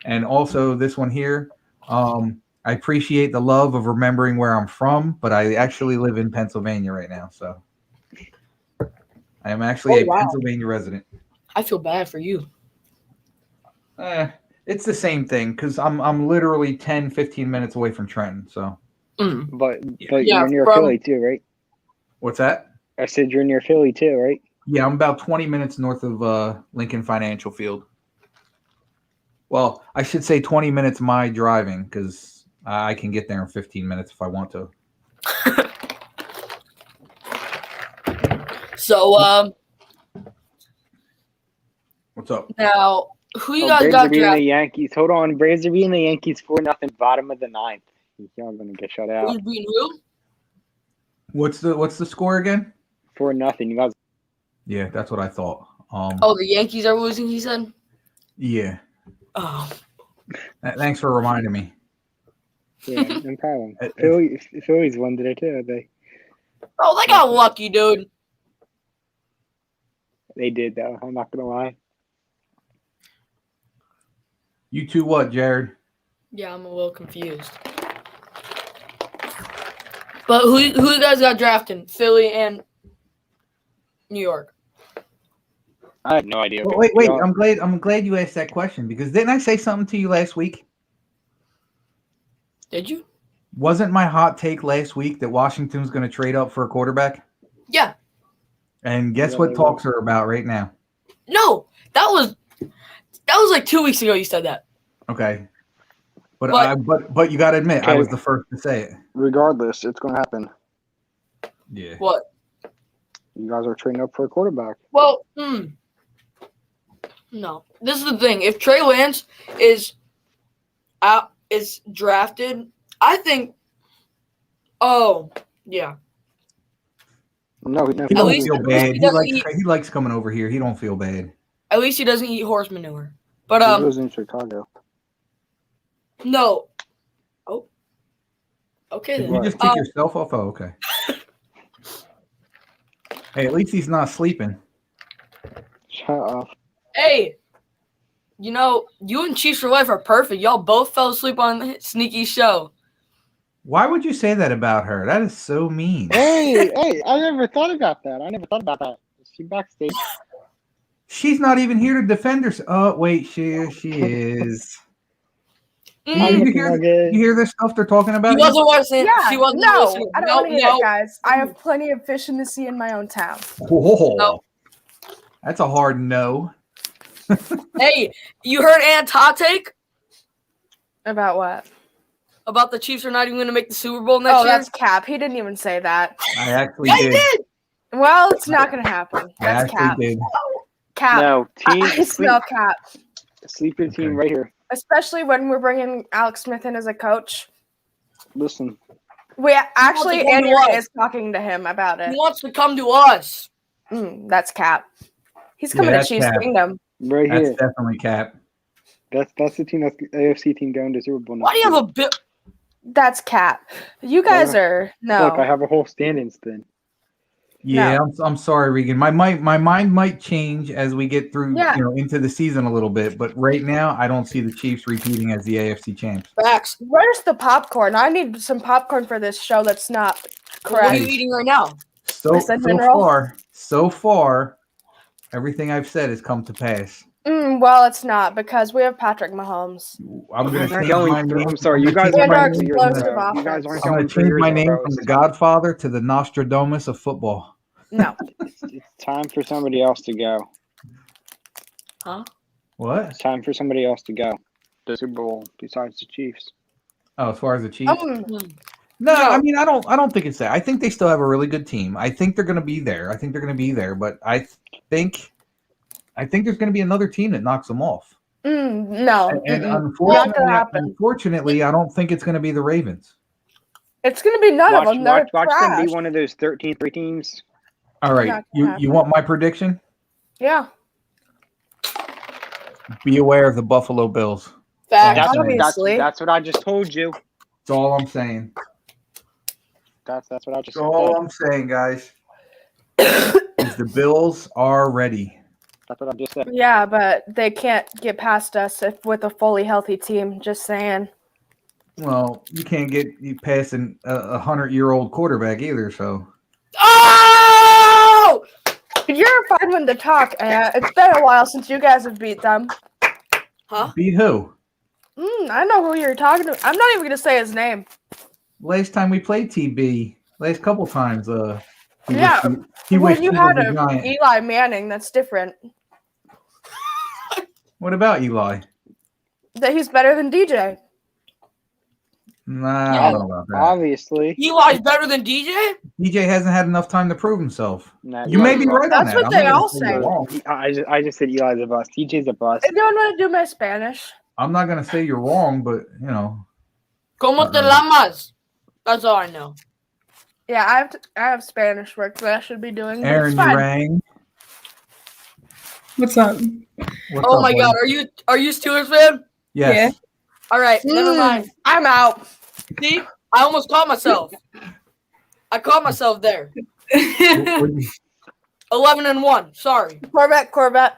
And also this one here, I appreciate the love of remembering where I'm from, but I actually live in Pennsylvania right now. So I am actually a Pennsylvania resident. I feel bad for you. It's the same thing because I'm literally 10, 15 minutes away from Trenton. So But Yeah, you're near from- Philly too, right? what's that? I said you're near Philly too, right? Yeah, I'm about 20 minutes north of Lincoln Financial Field. Well, I should say 20 minutes my driving because I can get there in 15 minutes if I want to. So What's up? now who you guys Braves got are beating the drafted? Yankees. Hold on, Braves are beating the Yankees 4-0, bottom of the ninth. Y'all gonna get shut out. Who's beating who? What's the score again? 4-0. You guys Yeah, that's what I thought. Oh, the Yankees are losing, he said? Yeah. Oh. Thanks for reminding me. Yeah, no problem. It- Phillies won today too. Oh, they got lucky, dude. They did though. I'm not gonna lie. You two what, Jared? Yeah, I'm a little confused. But who you guys got drafted? Philly and New York. I have no idea. Well, wait. I'm glad you asked that question because didn't I say something to you last week? Did you? Wasn't my hot take last week that Washington's going to trade up for a quarterback? Yeah. And guess Yeah, what they talks are about right now? No, that was like 2 weeks ago. You said that. Okay. But you got to admit, I Okay. was the first to say it. Regardless, it's gonna happen. Yeah. What? You guys are trading up for a quarterback. Well, no. This is the thing. If Trey Lance is drafted, I think. Oh, yeah. No, He At don't least- feel at bad. least He likes coming over here. He don't feel bad. At least he doesn't eat horse manure. But he lives in Chicago. no. Oh. Okay Did then. you just kick yourself off? Oh, okay. Hey, at least he's not sleeping. Shut up. Hey, you know, you and Chiefs for Life are perfect. Y'all both fell asleep on Sneaky's show. Why would you say that about her? That is so mean. Hey, I never thought about that. Is she backstage? She's not even here to defend herself. Oh, wait, she is. You hear this stuff they're talking about? She wasn't listening. Yeah, She wasn't no, listening. I don't want to hear it, guys. I have plenty of fish in the sea in my own town. Whoa. No. That's a hard no. Hey, you heard Ant's hot take About what? about the Chiefs are not even going to make the Super Bowl next Oh, year? that's Cap. He didn't even say that. I actually Yeah, he did. did. Well, it's not going to happen. I That's actually Cap. did. Cap. No, team I smell Cap. sleeper team right here. Especially when we're bringing Alex Smith in as a coach. Listen, We actually, He wants to come Andy to Reid us. is talking to him about He it. wants to come to us. That's Cap. He's coming to that's Chiefs Cap. Kingdom. right That's here. definitely Cap. That's the team. That's the AFC team going to Super Bowl. Why do you have a bit? That's Cap. You guys are no. Look, I have a whole standings then. Yeah, I'm sorry, Regan. My mind might change as we get through, Yeah. into the season a little bit. But right now, I don't see the Chiefs repeating as the AFC champs. Facts. Where's the popcorn? I need some popcorn for this show that's not What are correct. you eating right now? So cinnamon roll? far, everything I've said has come to pass. Well, it's not because we have Patrick Mahomes. I'm gonna change Going my through- name. I'm sorry, you guys And aren't our going 3 years explosive in a row. You offense. guys aren't I'm going gonna 3 change years my in a name row. from the Godfather to the Nostradamus of football. No. It's time for somebody else to go. Huh? What? It's time for somebody else to go. The Super Bowl besides the Chiefs. Oh, as far as the Chiefs. No. I mean, I don't think it's that. I think they still have a really good team. I think they're going to be there. But I think there's going to be another team that knocks them off. No. And Not gonna happen. unfortunately, I don't think it's going to be the Ravens. It's going to be none of them. They're Watch them trash. be one of those 13-3 teams. All right, Not you gonna happen. want my prediction? Yeah. Be aware of the Buffalo Bills. Facts. Obviously. That's what I just told you. That's all I'm saying. That's what I just That's all I'm saying, guys. Is the Bills are ready. That's what I just said. Yeah, but they can't get past us with a fully healthy team. Just saying. Well, you can't get past a 100-year-old quarterback either. So Oh! You're a fun one to talk. It's been a while since you guys have beat them. Huh? beat who? I know who you're talking to. I'm not even going to say his name. Last time we played TB, last couple times, Yeah, he when wished you he had was a a giant. Eli Manning, that's different. What about Eli? That he's better than DJ. Nah, I don't know about that. Obviously. Eli's better than DJ? DJ hasn't had enough time to prove himself. Nah, You may be right on That's that. what I'm they not gonna all say you're say. wrong. I just said Eli's a bust. TJ's a bust. Anyone want to do my Spanish? I'm not going to say you're wrong, but Como te llamas? That's all I know. Yeah, I have Spanish work that I should be doing. But Aaron, it's you fine. rang. What's up? What's Oh up, my buddy? God, are you Steelers fan? Yes. All right, never mind. I'm out. See, I almost caught myself. I caught myself there. 11-1. Sorry. Corvette.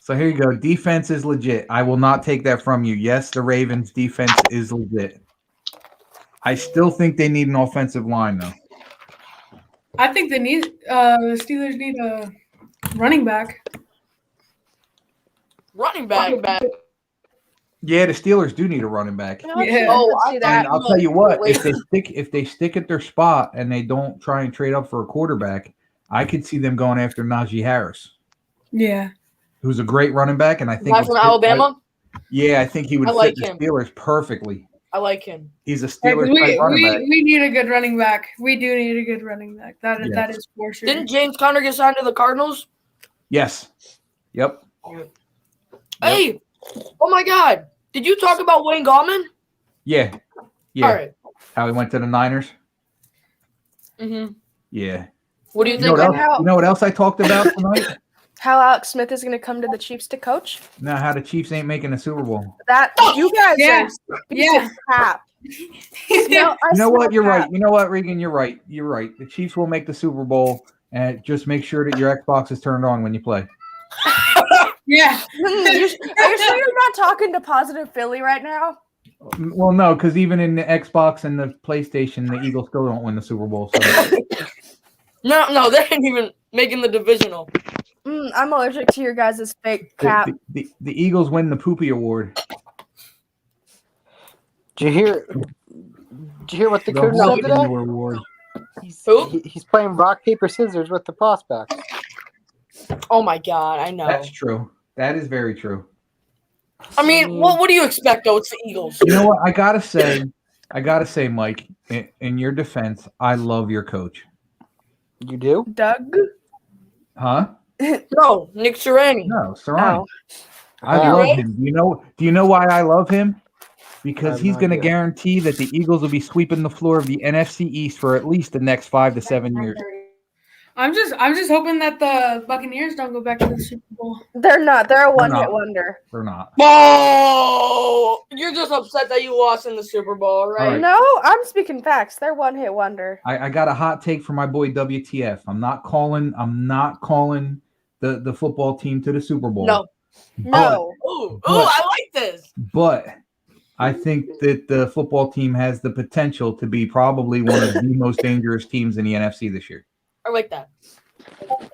So here you go. Defense is legit. I will not take that from you. Yes, the Ravens' defense is legit. I still think they need an offensive line, though. I think the Steelers need a running back. Running back. Yeah, the Steelers do need a running back. Yeah. Oh, I see that. And I'll tell you what, if they stick at their spot and they don't try and trade up for a quarterback, I could see them going after Najee Harris, Yeah. who's a great running back, and I think Guy from Alabama. I think he would I fit like the him. Steelers perfectly. I like him. He's a Yeah, 'cause Steelers type running back. we need a good running back. We do need a good running back. That is for sure. Didn't James Conner get signed to the Cardinals? Yes. Yep. Hey, oh my God! Did you talk about Wayne Gallman? Yeah. Yeah. All right. How he went to the Niners. Mm-hmm. Yeah. What do you You know, think? what else I talked about tonight? How Alex Smith is going to come to the Chiefs to coach? Now, how the Chiefs ain't making a Super Bowl. That you guys Yeah. are piece of crap. You know what? You're right. You know what, Regan? You're right. You're right. The Chiefs will make the Super Bowl, and just make sure that your Xbox is turned on when you play. Yeah. Are you sure you're not talking to Positive Philly right now? Well, no, because even in the Xbox and the PlayStation, the Eagles still don't win the Super Bowl. So. No, they ain't even making the divisional. I'm allergic to your guys' fake cap. The Eagles win the Poopy Award. Did you hear what the The coach said Poopy today? Award. He's playing rock, paper, scissors with the prospects. Oh my God, I know. That's true. That is very true. I mean, what do you expect though? It's the Eagles. You know what? I gotta say, Mike, in your defense, I love your coach. You do? Doug? Huh? No, Nick Sirianni. No, Sirianni. Oh. I love him. Do you know why I love him? Because he's going to guarantee that the Eagles will be sweeping the floor of the NFC East for at least the next 5 to 7 years. I'm just hoping that the Buccaneers don't go back to the Super Bowl. They're not. They're a They're one-hit not. wonder. They're not. Oh, you're just upset that you lost in the Super Bowl, right? right. No, I'm speaking facts. They're one-hit wonder. I got a hot take for my boy WTF. I'm not calling the football team to the Super Bowl. No. Ooh, I like this. But I think that the football team has the potential to be probably one of the most dangerous teams in the NFC this year. I like that.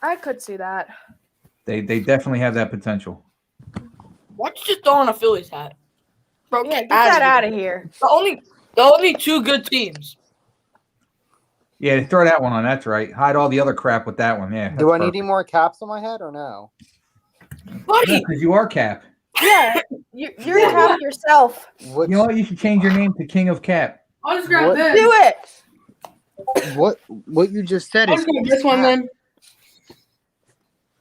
I could see that. They definitely have that potential. Why don't you just throw on a Phillies hat? Bro, Yeah, get that out of here. The only two good teams. Yeah, throw that one on. That's right. Hide all the other crap with that one. Yeah. Do I need any more caps on my head or no? Buddy, Because you are Cap. Yeah, you're half yourself. You know what? You should change your name to King of Cap. I'll just grab What? this. Do it. What you just said I'll is just grab this one then.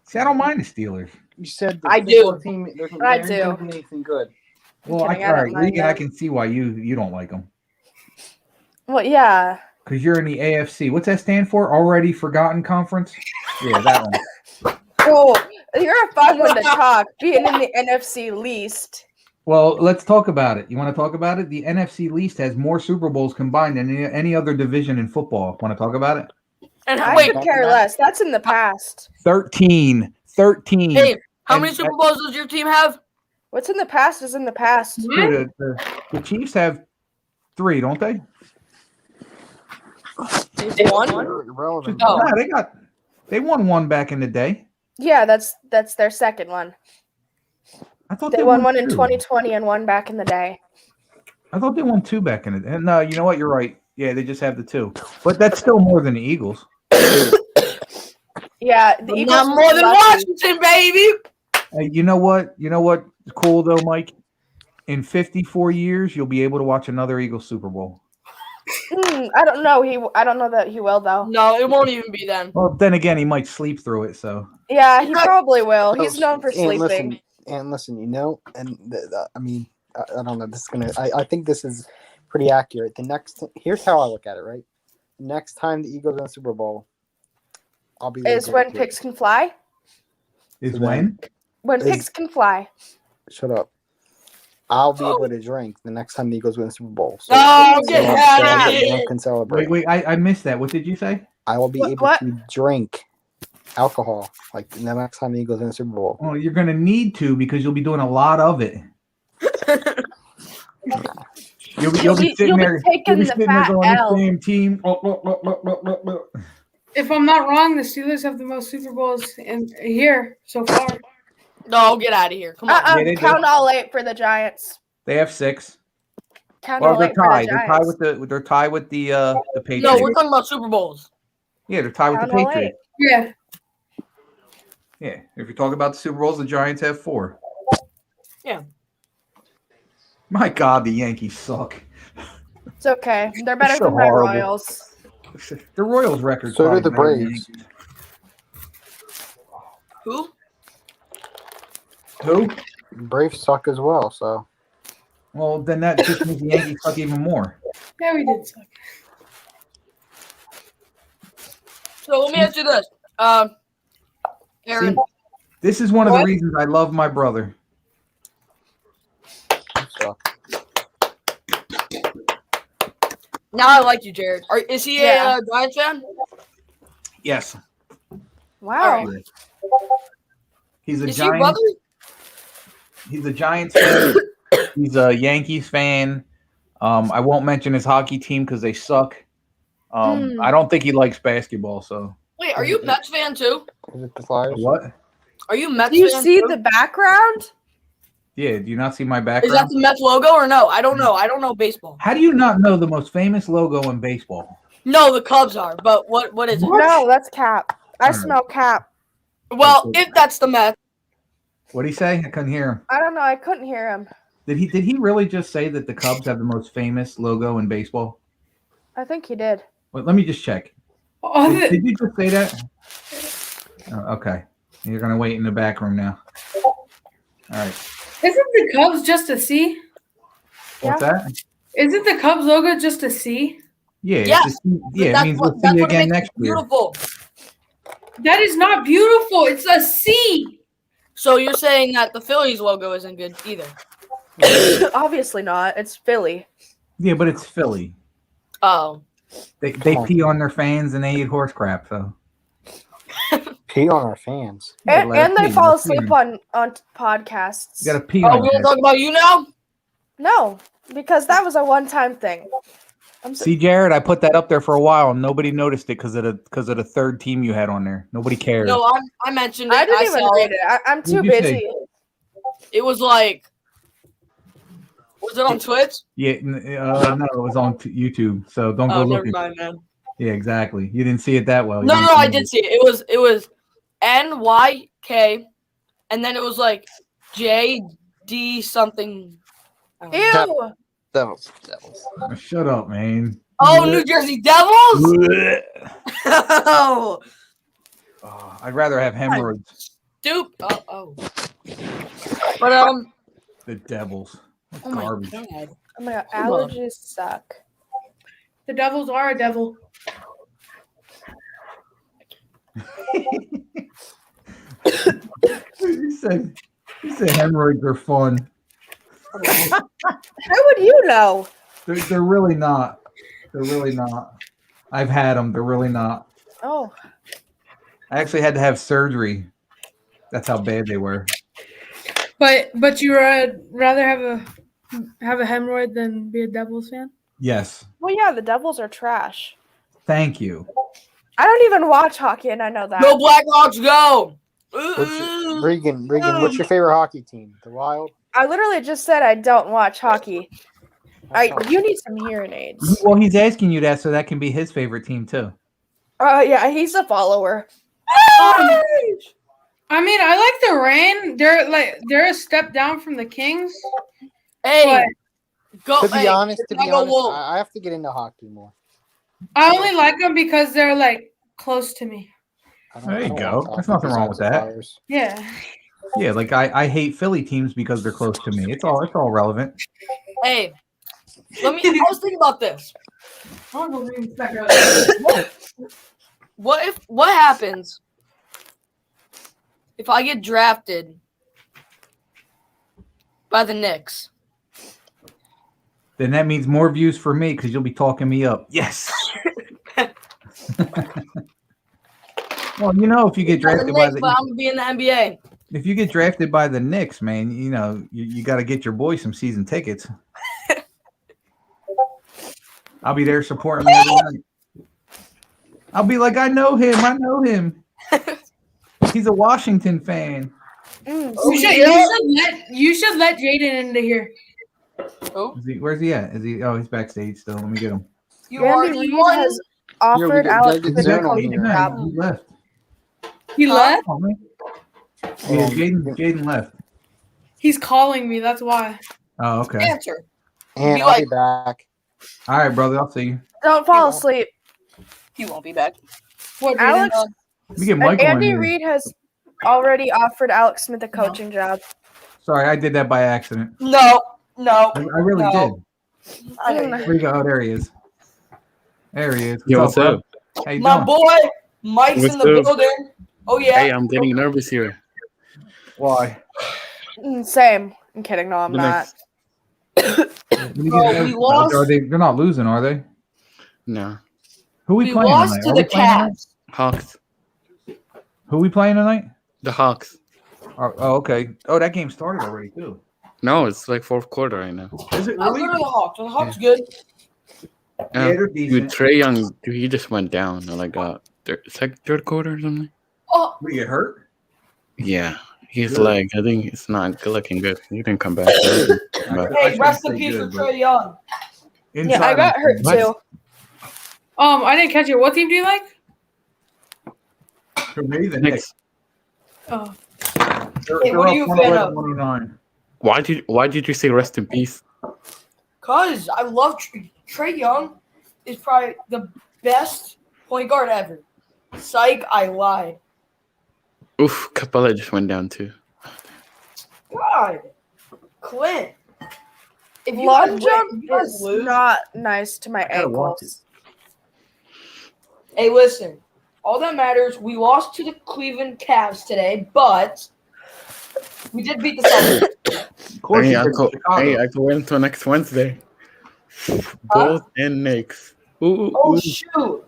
See, I don't mind the Steelers. you said the I do. football team. I They're do. not doing anything good. Well, kidding, I all don't right, mind Regan, I them. can see why you don't like them. Well, yeah. Because you're in the AFC. What's that stand for? Already Forgotten Conference? Yeah, that one. Oh, you're a fun one to talk. Being in the NFC least. Well, let's talk about it. You want to talk about it? The NFC least has more Super Bowls combined than any other division in football. Want to talk about it? and I wait, could care less. That's in the past. 13. hey, how And- many Super Bowls does your team have? What's in the past is in the past. Dude, the Chiefs have 3, don't they? One. Irrelevant. Oh. Yeah, they won 1 back in the day. Yeah, that's their second one. I thought They won one in 2. 2020 and one back in the day. I thought they won 2 back in the day. No, you know what? You're right. Yeah, they just have the 2. But that's still more than the Eagles. Yeah, the Eagles Not was more than lucky. Washington, baby. You know what? You know what's cool though, Mike? In 54 years, you'll be able to watch another Eagles Super Bowl. I don't know. I don't know that he will though. No, it won't even be then. Well, then again, he might sleep through it. So Yeah, he probably will. He's known for sleeping. Listen, you know, and I mean, I don't know. This is gonna. I think this is pretty accurate. Here's how I look at it. Right, next time the Eagles win the Super Bowl, I'll be. Is when picks can fly. Is So then- When Is- pigs can fly. Shut up. I'll be able to drink the next time the Eagles win the Super Bowl. So, Oh, so get that out of everyone here. can celebrate. Wait, I missed that. What did you say? I will be able What? to drink alcohol like the next time the Eagles win the Super Bowl. Well, you're gonna need to because you'll be doing a lot of it. You'll be sitting there. taking You'll be the sitting there fat going, L. "This damn team." If I'm not wrong, the Steelers have the most Super Bowls in here so far. No, get out of here. Come on. Yeah, they do. Count all 8 for the Giants. They have 6. Count Well, all they're 8 for the tied. They're tied Giants. with they're tied with the Patriots. No, we're talking about Super Bowls. Yeah, they're tied with Count the all Patriots. Yeah. Yeah, if you're talking about the Super Bowls, the Giants have 4. Yeah. My God, the Yankees suck. It's okay. They're better so than my horrible. Royals. The Royals' record. So do the Braves. Who? Who? Braves suck as well. So Well, then that just means the Yankees suck even more. Yeah, we did suck. So let me ask you this. Aaron. See, this is one of the What? reasons I love my brother. Now I like you, Jared. Is he Yeah. a Giants fan? Yes, Wow. All right. he's a Is he your Giants. brother? He's a Giants fan. He's a Yankees fan. I won't mention his hockey team because they suck. I don't think he likes basketball. So Wait, are you a Mets fan too? is it the Flyers? what? Are you a Mets Do you fan see too? the background? Yeah, do you not see my Is background? that the Mets logo or no? I don't know. I don't know baseball. How do you not know the most famous logo in baseball? No, the Cubs are. But what is it? No, that's Cap. I Alright. smell Cap. Well, if that's the Mets, What did he say? I couldn't hear him. I don't know. I couldn't hear him. Did he really just say that the Cubs have the most famous logo in baseball? I think he did. Wait, let me just check. Oh, Did you just say that? Oh, okay. You're gonna wait in the back room now. All right. isn't the Cubs just a C? What's that? Isn't the Cubs logo just a C? Yeah. Yes, it's a C- yeah. It that's means what, we'll see that's you what again makes next it year. beautiful. That is not beautiful. It's a C. So you're saying that the Phillies logo isn't good either? Obviously not. It's Philly. Yeah, but it's Philly. Oh. They Come on. pee on their fans and they eat horse crap. So Pee on our fans. Yeah, And, let and it they pee, fall let it pee. asleep on podcasts. You got to pee Oh, on we gonna that. talk about you now? No, because that was a one-time thing. See, Jared, I put that up there for a while and nobody noticed it because of the third team you had on there. Nobody cared. No, I mentioned it. I didn't even saw read it. I'm too What'd you say? busy. It was like, was it on Twitch? Yeah, no, it was on YouTube. So don't go Oh, never looking. mind, man. Yeah, exactly. You didn't see it that well. You No, didn't no, see I did see it. It was NYK, and then it was like JD something. I don't know. Ew. Devils. Oh, shut up, man. Oh, New Jersey Devils. Oh, Oh, I'd rather have hemorrhoids. stupid. Oh. But The Devils. That's oh my garbage. god. Oh my god, Hold on. allergies suck. The Devils are a devil. He said hemorrhoids are fun. How would you know? They're really not. They're really not. I've had them. They're really not. Oh, I actually had to have surgery. That's how bad they were. But you would rather have a hemorrhoid than be a Devils fan? Yes. well, yeah, the Devils are trash. Thank you. I don't even watch hockey, and I know that. Go Blackhawks, go! Regan, what's your favorite hockey team? The Wild? I literally just said I don't watch hockey. You need some hearing aids. Well, he's asking you that so that can be his favorite team too. Oh yeah, he's a follower. I mean, I like the Rain. They're a step down from the Kings. Hey, go! To be honest, Wolves. I have to get into hockey more. I only like them because they're like close to me. There you go. There's nothing wrong with that. Yeah. Yeah, like I hate Philly teams because they're close to me. It's all relevant. Hey, I was thinking about this. What happens if I get drafted by the Knicks, Then that means more views for me because you'll be talking me up. Yes. Well, if you get drafted by but I'm gonna be in the NBA. if you get drafted by the Knicks, man, you got to get your boy some season tickets. I'll be there supporting him every night. I'll be like, I know him. He's a Washington fan. You should let Jaden into here. Oh, Where's he at? He's backstage still. Let me get him. you Randy already Reed won. has offered Yeah, Alex we Smith get a Zerno coaching here. job. He left. He left. Oh, man. Yeah, Jaden left. He's calling me. That's why. Oh, okay. Answer. And Be I'll like- be back. All right, brother. I'll see you. Don't fall asleep. He won't be back. What, Jaden? Alex, Let me get Michael in Andy here. Reid has already offered Alex Smith a coaching job. Sorry, I did that by accident. No. I really No. did. I know you Where you go? Oh, there he is. There he is. Yo, what's bro? up? How you My doing? boy Mike's What's in the up? building. Oh yeah. Hey, I'm getting nervous here. Why? Same. I'm kidding. No, I'm The not. Bro, we lost. They're not losing, are they? No. Who we We playing lost tonight? to Are the we playing tonight? Cavs. Hawks. Who we playing tonight? The Hawks. Oh, okay. Oh, that game started already too. No, it's like fourth quarter right now. Is it I'll really? go to the Hawks. The Hawks good. They're Dude, decent. Trey Young, dude, he just went down in like third quarter or something. Oh, Did he get hurt? Yeah, his Good. leg. I think it's not looking good. He didn't come back. He didn't come back. I hey, shouldn't rest in say peace good, for but Trey Young. inside Yeah, I got I'm hurt saying- too. I didn't catch it. What team do you like? For me, the Knicks. Knicks. Oh, Hey, what are you a fan of? 109. Why did you say rest in peace? Cause I love Trey Young. Is probably the best point guard ever. Psych, I lied. Oof, Capella just went down too. God, Clint. If you Long guys win, jump if you guys is lose. not nice to my gotta watch ankles. Hey, listen. All that matters, we lost to the Cleveland Cavs today, but we did beat the Celtics. Of course, Hey, you I did could Chicago. wait until next Wednesday. Bulls and Knicks. Ooh, Oh ooh. shoot!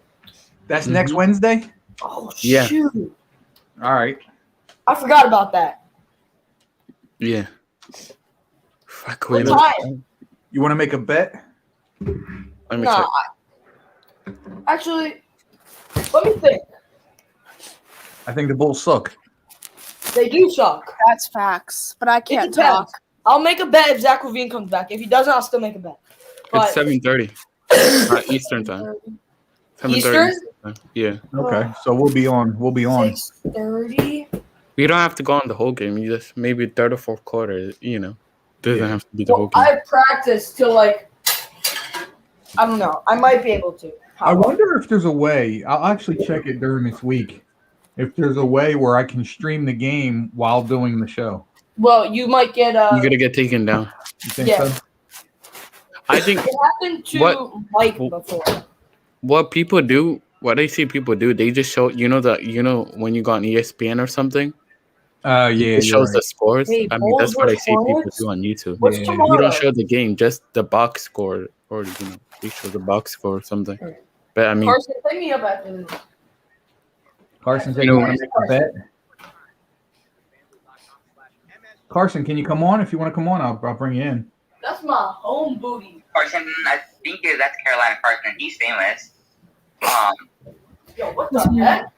That's next Wednesday. Oh Yeah. shoot! All right. I forgot about that. Yeah. Fuck, What wait. time? You want to make a bet? Let me Nah, check. actually, let me think. I think the Bulls suck. They do suck. That's facts, but I It can't depends. talk. I'll make a bet if Zach Levine comes back. If he doesn't, I'll still make a bet. It's But 7:30 Eastern time. 7:30 Eastern? time. Yeah. Okay, so we'll be on. 6:30. You don't have to go on the whole game. You just maybe third or fourth quarter. Doesn't have to be the whole Well, game. I practice till I don't know. I might be able to. I wonder if there's a way. I'll actually check it during this week. If there's a way where I can stream the game while doing the show. Well, you might get You're gonna get taken down. You think Yeah. so? I think It happened to Mike before. what people do, what I see people do, they just show when you go on ESPN or something. Yeah. It you're shows right. the scores. Hey, I mean, that's Bulls what I versus see people Hornets? do on YouTube. What's Yeah. tomorrow? You don't show the game, just the box score, or they show the box score or something. But I mean, Carson, pick me up after this. Carson said You you know- want to make a bet. Carson, can you come on? If you want to come on, I'll bring you in. That's my home booty. Carson, I think that's Carolina Carson. He's famous. Yo, what the heck?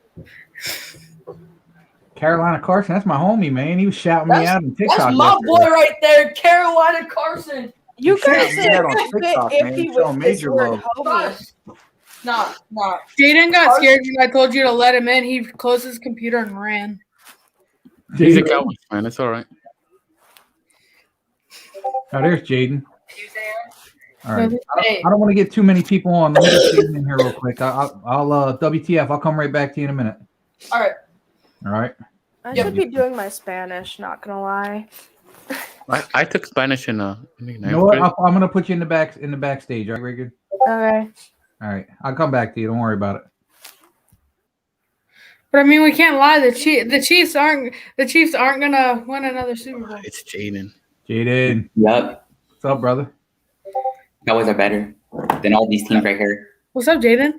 Carolina Carson, that's my homie, man. He was shouting me out on TikTok. That's my yesterday. boy right there, Carolina Carson. You Shouting guys me say out on a bit TikTok, man. iffy Showing with this major word love. homie. Nah. Jaden got scared when I told you to let him in. He closed his computer and ran. he's a Cowboys fan. It's all right. Oh, there's Jaden. All right. Hey, I don't want to get too many people on. Let me get Jaden in here real quick. I'll WTF. I'll come right back to you in a minute. all right. All right. I Yep. should be doing my Spanish, not gonna lie. I took Spanish in You know what? I'm gonna put you in the backstage. All right, very good. Okay. All right. I'll come back to you. Don't worry about it. But I mean, we can't lie. The Chiefs aren't gonna win another Super Bowl. It's Jaden. Jaden, Yup. what's up, brother? Cowboys are better than all these teams right here. What's up, Jaden?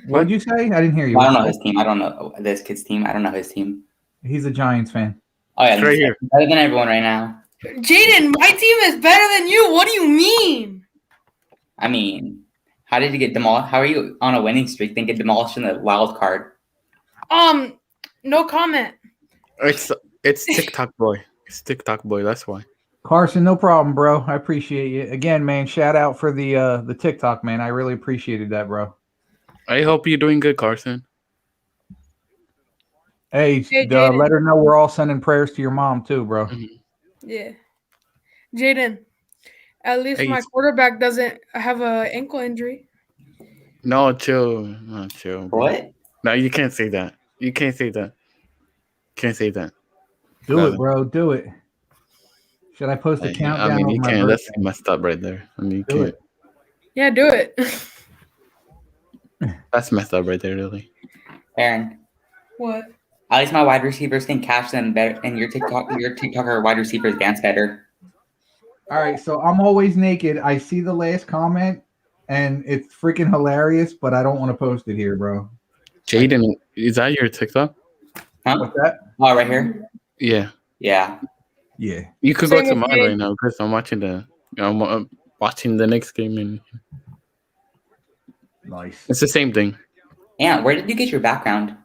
What'd you say? I didn't hear you. Well, I don't know his team. I don't know this kid's team. I don't know his team. He's a Giants fan. Oh yeah, It's right here. better than everyone right now. Jaden, my team is better than you. What do you mean? I mean, how did you get demolished? How are you on a winning streak then get demolished in the wild card? No comment. It's TikTok boy. It's TikTok boy. That's why. Carson, no problem, bro. I appreciate you. Again, man, shout out for the TikTok, man. I really appreciated that, bro. I hope you're doing good, Carson. Hey, Jaden. let her know we're all sending prayers to your mom too, bro. Yeah, Jaden. At least Hey, my quarterback doesn't have an ankle injury. No, chill. No, chill. Bro. What? No, you can't say that. You can't say that. Can't say that. Do it, bro. Do it. Should I post a countdown? I mean, you of my can't. That's birthday? messed up right there. I mean, you Do can't. it. Yeah, do it. That's messed up right there, really. Aaron, What? at least my wide receivers can catch them better, and your TikToker wide receivers dance better. All right, so I'm always naked. I see the last comment, and it's freaking hilarious, but I don't want to post it here, bro. Jaden, is that your TikTok? Huh? What's that? Oh, right here. Yeah. Yeah. Yeah. You could Same go to with mine me. right now because I'm watching the next game, and Nice. it's the same thing. Yeah. Where did you get your background?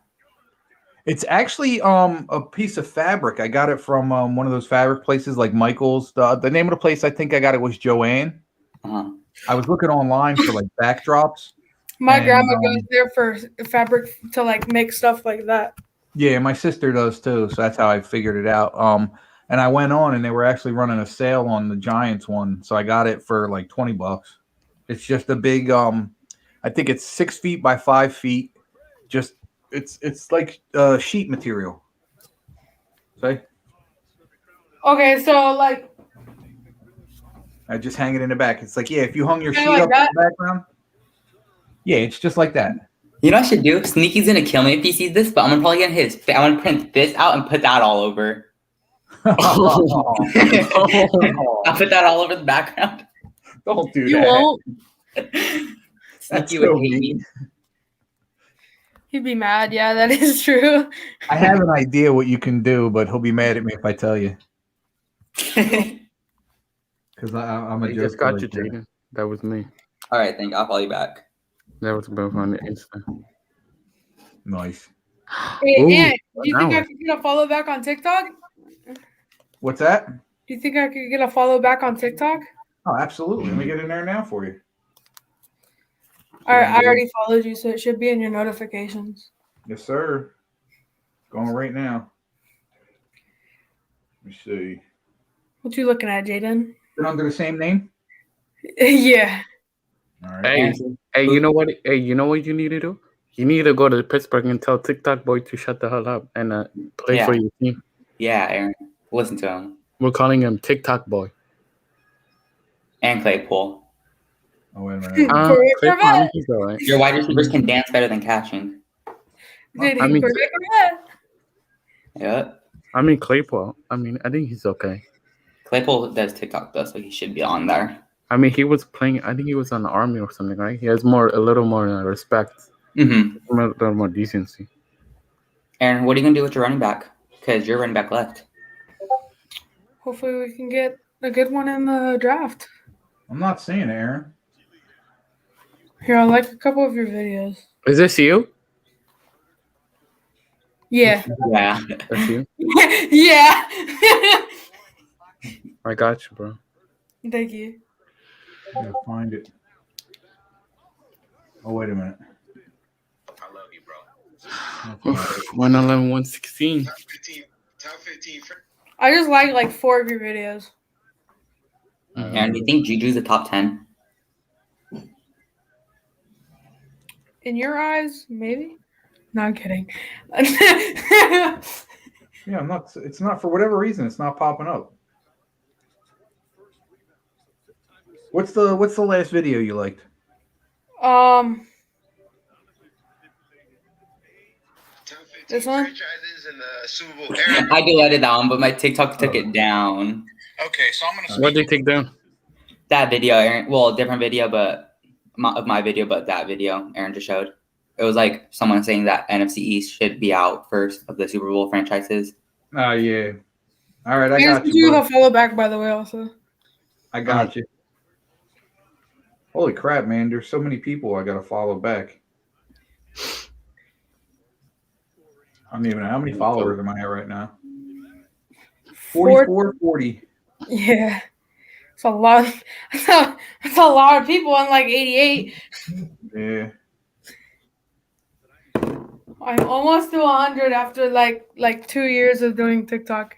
It's actually a piece of fabric. I got it from one of those fabric places like Michael's. The name of the place I think I got it was Joanne. Uh-huh. I was looking online for like backdrops. My And, grandma goes there for fabric to like make stuff like that. Yeah, my sister does too. So that's how I figured it out. And I went on and they were actually running a sale on the Giants one. So I got it for like $20. It's just a big I think it's 6 feet by 5 feet. Just it's like sheet material. See? Okay, so like I just hang it in the back. It's like, yeah, if you hung your sheet like up in the background. Yeah, it's just like that. You know what I should do? Sneaky's gonna kill me if he sees this, but I'm probably gonna hit his. I'm gonna print this out and put that all over. I'll put that all over the background. Don't do you that. won't. That's Sneaky would so hate me. mean. He'd be mad. Yeah, that is true. I have an idea what you can do, but he'll be mad at me if I tell you. Because I'm a I joke. just got like you, that. Jaden. That was me. All right, thank you. I'll follow you back. That was both on the Insta. Nice. Hey, Ooh, Ant, do you think now I could get a follow back on TikTok? What's that? Do you think I could get a follow back on TikTok? Oh, absolutely. Let me get in there now for you. I already followed you, so it should be in your notifications. Yes, sir. Going right now. Let me see. What you looking at, Jaden? Been under the same name? Yeah. All right. Hey, you know what? Hey, you know what you need to do? You need to go to Pittsburgh and tell TikTok boy to shut the hell up and play for your team. Yeah, Aaron. Listen to him. We're calling him TikTok boy. And Claypool. Oh, wait a minute. Claypool, I mean, he's all right. Your wide receivers can dance better than catching. Did I he mean- correct that? Yep. I mean, Claypool. I mean, I think he's okay. Claypool does TikTok though, so he should be on there. I mean, he was playing. I think he was on the army or something, right? He has a little more respect, Mm-hmm. a little more decency. Aaron, what are you gonna do with your running back? Because your running back left. Hopefully, we can get a good one in the draft. I'm not saying it, Aaron. Here, I like a couple of your videos. Is this you? Yeah. Yeah. That's you. Yeah. I got you, bro. Thank you. I gotta find it. Oh, wait a minute. I love you, bro. 111, 116. Top 15. I just like 4 of your videos. Aaron, do you think Juju's a top 10? In your eyes, maybe? No, I'm kidding. Yeah, I'm not. It's not for whatever reason. It's not popping up. What's the last video you liked? This one? I deleted that one, but my TikTok took it down. Okay, so I'm gonna. What did they take down? That video, Aaron. Well, different video, but my video, but that video Aaron just showed. It was like someone saying that NFC East should be out first of the Super Bowl franchises. Oh yeah. All right, I got You you. a follow back, by the way, also. I got you. Holy crap, man! There's so many people I gotta follow back. I don't even know how many followers am I at right now. 44, 40. Yeah. It's a lot. It's a lot of people on like 88. Yeah. I'm almost to 100 after like 2 years of doing TikTok.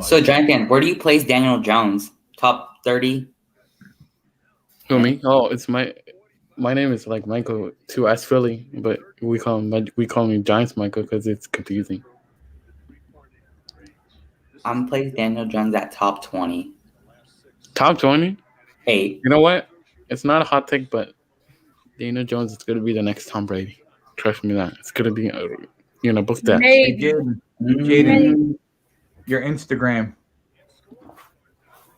So, Jonathan, where do you place Daniel Jones? Top 30? Who, me? Oh, it's my name is like Michael to Ask Philly, but we call me Giants Michael because it's confusing. I'm placing Daniel Jones at top 20. Top 20? 8. You know what? It's not a hot take, but Daniel Jones is going to be the next Tom Brady. Trust me that. It's going to be, book that. Hey, Jaden, your Instagram.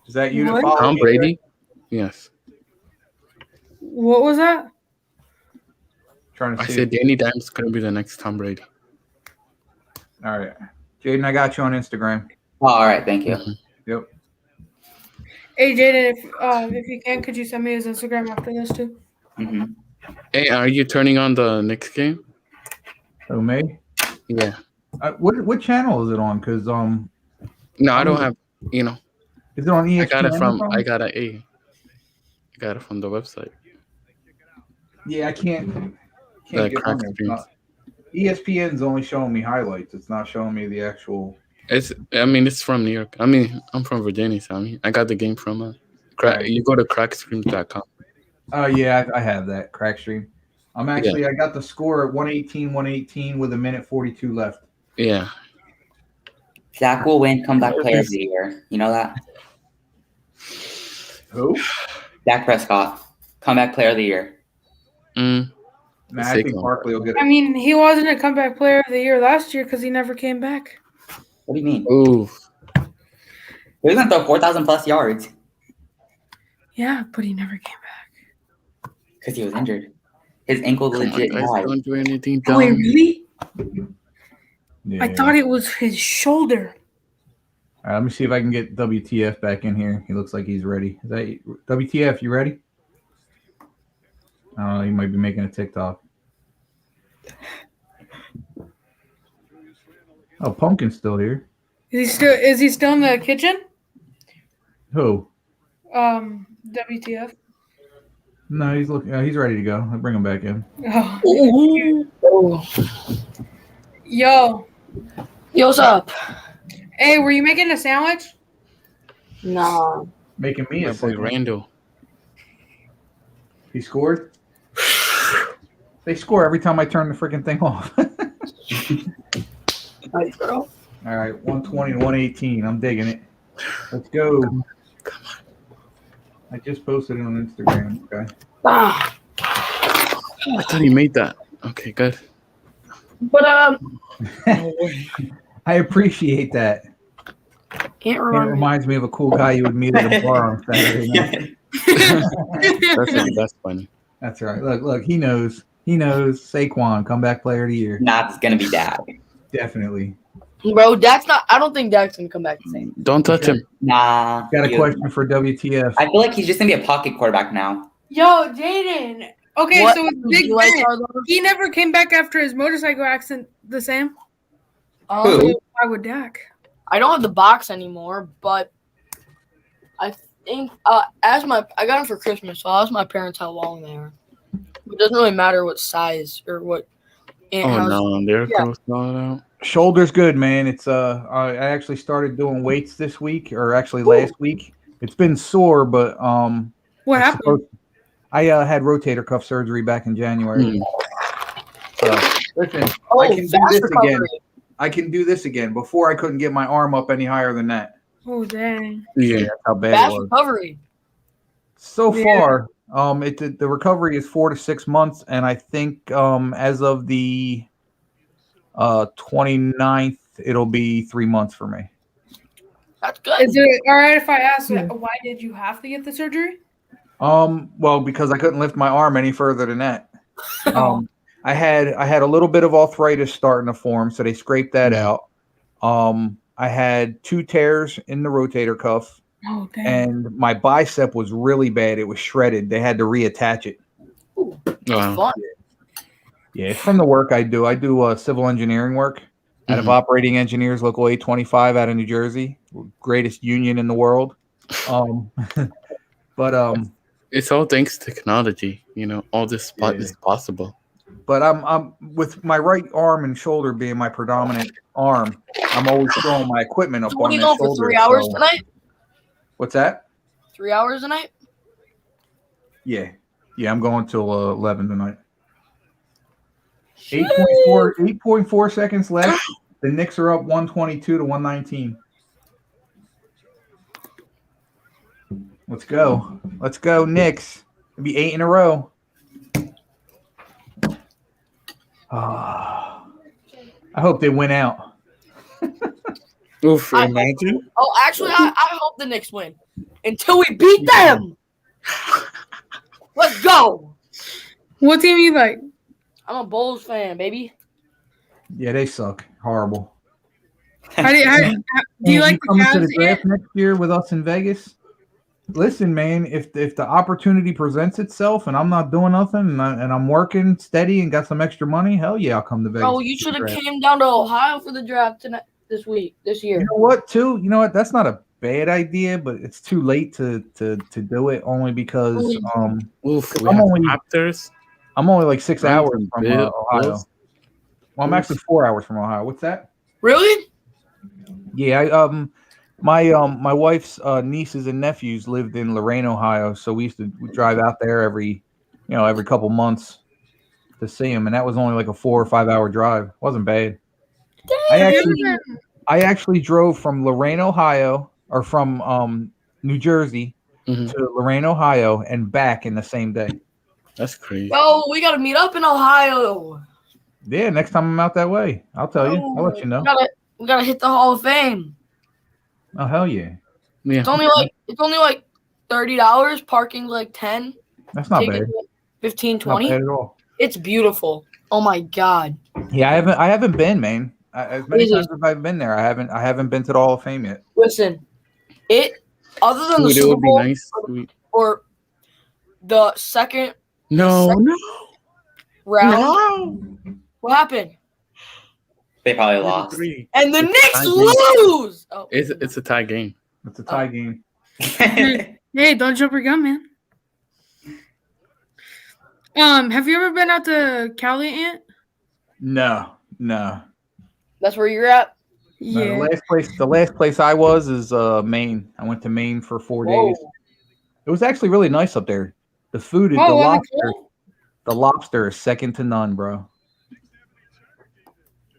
Is that you to follow? Tom Brady? Yes. What was that? Trying to I see. said Danny Dimes is going to be the next Tom Brady. All right. Jaden, I got you on Instagram. Oh, all right. Thank you. Yep. Hey, Jaden, if you can, could you send me his Instagram after this too? Mm-hmm. Hey, are you turning on the next game? Oh, me? Yeah. What channel is it on? Because No, I don't have. Is it on ESPN? I got it from the website. Yeah, I can't The get crack on it. streams. ESPN's only showing me highlights. It's not showing me the actual. It's from New York. I'm from Virginia, so I got the game from you go to crackstreams.com. Oh yeah, I have that crack stream. I got the score at 118 with 1:42 left. Yeah. Zach will win comeback player of the year. You know that? Who? Dak Prescott, comeback player of the year. Nah, I think Barkley will get it. I mean, he wasn't a comeback player of the year last year because he never came back. What do you mean? Ooh. He was gonna throw 4,000 plus yards. Yeah, but he never came back. Because he was injured. His ankle legit died. Don't do anything Oh, wait, dumb. really? Yeah. I thought it was his shoulder. All right, let me see if I can get WTF back in here. He looks like he's ready. Is that WTF? You ready? I don't know. He might be making a TikTok. Oh, Pumpkin's still here. Is he still in the kitchen? Who? WTF. No, he's looking. He's ready to go. I'll bring him back in. Oh. Yo. Yo, what's up? Hey, were you making a sandwich? Nah. Making me My a boy sandwich. Randall. He scored. They score every time I turn the freaking thing off. Nice, bro. All right, 120 to 118. I'm digging it. Let's go. Come on. I just posted it on Instagram. Okay. Ah. I thought he made that. Okay, good. But I appreciate that. can't It remember. reminds me of a cool guy you would meet at a bar on Saturday night. That's funny. That's right. Look. He knows. Saquon, comeback player of the year. Nah, it's gonna be Dak. Definitely. Bro, Dak's not. I don't think Dak's gonna come back the same. Don't touch him. Nah. Got a question for WTF. I feel like he's just gonna be a pocket quarterback now. Yo, Jaden. Okay, What? so with Do Big you like Ben, Carlos? he never came back after his motorcycle accident the same. Who? So why would Dak? I don't have the box anymore, but I think I got them for Christmas, so I asked my parents how long they are. It doesn't really matter what size or what. Oh no, they're Yeah. close out. Shoulder's good, man. It's I actually started doing weights this week, or actually last week. It's been sore, but What happened? I had rotator cuff surgery back in January. So listen, Oh, I can do fast this recovery. again. I can do this again. Before I couldn't get my arm up any higher than that. Oh dang. Yeah. That's how bad Fast it was. recovery. So Yeah. far, the recovery is 4 to 6 months, and I think as of the 29th, it'll be 3 months for me. That's good. Is it all right if I ask why did you have to get the surgery? Well, because I couldn't lift my arm any further than that. I had a little bit of arthritis starting to form, so they scraped that out. I had 2 tears in the rotator cuff, and my bicep was really bad. It was shredded. They had to reattach it. Ooh, that's fun. Yeah, it's from the work I do. I do civil engineering work out of Operating Engineers Local 825 out of New Jersey, greatest union in the world. But it's all thanks to technology. You know, all this is possible. But I'm with my right arm and shoulder being my predominant arm. I'm always throwing my equipment up on you the go shoulder. for 3 hours tonight? What's that? 3 hours a night? Yeah, I'm going till 11 tonight. 8.4 seconds left. The Knicks are up 122 to 119. Let's go, Knicks. It'll be 8 in a row. I hope they win out. Oof, imagine. Actually, I hope the Knicks win until we beat them. Let's go. What team you like? I'm a Bulls fan, baby. Yeah, they suck. Horrible. Do you like coming to the Cavs? draft next year with us in Vegas? Listen, man, if the opportunity presents itself and I'm not doing nothing and I'm working steady and got some extra money, hell yeah, I'll come to Vegas. Bro, you should have came down to Ohio for the draft this year. You know what, too? You know what? That's not a bad idea, but it's too late to do it only because I'm only like 6 hours from Ohio. Well, I'm actually 4 hours from Ohio. What's that? Really? Yeah, my wife's nieces and nephews lived in Lorain, Ohio, so we used to drive out there every couple months to see them, and that was only like a 4 or 5 hour drive. Wasn't bad. I actually drove from Lorain, Ohio, or from New Jersey to Lorain, Ohio, and back in the same day. That's crazy. Yo, we gotta meet up in Ohio. Yeah, next time I'm out that way, I'll tell you. I'll let you know. We gotta hit the Hall of Fame. Oh hell yeah! It's only like $30. Parking's like 10. That's not bad. 15, 20. Not bad at all. It's beautiful. Oh my god. Yeah, I haven't been, man. As many times as I've been there, I haven't been to the Hall of Fame yet. Listen, other than the Super Bowl or the second round. What happened? They probably lost. And the Knicks lose. Oh. It's a tie game. It's a tie game. Hey, don't jump your gun, man. Have you ever been out to Cali, Ant? No. That's where you're at? Yeah. No, the last place I was is Maine. I went to Maine for 4 days. It was actually really nice up there. The food is the lobster is second to none, bro.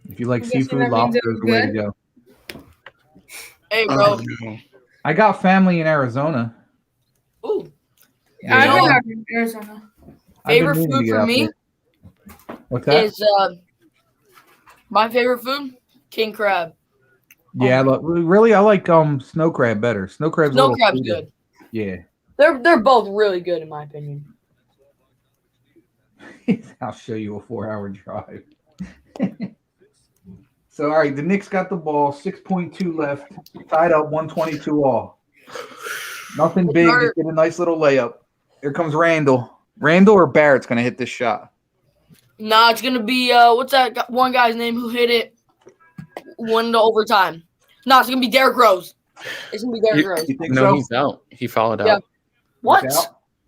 If you like seafood, lobster is the way to go. Hey, bro. I got family in Arizona. Ooh. Yeah. I've been in Arizona. Favorite food for me What's that? is my favorite food, king crab. Yeah, I like snow crab better. Snow crab's good. Yeah. They're both really good in my opinion. I'll show you a 4 hour drive. So, all right, the Knicks got the ball, 6.2 left, tied up 122 all. Nothing big, just get a nice little layup. Here comes Randall. Randall or Barrett's going to hit this shot? Nah, it's going to be, what's that one guy's name who hit it? Won the overtime. Nah, it's going to be Derrick Rose. It's going to be Derrick Rose. You think no, so? He's out. He fouled out. Yeah. What?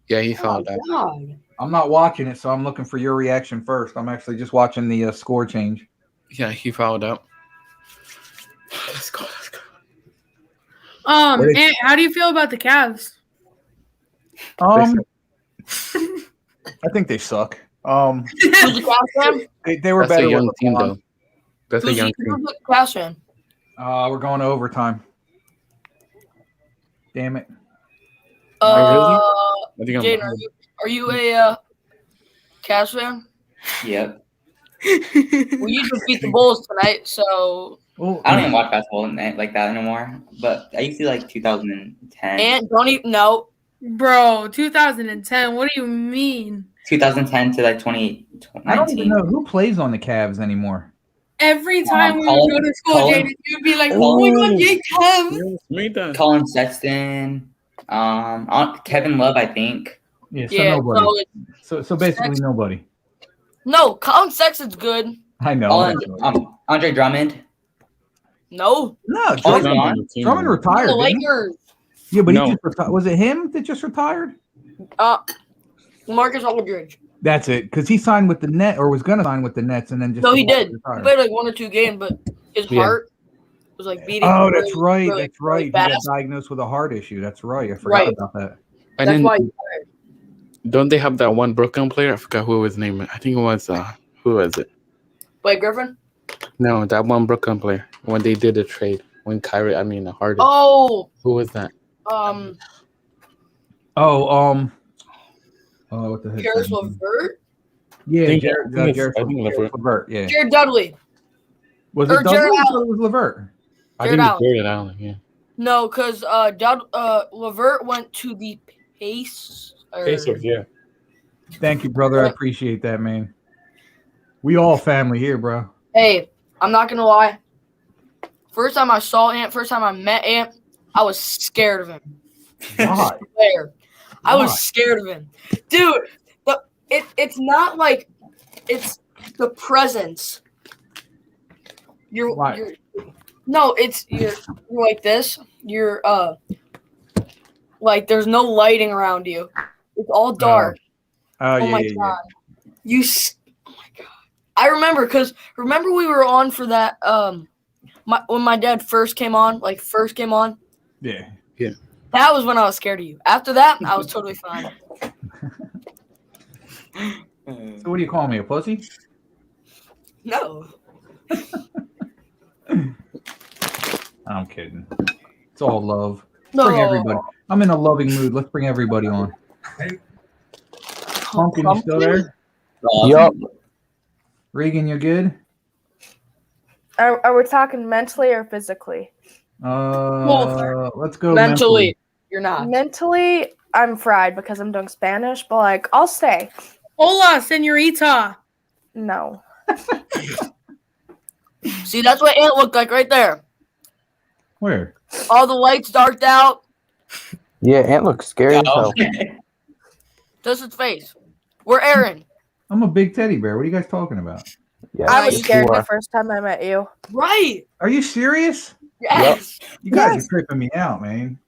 Yeah, he fouled out. God. I'm not watching it, so I'm looking for your reaction first. I'm actually just watching the score change. Yeah, he fouled out. Let's go. And how do you feel about the Cavs? I think they suck. They were That's better a young with team, LeBron. though. That's a young team. Cavs fan? We're going to overtime. Damn it. Jaden, are you a Cavs fan? Yep. We usually beat the Bulls tonight, so. Well, I don't even watch basketball like that anymore. But I used to like 2010. And don't even know. Bro, 2010. What do you mean? 2010 to like 2019. I don't even know who plays on the Cavs anymore. Every time we would go to school, Jaden, you'd be like, "Oh my God, Jay Kev!" Colin Sexton, Kevin Love, I think. Yeah, so nobody. So basically Sexton. nobody. No, Colin Sexton's good. I know. Andre Drummond. No. No, Drummond retired. The didn't he? Lakers. Yeah, but No. he just retired. Was it him that just retired? Marcus Aldridge. That's it, because he signed with the Net or was going to sign with the Nets, and then just No, he did. He retired. played like 1 or 2 games, but his heart was like beating. Oh, really, that's right. really, That's right. really He got fast. diagnosed with a heart issue. That's right. I forgot about that. And That's then, why. don't they have that one Brooklyn player? I forgot who his name. I think it was who was it? Blake Griffin. No, that one Brooklyn player when they did the trade when Harden. Oh. Who was that? What the heck? Karis LeVert. Yeah, I think Jared LeVert. LeVert. Yeah. Jared Dudley. Was Or it Douglas Jared or Allen. was it LeVert? I Jared think Allen. it's Jared Allen. Yeah. No, because LeVert went to the Pacers. Yeah. Thank you, brother. I appreciate that, man. We all family here, bro. Hey, I'm not gonna lie. First time I saw Ant, first time I met Ant, I was scared of him. Why? I was scared of him, dude. It's not like it's the presence. You're like this. You're like there's no lighting around you. It's all dark. Oh my god. Oh my god. I remember we were on for that when my dad first came on. Yeah. That was when I was scared of you. After that, I was totally fine. So what do you call me, a pussy? No. I'm kidding. It's all love. No. Bring everybody. I'm in a loving mood. Let's bring everybody on. Pumpkin, you still there? Yup. Regan, you good? Are we talking mentally or physically? Let's go mentally. You're not. Mentally, I'm fried because I'm doing Spanish, but like I'll stay. Hola, señorita. No. See, that's what Ant looked like right there. Where? All the lights darked out. Yeah, Ant looks scary as hell. Just his face. We're Aaron. I'm a big teddy bear. What are you guys talking about? Yeah, I was you scared are. the first time I met you. Right. Are you serious? Yes. You guys are tripping me out, man.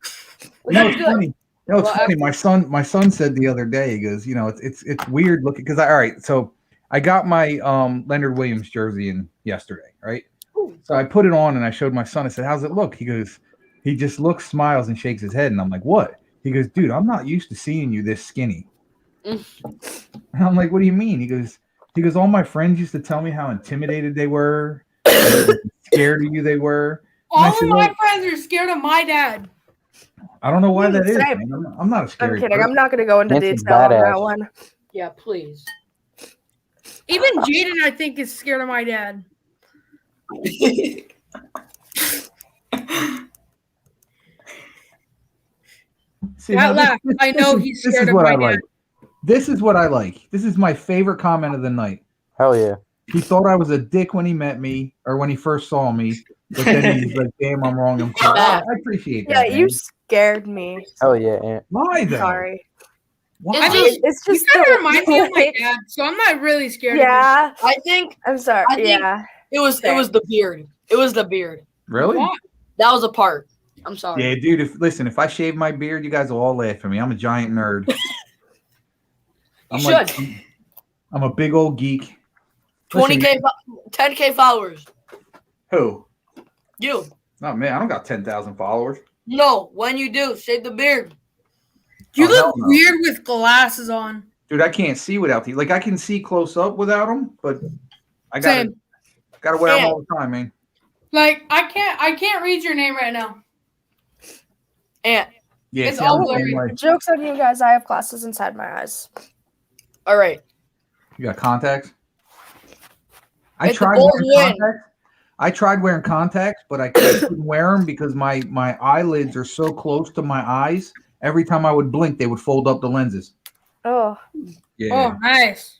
Well, You know, that's it's good. funny. You know, it's Well, funny. My son said the other day, he goes, you know, it's weird looking because all right, so I got my Leonard Williams jersey in yesterday, right? Ooh. So I put it on and I showed my son. I said, "How's it look?" He goes, he just looks, smiles, and shakes his head. And I'm like, "What?" He goes, "Dude, I'm not used to seeing you this skinny." And I'm like, "What do you mean?" He goes, all my friends used to tell me how intimidated they were, scared of you they were. All of my friends are scared of my dad. I don't know why that is. Same. Man. I'm not a scary I'm kidding. person. I'm not going to go into It's detail on that badass. one. Yeah, please. Even Jaden, I think, is scared of my dad. See, That now laugh, I know he's this scared is of what my I dad. like. This is what I like. This is my favorite comment of the night. Hell yeah. He thought I was a dick when he met me or when he first saw me, but then he's like, "Damn, I'm wrong. I'm cool." I appreciate Yeah, that. you man. scared me. Hell yeah, Ant. Why though? Sorry. Why? I mean, It's you just kind the of remind me of my way- dad, so I'm not really scared Yeah, I think I'm sorry. I think- Yeah. it was the beard. It was the beard. Really? Why? That was a part. I'm sorry. Yeah, dude. If I shave my beard, you guys will all laugh at me. I'm a giant nerd. You should. I'm a big old geek. 20K, 10K followers. Who? You. Oh man, I don't got 10,000 followers. No, when you do, shave the beard. You Oh, hell look no. weird with glasses on. Dude, I can't see without these. Like I can see close up without them, but I gotta Same. wear them all the time, man. Like I can't read your name right now. Ant. Yeah, It's see, I'm all the same blurry. way. Joke's on you guys. I have glasses inside my eyes. All right. You got contacts? I If the tried Bulls wearing win, contacts. I tried wearing contacts, but I couldn't wear them because my eyelids are so close to my eyes. Every time I would blink, they would fold up the lenses. Oh, Yeah. Oh, nice.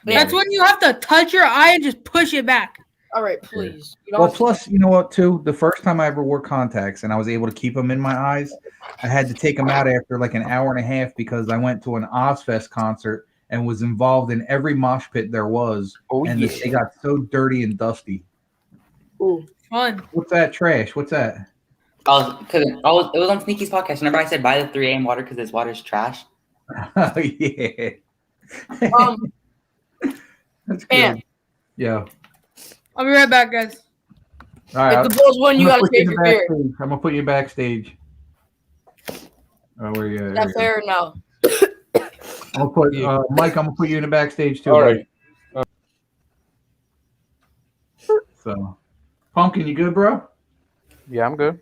Yeah. That's when you have to touch your eye and just push it back. all right, please. You don't Well, have to- plus, you know what, too? The first time I ever wore contacts and I was able to keep them in my eyes, I had to take them out after like an hour and a half because I went to an Ozfest concert and was involved in every mosh pit there was. Oh, and yeah. they got so dirty and dusty. Ooh. Fun. What's that trash? What's that? It was on Sneaky's podcast. Remember I said buy the 3 a.m. water because this water's trash? Oh, yeah. That's good. And Yeah. I'll be right back, guys. All right. if the Bulls win, you I'm got gonna to put pay you for beer. backstage. I'm gonna put you backstage. Oh, where you at? Is There that you go. fair? No. I'm gonna put Mike. I'm gonna put you in the backstage too. All right. So, Pumpkin, you good, bro? Yeah, I'm good.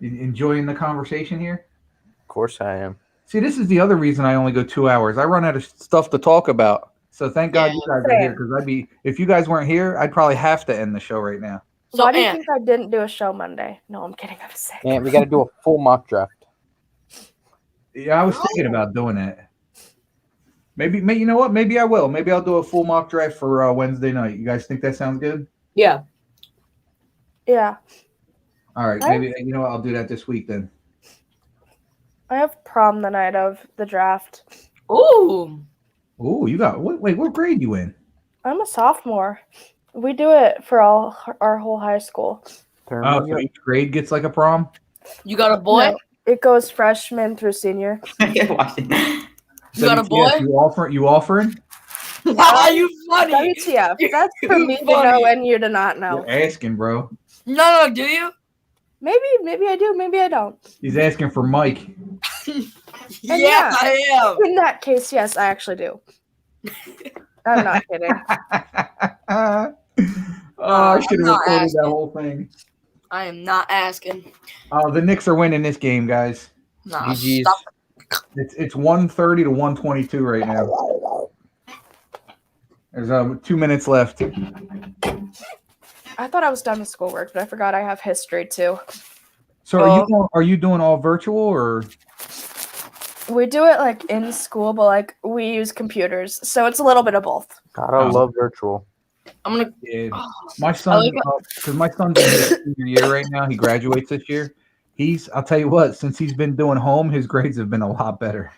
Enjoying the conversation here? Of course I am. See, this is the other reason I only go 2 hours. I run out of stuff to talk about. So thank God you guys are here because if you guys weren't here, I'd probably have to end the show right now. So, why do you Ant, think I didn't do a show Monday? No, I'm kidding. I'm sick. And we got to do a full mock draft. Yeah, I was thinking about doing that. Maybe you know what? Maybe I will. Maybe I'll do a full mock draft for Wednesday night. You guys think that sounds good? yeah. Yeah, All right. Maybe you know what? I'll do that this week then. I have prom the night of the draft. Ooh. Ooh, you got wait, what grade you in? I'm a sophomore. We do it for all our whole high school. Oh, so each grade gets like a prom? You got a boy? No, it goes freshman through senior. You got a boy? You offering? You funny. WTF. That's for You me to funny. know and you to not know. You're asking, bro. No, do you? Maybe I do, maybe I don't. He's asking for Mike. Yeah, I am. In that case, yes, I actually do. I'm not kidding. Oh, I should have not recorded asking. that whole thing. I am not asking. Oh, the Knicks are winning this game, guys. Nah, GG's. stop. It's 130 to 122 right now. There's 2 minutes left. I thought I was done with schoolwork, but I forgot I have history too. So are you doing all virtual or? We do it like in school, but like we use computers, so it's a little bit of both. Gotta love virtual. I'm gonna. Yeah. My son, because my son's in his senior year right now. He graduates this year. I'll tell you what, since he's been doing home, his grades have been a lot better.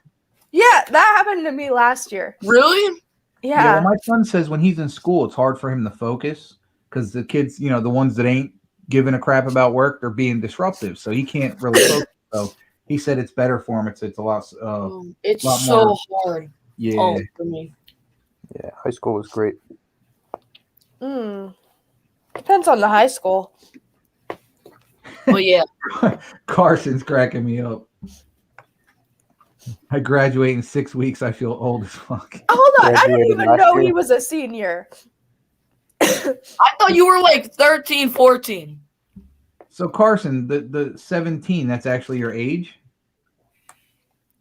Yeah, that happened to me last year. Really? Yeah. Well, my son says when he's in school, it's hard for him to focus because the kids, the ones that ain't giving a crap about work, they're being disruptive, so he can't really focus. So he said it's better for him. It's a lot. It's lot so more, hard. Yeah. Oh, for me. Yeah, high school was great. Depends on the high school. Well, yeah. Carson's cracking me up. I graduate in 6 weeks. I feel old as fuck. Hold on, I didn't Graduated even last know year. he was a senior. I thought you were like 13, 14. So Carson, the 17, that's actually your age?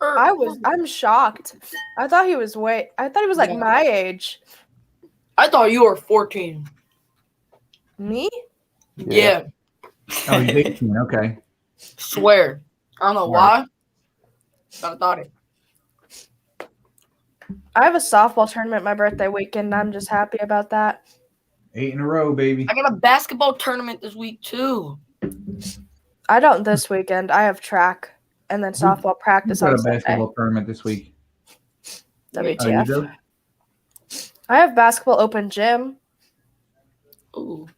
I'm shocked. I thought he was like my age. I thought you were 14. Me? Yeah. Oh, he's 18. Okay. Swear. I don't know why. But I thought it. I have a softball tournament my birthday weekend. I'm just happy about that. 8 in a row, baby. I got a basketball tournament this week too. I don't this weekend. I have track and then softball practice Got on a Sunday. basketball tournament this week. WTF. You do? I have basketball open gym. Ooh.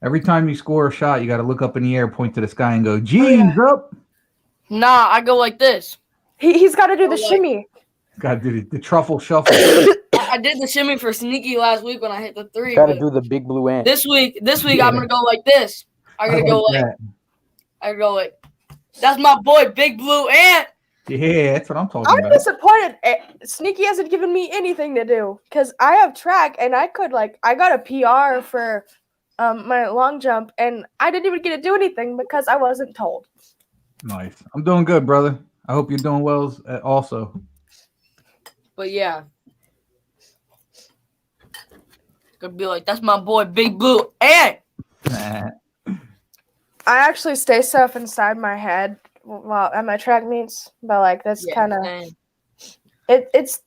Every time you score a shot, you got to look up in the air, point to the sky, and go, "G's up." Nah, I go like this. He's got to do the shimmy. Got to do the truffle shuffle. I did the shimmy for Sneaky last week when I hit the 3. Gotta but do the big blue ant. This week I'm gonna go like this. I'm gonna go like that. I go like that's my boy, Big Blue Ant. Yeah, that's what I'm talking I'm about. disappointed. Sneaky hasn't given me anything to do because I have track and I got a PR for my long jump and I didn't even get to do anything because I wasn't told. Nice. I'm doing good, brother. I hope you're doing well also. But yeah. Gonna be like, that's my boy, Big Blue. And Nah. I actually stay stuff inside my head while at my track meets, but like that's Yeah, kind of same. it's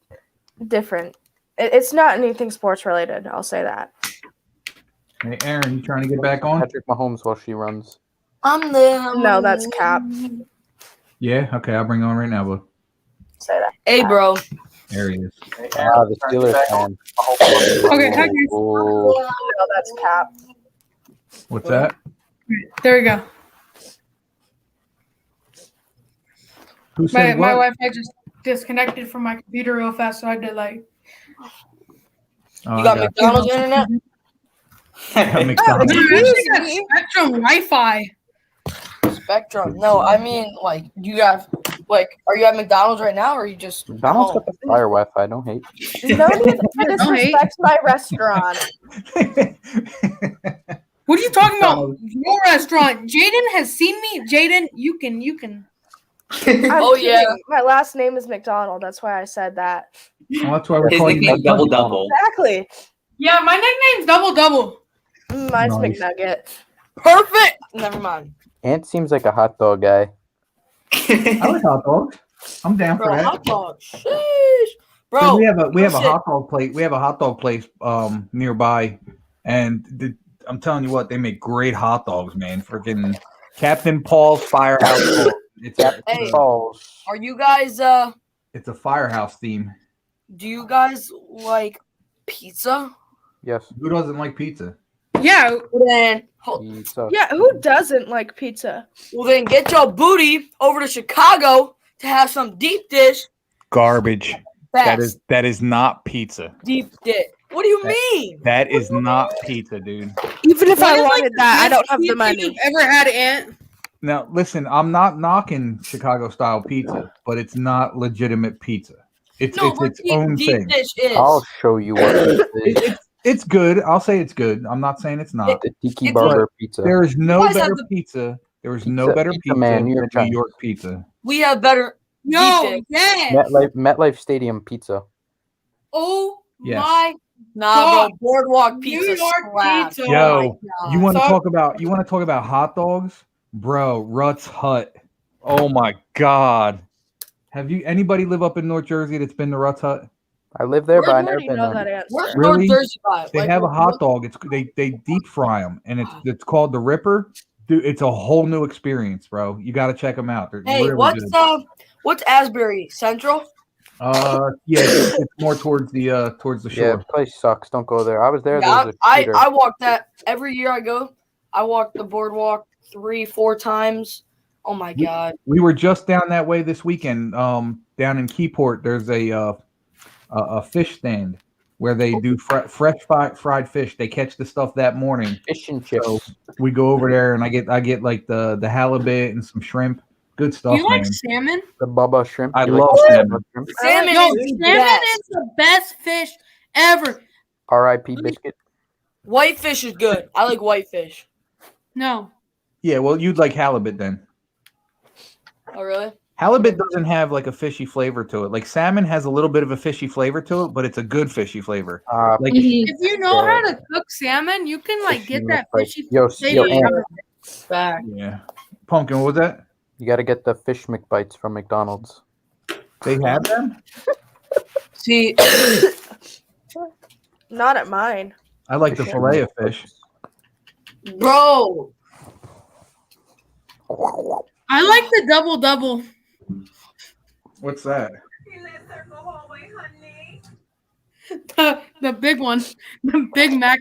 different. It's not anything sports related. I'll say that. Hey, Aaron, you trying to get back on? Patrick Mahomes while she runs. I'm there. No, that's cap. Yeah. Okay, I'll bring it on right now, bud. Say that. Hey, bro. There he is. The Steelers fan. Okay, hi guys. Oh, No, that's cap. What's that? There we go. Who My said my what? Wi-Fi just disconnected from my computer real fast, so I did like. Oh, You got I got McDonald's internet? got McDonald's. Dude, I actually got Spectrum Wi-Fi. Spectrum. No, I mean, like, you have, like, are you at McDonald's right now, or are you just McDonald's home? got the fire Wi-Fi. Don't hate. No need to disrespect my restaurant. What are you talking about? Your restaurant. Jaden has seen me. Jaden, you can. Oh, yeah. My last name is McDonald. That's why I said that. Well, that's why we're His calling you nickname Double Double. Exactly. Yeah, my nickname's Double Double. Mine's Nice. McNugget. Perfect. Never mind. Ant seems like a hot dog guy. I like hot dogs. I'm down Bro, for that. hot dog. Sheesh. 'Cause Bro, we have a shit. hot dog place. We have a hot dog place nearby, and I'm telling you what, they make great hot dogs, man. Freaking Captain Paul's Firehouse. It's Hey. Oh, Are you guys, it's a firehouse theme. do you guys like pizza? yes. Who doesn't like pizza? Yeah. Then, Pizza. Yeah, who doesn't like pizza? well, then get your booty over to Chicago to have some deep dish. Garbage. Fast. That is not pizza. Deep dish. What do you mean? That is not pizza, dude. Even if What I is, like, wanted that, I don't have the pizza money. you've ever had, Ant? Now, listen, I'm not knocking Chicago style pizza, but it's not legitimate pizza. It's No, it's but its own deep thing. dish is. I'll show you what it is. It's good. I'll say it's good. I'm not saying it's not. The Tiki It's Barber pizza. There is You no guys have better the- pizza. There is no Pizza- better Pizza pizza Man, than New York New Giants. York pizza. We have better No, deep dish. yeah. MetLife Stadium pizza. Oh Yes. my Nah, God. bro. Boardwalk New pizza York slaps. pizza. Oh Yo, my God. you want to So- talk about hot dogs, bro? Rutt's Hut. Oh my God. Have you anybody live up in North Jersey that's been to Rutt's Hut? I live there, Where but I do never already been know there. that answer. Where's Really? North Jersey by? They Like, have a hot what- dog. They deep fry them, and it's called the Ripper. Dude, it's a whole new experience, bro. You got to check them out. They're Hey, really what's good. Asbury Central? Yeah, it's more towards the Yeah, shore. the place sucks. Don't go there. I was there. Yeah, There was a I shooter. walk that every year I go. I walk the boardwalk 3-4 times. Oh my God. We were just down that way this weekend. Down in Keyport, there's a fish stand where they do fresh fried fish. They catch the stuff that morning. Fish and chips. So we go over there, and I get like the halibut and some shrimp. Good Do stuff, you like man. salmon? The Bubba shrimp. I You love like salmon. Bubba shrimp? Salmon Yo, is the salmon best. is the best fish ever. R.I.P. biscuit. Whitefish is good. I like whitefish. No. Yeah, well, you'd like halibut then. Oh really? Halibut doesn't have like a fishy flavor to it. Like salmon has a little bit of a fishy flavor to it, but it's a good fishy flavor. Like If you know how to cook salmon, you can like get that fishy flavor. Back. Yeah. Pumpkin, what was that? You got to get the fish McBites from McDonald's. They have them? See, Not at mine. I like the fillet of fish. bro. I like the double double. What's that? The big one, the Big Mac.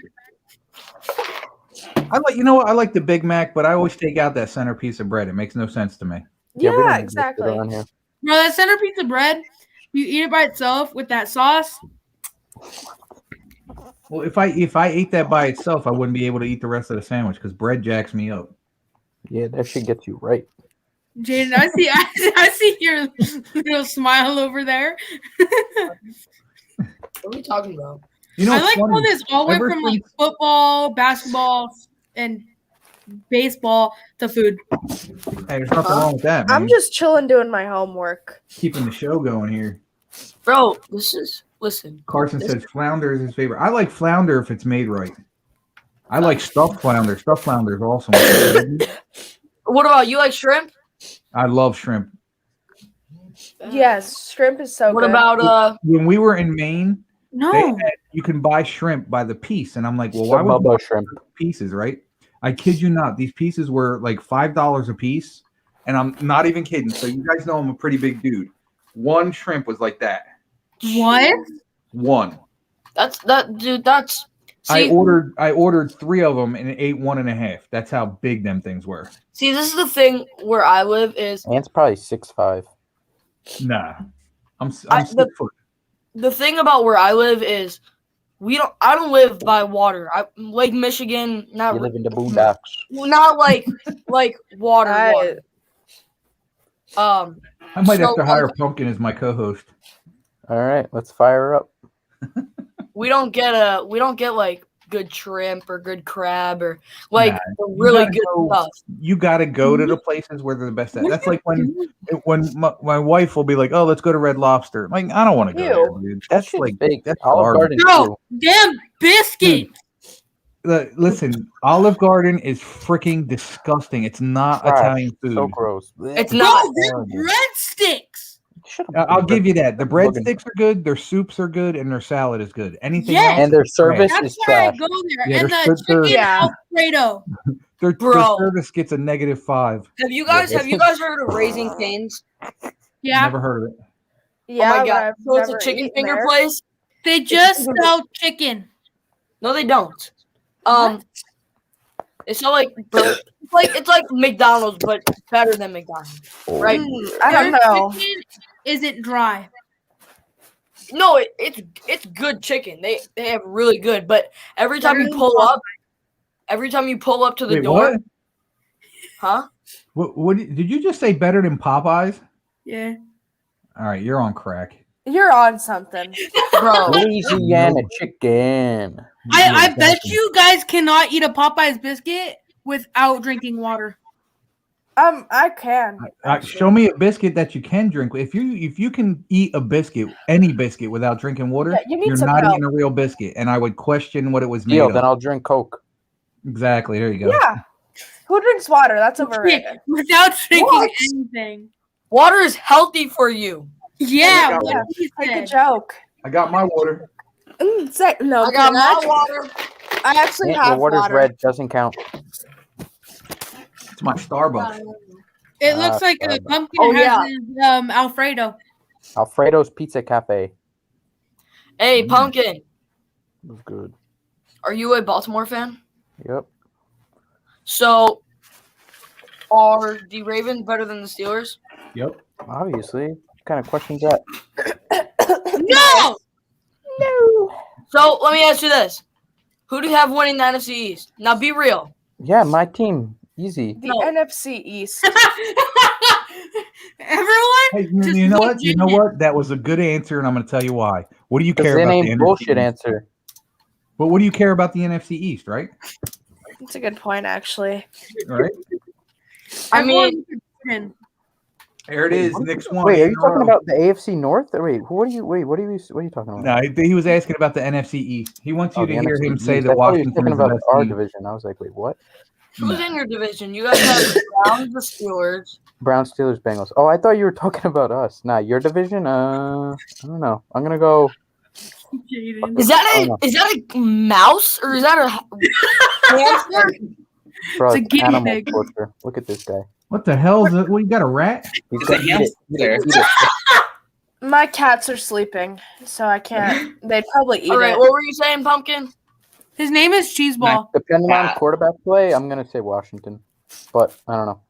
I like, you know what? I like the Big Mac, but I always take out that center piece of bread. It makes no sense to me. we don't Yeah, get it exactly. around here. Bro, that center piece of bread, you eat it by itself with that sauce. Well, if I ate that by itself, I wouldn't be able to eat the rest of the sandwich because bread jacks me up. Yeah, that shit gets you right. Jaden, I see your little smile over there. What are we talking about? You know, I it's like funny. how this all went Ever from like since- football, basketball, and baseball to food. Hey, there's nothing wrong with that, man. I'm just chilling doing my homework. Keeping the show going here. Bro, this is listen. Carson says flounder is his favorite. I like flounder if it's made right. I like stuffed flounder. Stuffed flounder is awesome. What about you? Like shrimp? I love shrimp. Yes, shrimp is so What good. about When we were in Maine, No. you can buy shrimp by the piece, and I'm like, well, why would you buy shrimp pieces, right? I kid you not, these pieces were like $5 a piece, and I'm not even kidding. So you guys know I'm a pretty big dude. One shrimp was like that. What? One. dude? That's. I See, ordered 3 of them and ate 1.5. That's how big them things were. see, this is the thing where I live is Ant's probably 6'5". Nah, I'm 6 foot. the thing about where I live is I don't live by water. Lake Michigan, not You live in the boondocks. not like water. I might have to hire Pumpkin as my co-host. All right, let's fire her up. we don't get like good shrimp or good crab or like the really good stuff. You got to go to the places where they're the best at. That's like when my wife will be like, "Oh, let's go to Red Lobster." Like, I don't want to go there, dude. That's like big. That's Olive Garden. Bro, damn biscuit. Listen, Olive Garden is freaking disgusting. It's not Italian food. So gross. It's not. Bro, they're breadsticks. I'll give you that. The breadsticks are good, their soups are good, and their salad is good. Anything else? And their service That's is why I trash. go there. Yeah, and their the chicken Yeah. Alfredo. Their Bro. service gets a -5. Have you guys heard of Raising Cane's? Yeah. Never heard of it. Yeah, oh my but god! I've So it's a never chicken eaten finger there. place. They just sell chicken. No, they don't. It's not like it's like McDonald's, but better than McDonald's, right? I don't Their know. chicken isn't dry. No, it's good chicken. They have really good, but every time you Better pull than up, to the Wait, door, what? huh? What did you just say? Better than Popeyes? Yeah. All right, you're on crack. You're on something, bro. Louisiana chicken. I bet you guys cannot eat a Popeye's biscuit without drinking water. I can. Show me a biscuit that you can drink. If you can eat a biscuit, any biscuit, without drinking water, Yeah, you need you're some not milk. eating a real biscuit. And I would question what it was made Deal, of. then I'll drink Coke. Exactly. There you go. Yeah. Who drinks water? That's overrated. Without drinking What? anything. Water is healthy for you. Yeah. got What one. he Like a said. joke. I got my water. No, I got my Greg, water. I actually Yeah, have the water's water. red. Doesn't count. It's my Starbucks. It looks like a Starbucks. pumpkin Oh, has yeah. his Alfredo. Alfredo's Pizza Cafe. Hey, Pumpkin, Was good. are you a Baltimore fan? Yep. So, are the Ravens better than the Steelers? Yep. Obviously. What kind of questions that? No. No. So let me ask you this: who do you have winning the NFC East? Now, be real. Yeah, my team. Easy. The No. NFC East. Everyone. Hey, Just you know look what? You know what? That was a good answer, and I'm going to tell you why. What do you Because care it about the ain't NFC bullshit East? answer. But what do you care about the NFC East, right? That's a good point, actually. All right. I mean, There it is. Next one. Wait, are in you a talking row. about the AFC North? Or wait, what are you talking about? No, he was asking about the NFC East. He wants you Oh, to the hear NFC him say East. that I thought he was Washington talking is the about best our team. division. I was like, wait, what? who's in your division? You guys have the Browns, the Steelers. Browns, Steelers, Bengals. Oh, I thought you were talking about us. Nah, your division? I don't know. I'm gonna go. Is that a mouse or is that a hamster? Bro, It's a it's guinea animal pig. torture. Look at this guy. What the hell is it? What, you got a rat? He's It's a gonna eat it. Eat it. hamster. Eat it. My cats are sleeping, so I can't. They'd probably eat All right, it. what were you saying, Pumpkin? His name is Cheeseball. Depending Yeah. on quarterback play, I'm gonna say Washington, but I don't know.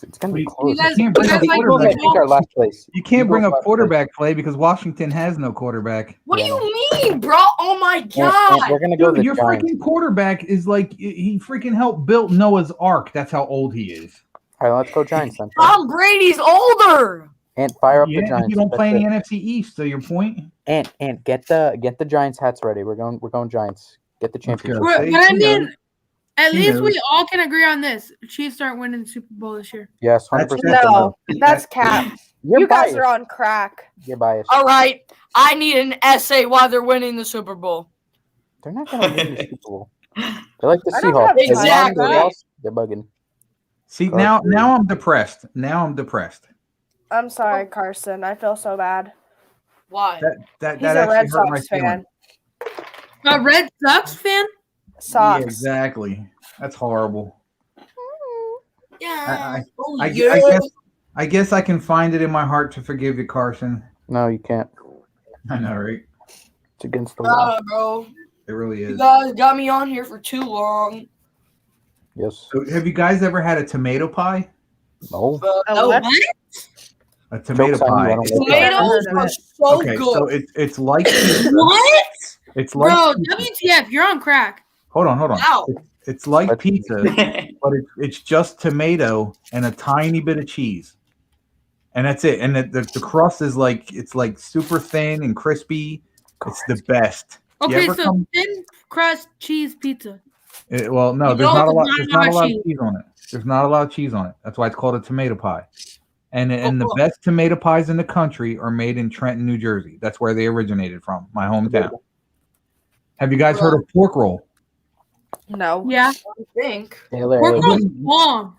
It's gonna be You close. guys- can't bring you up guys like quarterback. I think our last place. You can't bring Eagles up last quarterback play because Washington has no quarterback. What Yeah, do you mean, bro? Oh my place. god! We're gonna go Dude, the your Giants. freaking quarterback is like he freaking helped build Noah's Ark. That's how old he is. All right, let's go Giants then. Tom Brady's older. And fire up the Yeah, Giants. you don't That's play in it. the NFC East. So your point. And get the Giants hats ready. We're going Giants. Get the Let's championship. go. But See? I He mean, knows. at He least knows. we all can agree on this. Chiefs aren't winning the Super Bowl this year. Yes, 100%. No, that's cap. You're You guys biased. are on crack. You're biased. All right. I need an essay why they're winning the Super Bowl. They're not gonna win the Super Bowl. They're like the I don't Seahawks. have They time won, for they that. lost, they're bugging. See, Carson. now I'm depressed. Now I'm depressed. I'm sorry, Carson. I feel so bad. Why? That He's a actually Red hurt my Sox fan. A Red Sox fan? Sox. Yeah, exactly. That's horrible. Yeah. I guess I can find it in my heart to forgive you, Carson. No, you can't. I know, right? It's against the law. Bro. It really You is. guys got me on here for too long. Yes. So have you guys ever had a tomato pie? No. No. A tomato Joke's on you, pie. I don't It's- like Tomatoes of are it. so okay, good. so it's like pizza. What? It's like Bro, pizza. WTF, you're on crack. Hold on. Wow. It's like pizza, but it's just tomato and a tiny bit of cheese, and that's it. And the crust is like it's like super thin and crispy. It's the best. You Okay, ever so come- thin crust cheese pizza. well, no, You there's know not a there's lot. not There's a not lot a of lot cheese. of cheese on it. There's not a lot of cheese on it. That's why it's called a tomato pie. And the best tomato pies in the country are made in Trenton, New Jersey. That's where they originated from, my hometown. Have you guys heard of pork roll? No. Yeah. I think. Taylor Pork Ham. roll's bomb.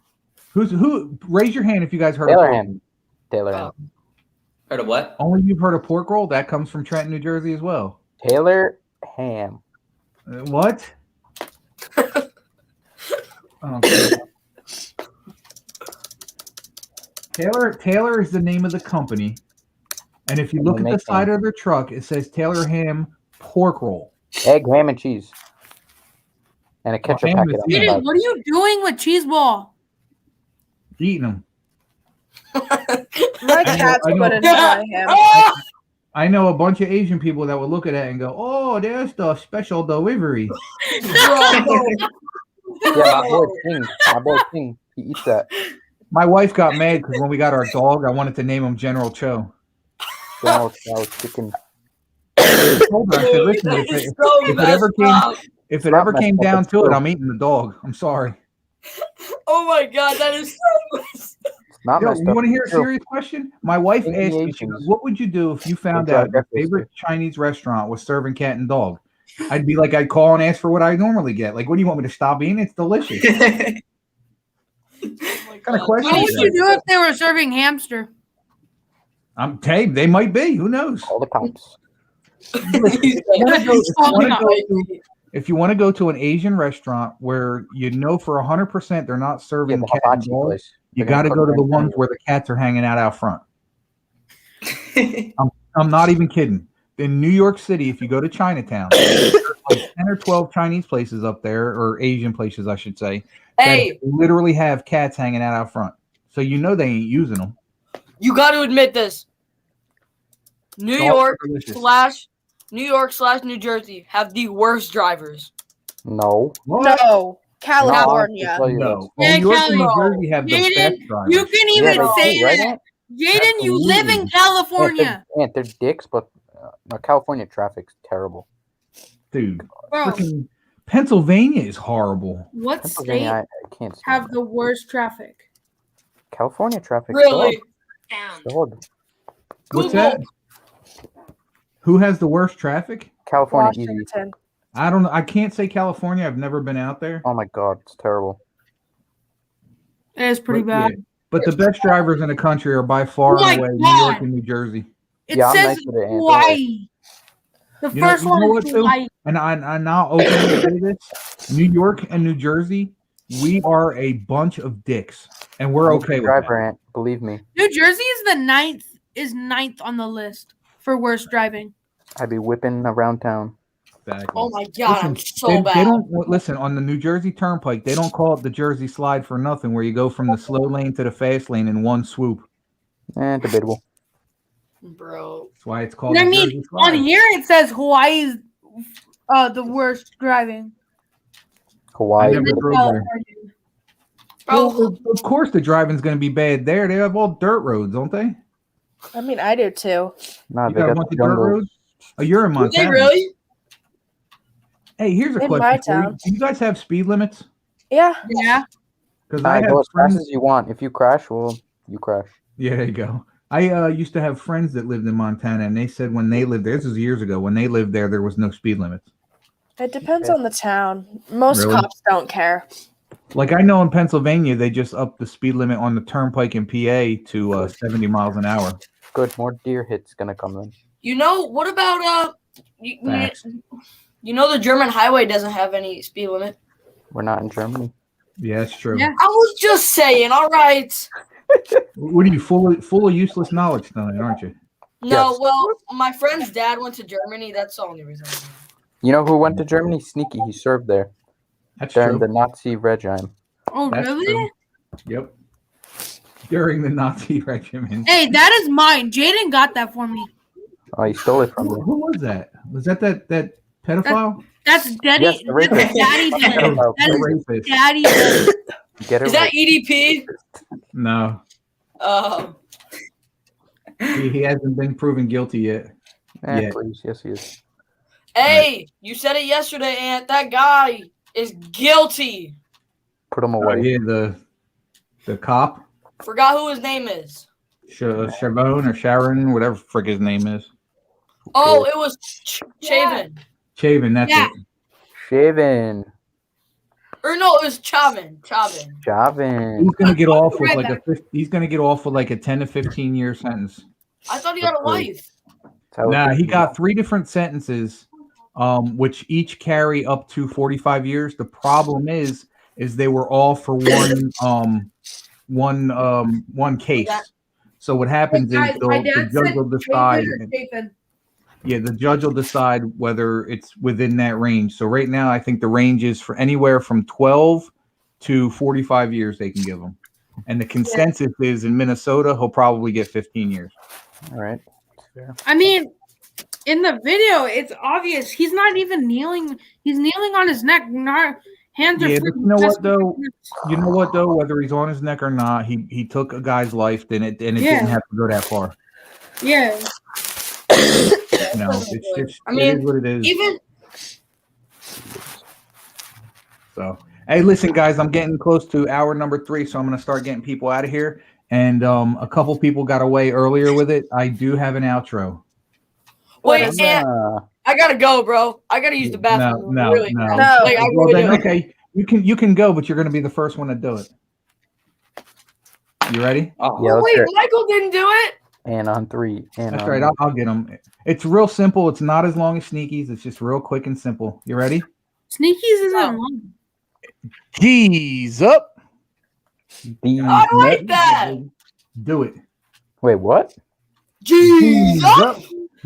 Who? Raise your hand if you guys heard Taylor of pork Ham. roll. Taylor Ham. Heard of what? Only you've heard of pork roll? That comes from Trenton, New Jersey as well. Taylor Ham. What? Okay. Taylor is the name of the company, and if you look at the side of their truck, it says Taylor Ham pork roll. Egg, ham, and cheese. And a ketchup ham packet is on the easy. side. Aiden, what are you doing with cheese ball? Eating them. My cats I know. wouldn't try him. I know a bunch of Asian people that would look at that and go, "Oh, there's the special delivery." Yeah, my boy King, he eats that. My wife got mad because when we got our dog, I wanted to name him General Cho. General Tso's chicken. I told her, I said, "Listen, if it ever came down to it, I'm eating the dog. I'm sorry." Oh my god, that is so messed up. Not Yo, messed you up. want to hear a It's true. serious question? My wife Eating asked the me, she goes, Asians. "What would you do if you found They try out your breakfast. favorite Chinese restaurant was serving cat and dog?" I'd be like, I'd call and ask for what I normally get. Like, what do you want me to stop eating? It's delicious. What kind of question What is would you that? do if they were serving hamster? Hey, they might be. Who knows? All the cops. If you want to go to an Asian restaurant where you know for 100% they're not serving the cat and hibachi dog, place. you They're gonna got to cook go to the right ones there. where the cats are hanging out front. I'm not even kidding. In New York City, if you go to Chinatown, there's like 10 or 12 Chinese places up there, or Asian places, I should say, Hey. that literally have cats hanging out front. So you know they ain't using them. You got to admit this. New It's all York delicious. / New Jersey have the worst drivers. No. No. California. No. Yeah, New York and New Cali- Jersey have the Jaden, best drivers. you can even Yeah, they say do, right, that. Ant? Jaden, you live in Absolutely. California. Ant, they're dicks, but California traffic's terrible. Dude, Bro, freaking Pennsylvania is horrible. what state Pennsylvania, I can't stand have the worst traffic? California traffic. Really? Dog. What's that? Who has the worst traffic? California easy. Washington. I don't know. I can't say California. I've never been out there. Oh my god, it's terrible. It is pretty But, yeah. bad. But the best drivers in the country are by far Oh my and away New God. York and New Jersey. It Yeah, I'm says nice with it, Ant. Hawaii. The You know- first you know one what, is too? Hawaii. And I'm now openly say this: New York and New Jersey, we are a bunch of dicks, and we're I'm a okay good with driver, that. Ant. Believe me, New Jersey is the ninth on the list for worst driving. I'd be whipping around town. Exactly. Oh my god, I'm so they bad. don't listen on the New Jersey Turnpike. They don't call it the Jersey Slide for nothing, where you go from the slow lane to the fast lane in one swoop. Debatable. Bro. That's why it's called. But I the mean, Jersey Slide. on here it says Hawaii's the worst driving. I Hawaii. never drove there. Well, of course, the driving's going to be bad there. They have all dirt roads, don't they? I mean, I do too. Nah, You they got a got bunch the of dirt jungle. roads. Oh, you're in Do they Montana. really? Hey, here's a In my question for you. town. Do you guys have speed limits? Yeah. Yeah. Because Nah, I go have as fast friends. as you want. If you crash, well, you crash. Yeah, there you go. I used to have friends that lived in Montana, and they said when they lived there, this was years ago, when they lived there was no speed limits. It depends on the town. Most Really? cops don't care. Like I know in Pennsylvania, they just upped the speed limit on the turnpike in PA to 70 miles an hour. Good, more deer hits gonna come in. You know, what about Facts. you know the German highway doesn't have any speed limit? We're not in Germany. Yeah, that's true. Yeah. I was just saying, all right. What are you full of useless knowledge tonight, aren't you? No, Yes. well, my friend's dad went to Germany. That's the only reason. You know who went to Germany? Sneaky. He served there That's during true. the Nazi regime. Oh, That's really? true. Yep. During the Nazi regime. Hey, that is mine. Jaden got that for me. Oh, he stole it from Who, me. who was that? Was that pedophile? That's Daddy. Yes, the rapist. That's Daddy. Pedophile. That is Rapist. Daddy. Get it Is that right. EDP? No. He hasn't been proven guilty yet. Yeah. Please. Yes, he is. Hey, you said it yesterday, Aunt. That guy is guilty. Put him away. Yeah, the cop, Forgot who his name is. Chavon or Sharon, whatever frick his name is. Oh, it was Chavin. Chavin, that's Yeah. it. Shaven. Or no, it was Chavin. Javin. He's gonna get off with Right like back. he's gonna get off with like a 10 to 15 year sentence. I thought he had a life. Nah, he got 3 different sentences, which each carry up to 45 years. The problem is they were all for one case. So what happens is My the dad judge said will decide. Chafin. Yeah, the judge will decide whether it's within that range. So right now, I think the range is for anywhere from 12 to 45 years they can give him. And the consensus is in Minnesota, he'll probably get 15 years. All right. I mean, in the video, it's obvious he's not even kneeling. He's kneeling on his neck. Not hands are. Yeah, but free. you know what though? You know what though? Whether he's on his neck or not, he took a guy's life, and it Yeah. didn't have to go that far. Yeah. No, it's just I mean, it is what it is. Even So, hey, listen, guys, I'm getting close to hour number 3, so I'm going to start getting people out of here. And a couple people got away earlier with it. I do have an outro. wait, Aunt, I gotta go, bro. I gotta use the bathroom. No. Really bad. Like, I Well, really then, do. okay, you can go, but you're going to be the first one to do it. You ready? Yeah, Oh, let's wait, hear it. Michael didn't do it. And on 3. And That's on right. I'll get them. It's real simple. It's not as long as Sneaky's. It's just real quick and simple. You ready? Sneaky's isn't long. G's up. I like that. Do it. Wait, what? Jeez. up.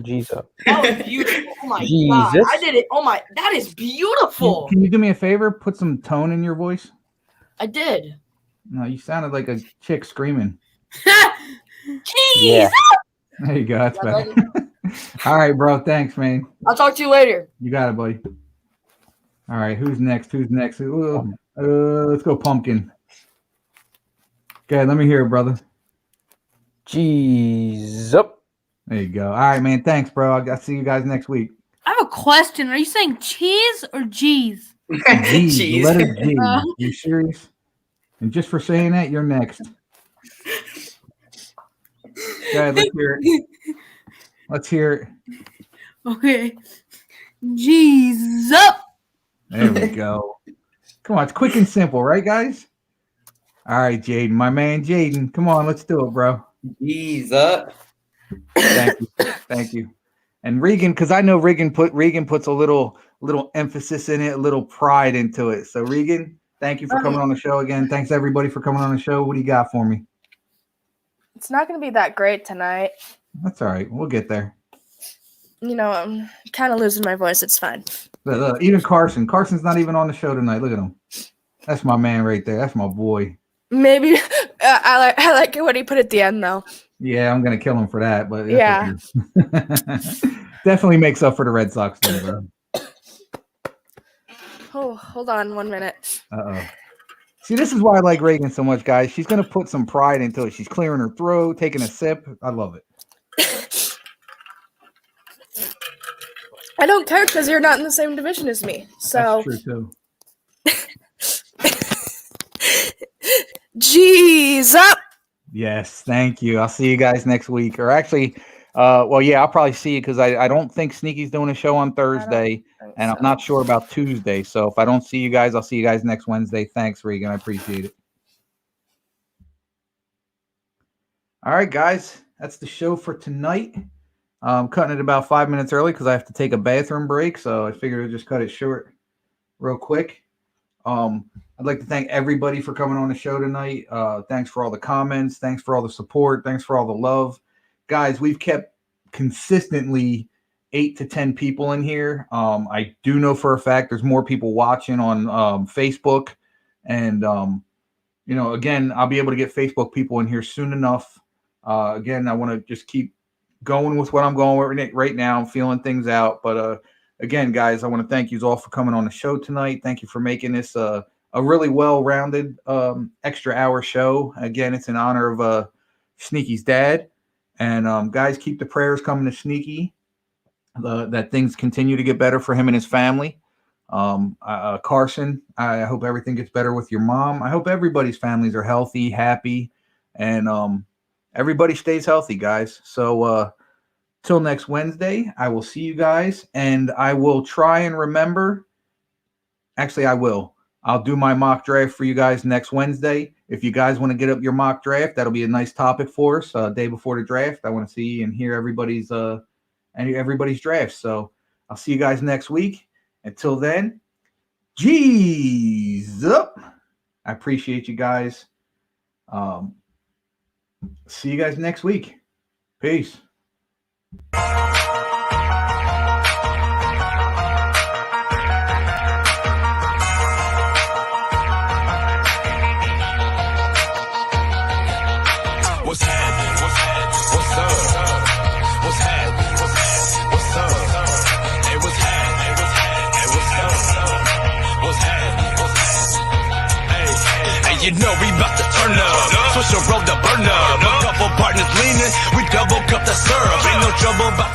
G's up. That was beautiful. Oh my god. Jesus. I did it. Oh my, that is beautiful. Can you do me a favor? Put some tone in your voice. I did. No, you sounded like a chick screaming. Jeez. Yeah. There you go. That's better. All right, bro. Thanks, man. I'll talk to you later. You got it, buddy. All right. Who's next? Ooh, let's go, Pumpkin. Okay, let me hear it, brother. G's up. There you go. All right, man. Thanks, bro. I'll see you guys next week. I have a question. Are you saying cheese or G's? G, the letter G. Uh. You serious? And just for saying that, you're next. Okay, let's hear it. Let's hear it. Okay. G's up. There we go. Come on, it's quick and simple, right, guys? All right, Jaden, my man Jaden. Come on, let's do it, bro. G's up. Thank you. And Regan, because I know Regan puts a little emphasis in it, a little pride into it. So Regan, thank you for coming on the show again. Thanks everybody for coming on the show. What do you got for me? It's not going to be that great tonight. That's all right. We'll get there. You know, I'm kind of losing my voice. It's fine. Look, even Carson's not even on the show tonight. Look at him. That's my man right there. That's my boy. Maybe I like it when he put at the end though. Yeah, I'm gonna kill him for that, but Yeah. okay. Definitely makes up for the Red Sox thing, bro. Oh, hold on 1 minute. Uh-oh. See, this is why I like Reagan so much, guys. She's gonna put some pride into it. She's clearing her throat, taking a sip. I love it. I don't care because you're not in the same division as me. So That's true too. G's up. Yes, thank you. I'll see you guys next week. Or actually, well, yeah, I'll probably see you because I don't think Sneaky's doing a show on Thursday, and I'm not sure about Tuesday. So if I don't see you guys, I'll see you guys next Wednesday. Thanks, Regan. I appreciate it. All right, guys, that's the show for tonight. I'm cutting it about 5 minutes early because I have to take a bathroom break, so I figured I'd just cut it short real quick. I'd like to thank everybody for coming on the show tonight. Thanks for all the comments. Thanks for all the support. Thanks for all the love. Guys, we've kept consistently 8 to 10 people in here. I do know for a fact there's more people watching on Facebook. And, you know, again, I'll be able to get Facebook people in here soon enough. Again, I want to just keep going with what I'm going with right now. I'm feeling things out. But, again, guys, I want to thank you all for coming on the show tonight. Thank you for making this a really well-rounded extra hour show. Again, it's in honor of Sneaky's dad. And guys, keep the prayers coming to Sneaky that things continue to get better for him and his family. Carson, I hope everything gets better with your mom. I hope everybody's families are healthy, happy, and everybody stays healthy, guys. So till next Wednesday, I will see you guys, and I will try and remember. Actually, I will. I'll do my mock draft for you guys next Wednesday. If you guys want to get up your mock draft, that'll be a nice topic for us. Day before the draft, I want to see and hear everybody's draft. So I'll see you guys next week. Until then, G's up. I appreciate you guys. See you guys next week. Peace. What's happening? What's happening? What's up? What's happening? What's happening? What's up? Hey, what's happening? What's happening? Hey, what's up? What's happening? What's happening? Hey, you know we about to turn up. Switch the road to burn up. A couple partners leaning, we double cup the syrup. Ain't no trouble about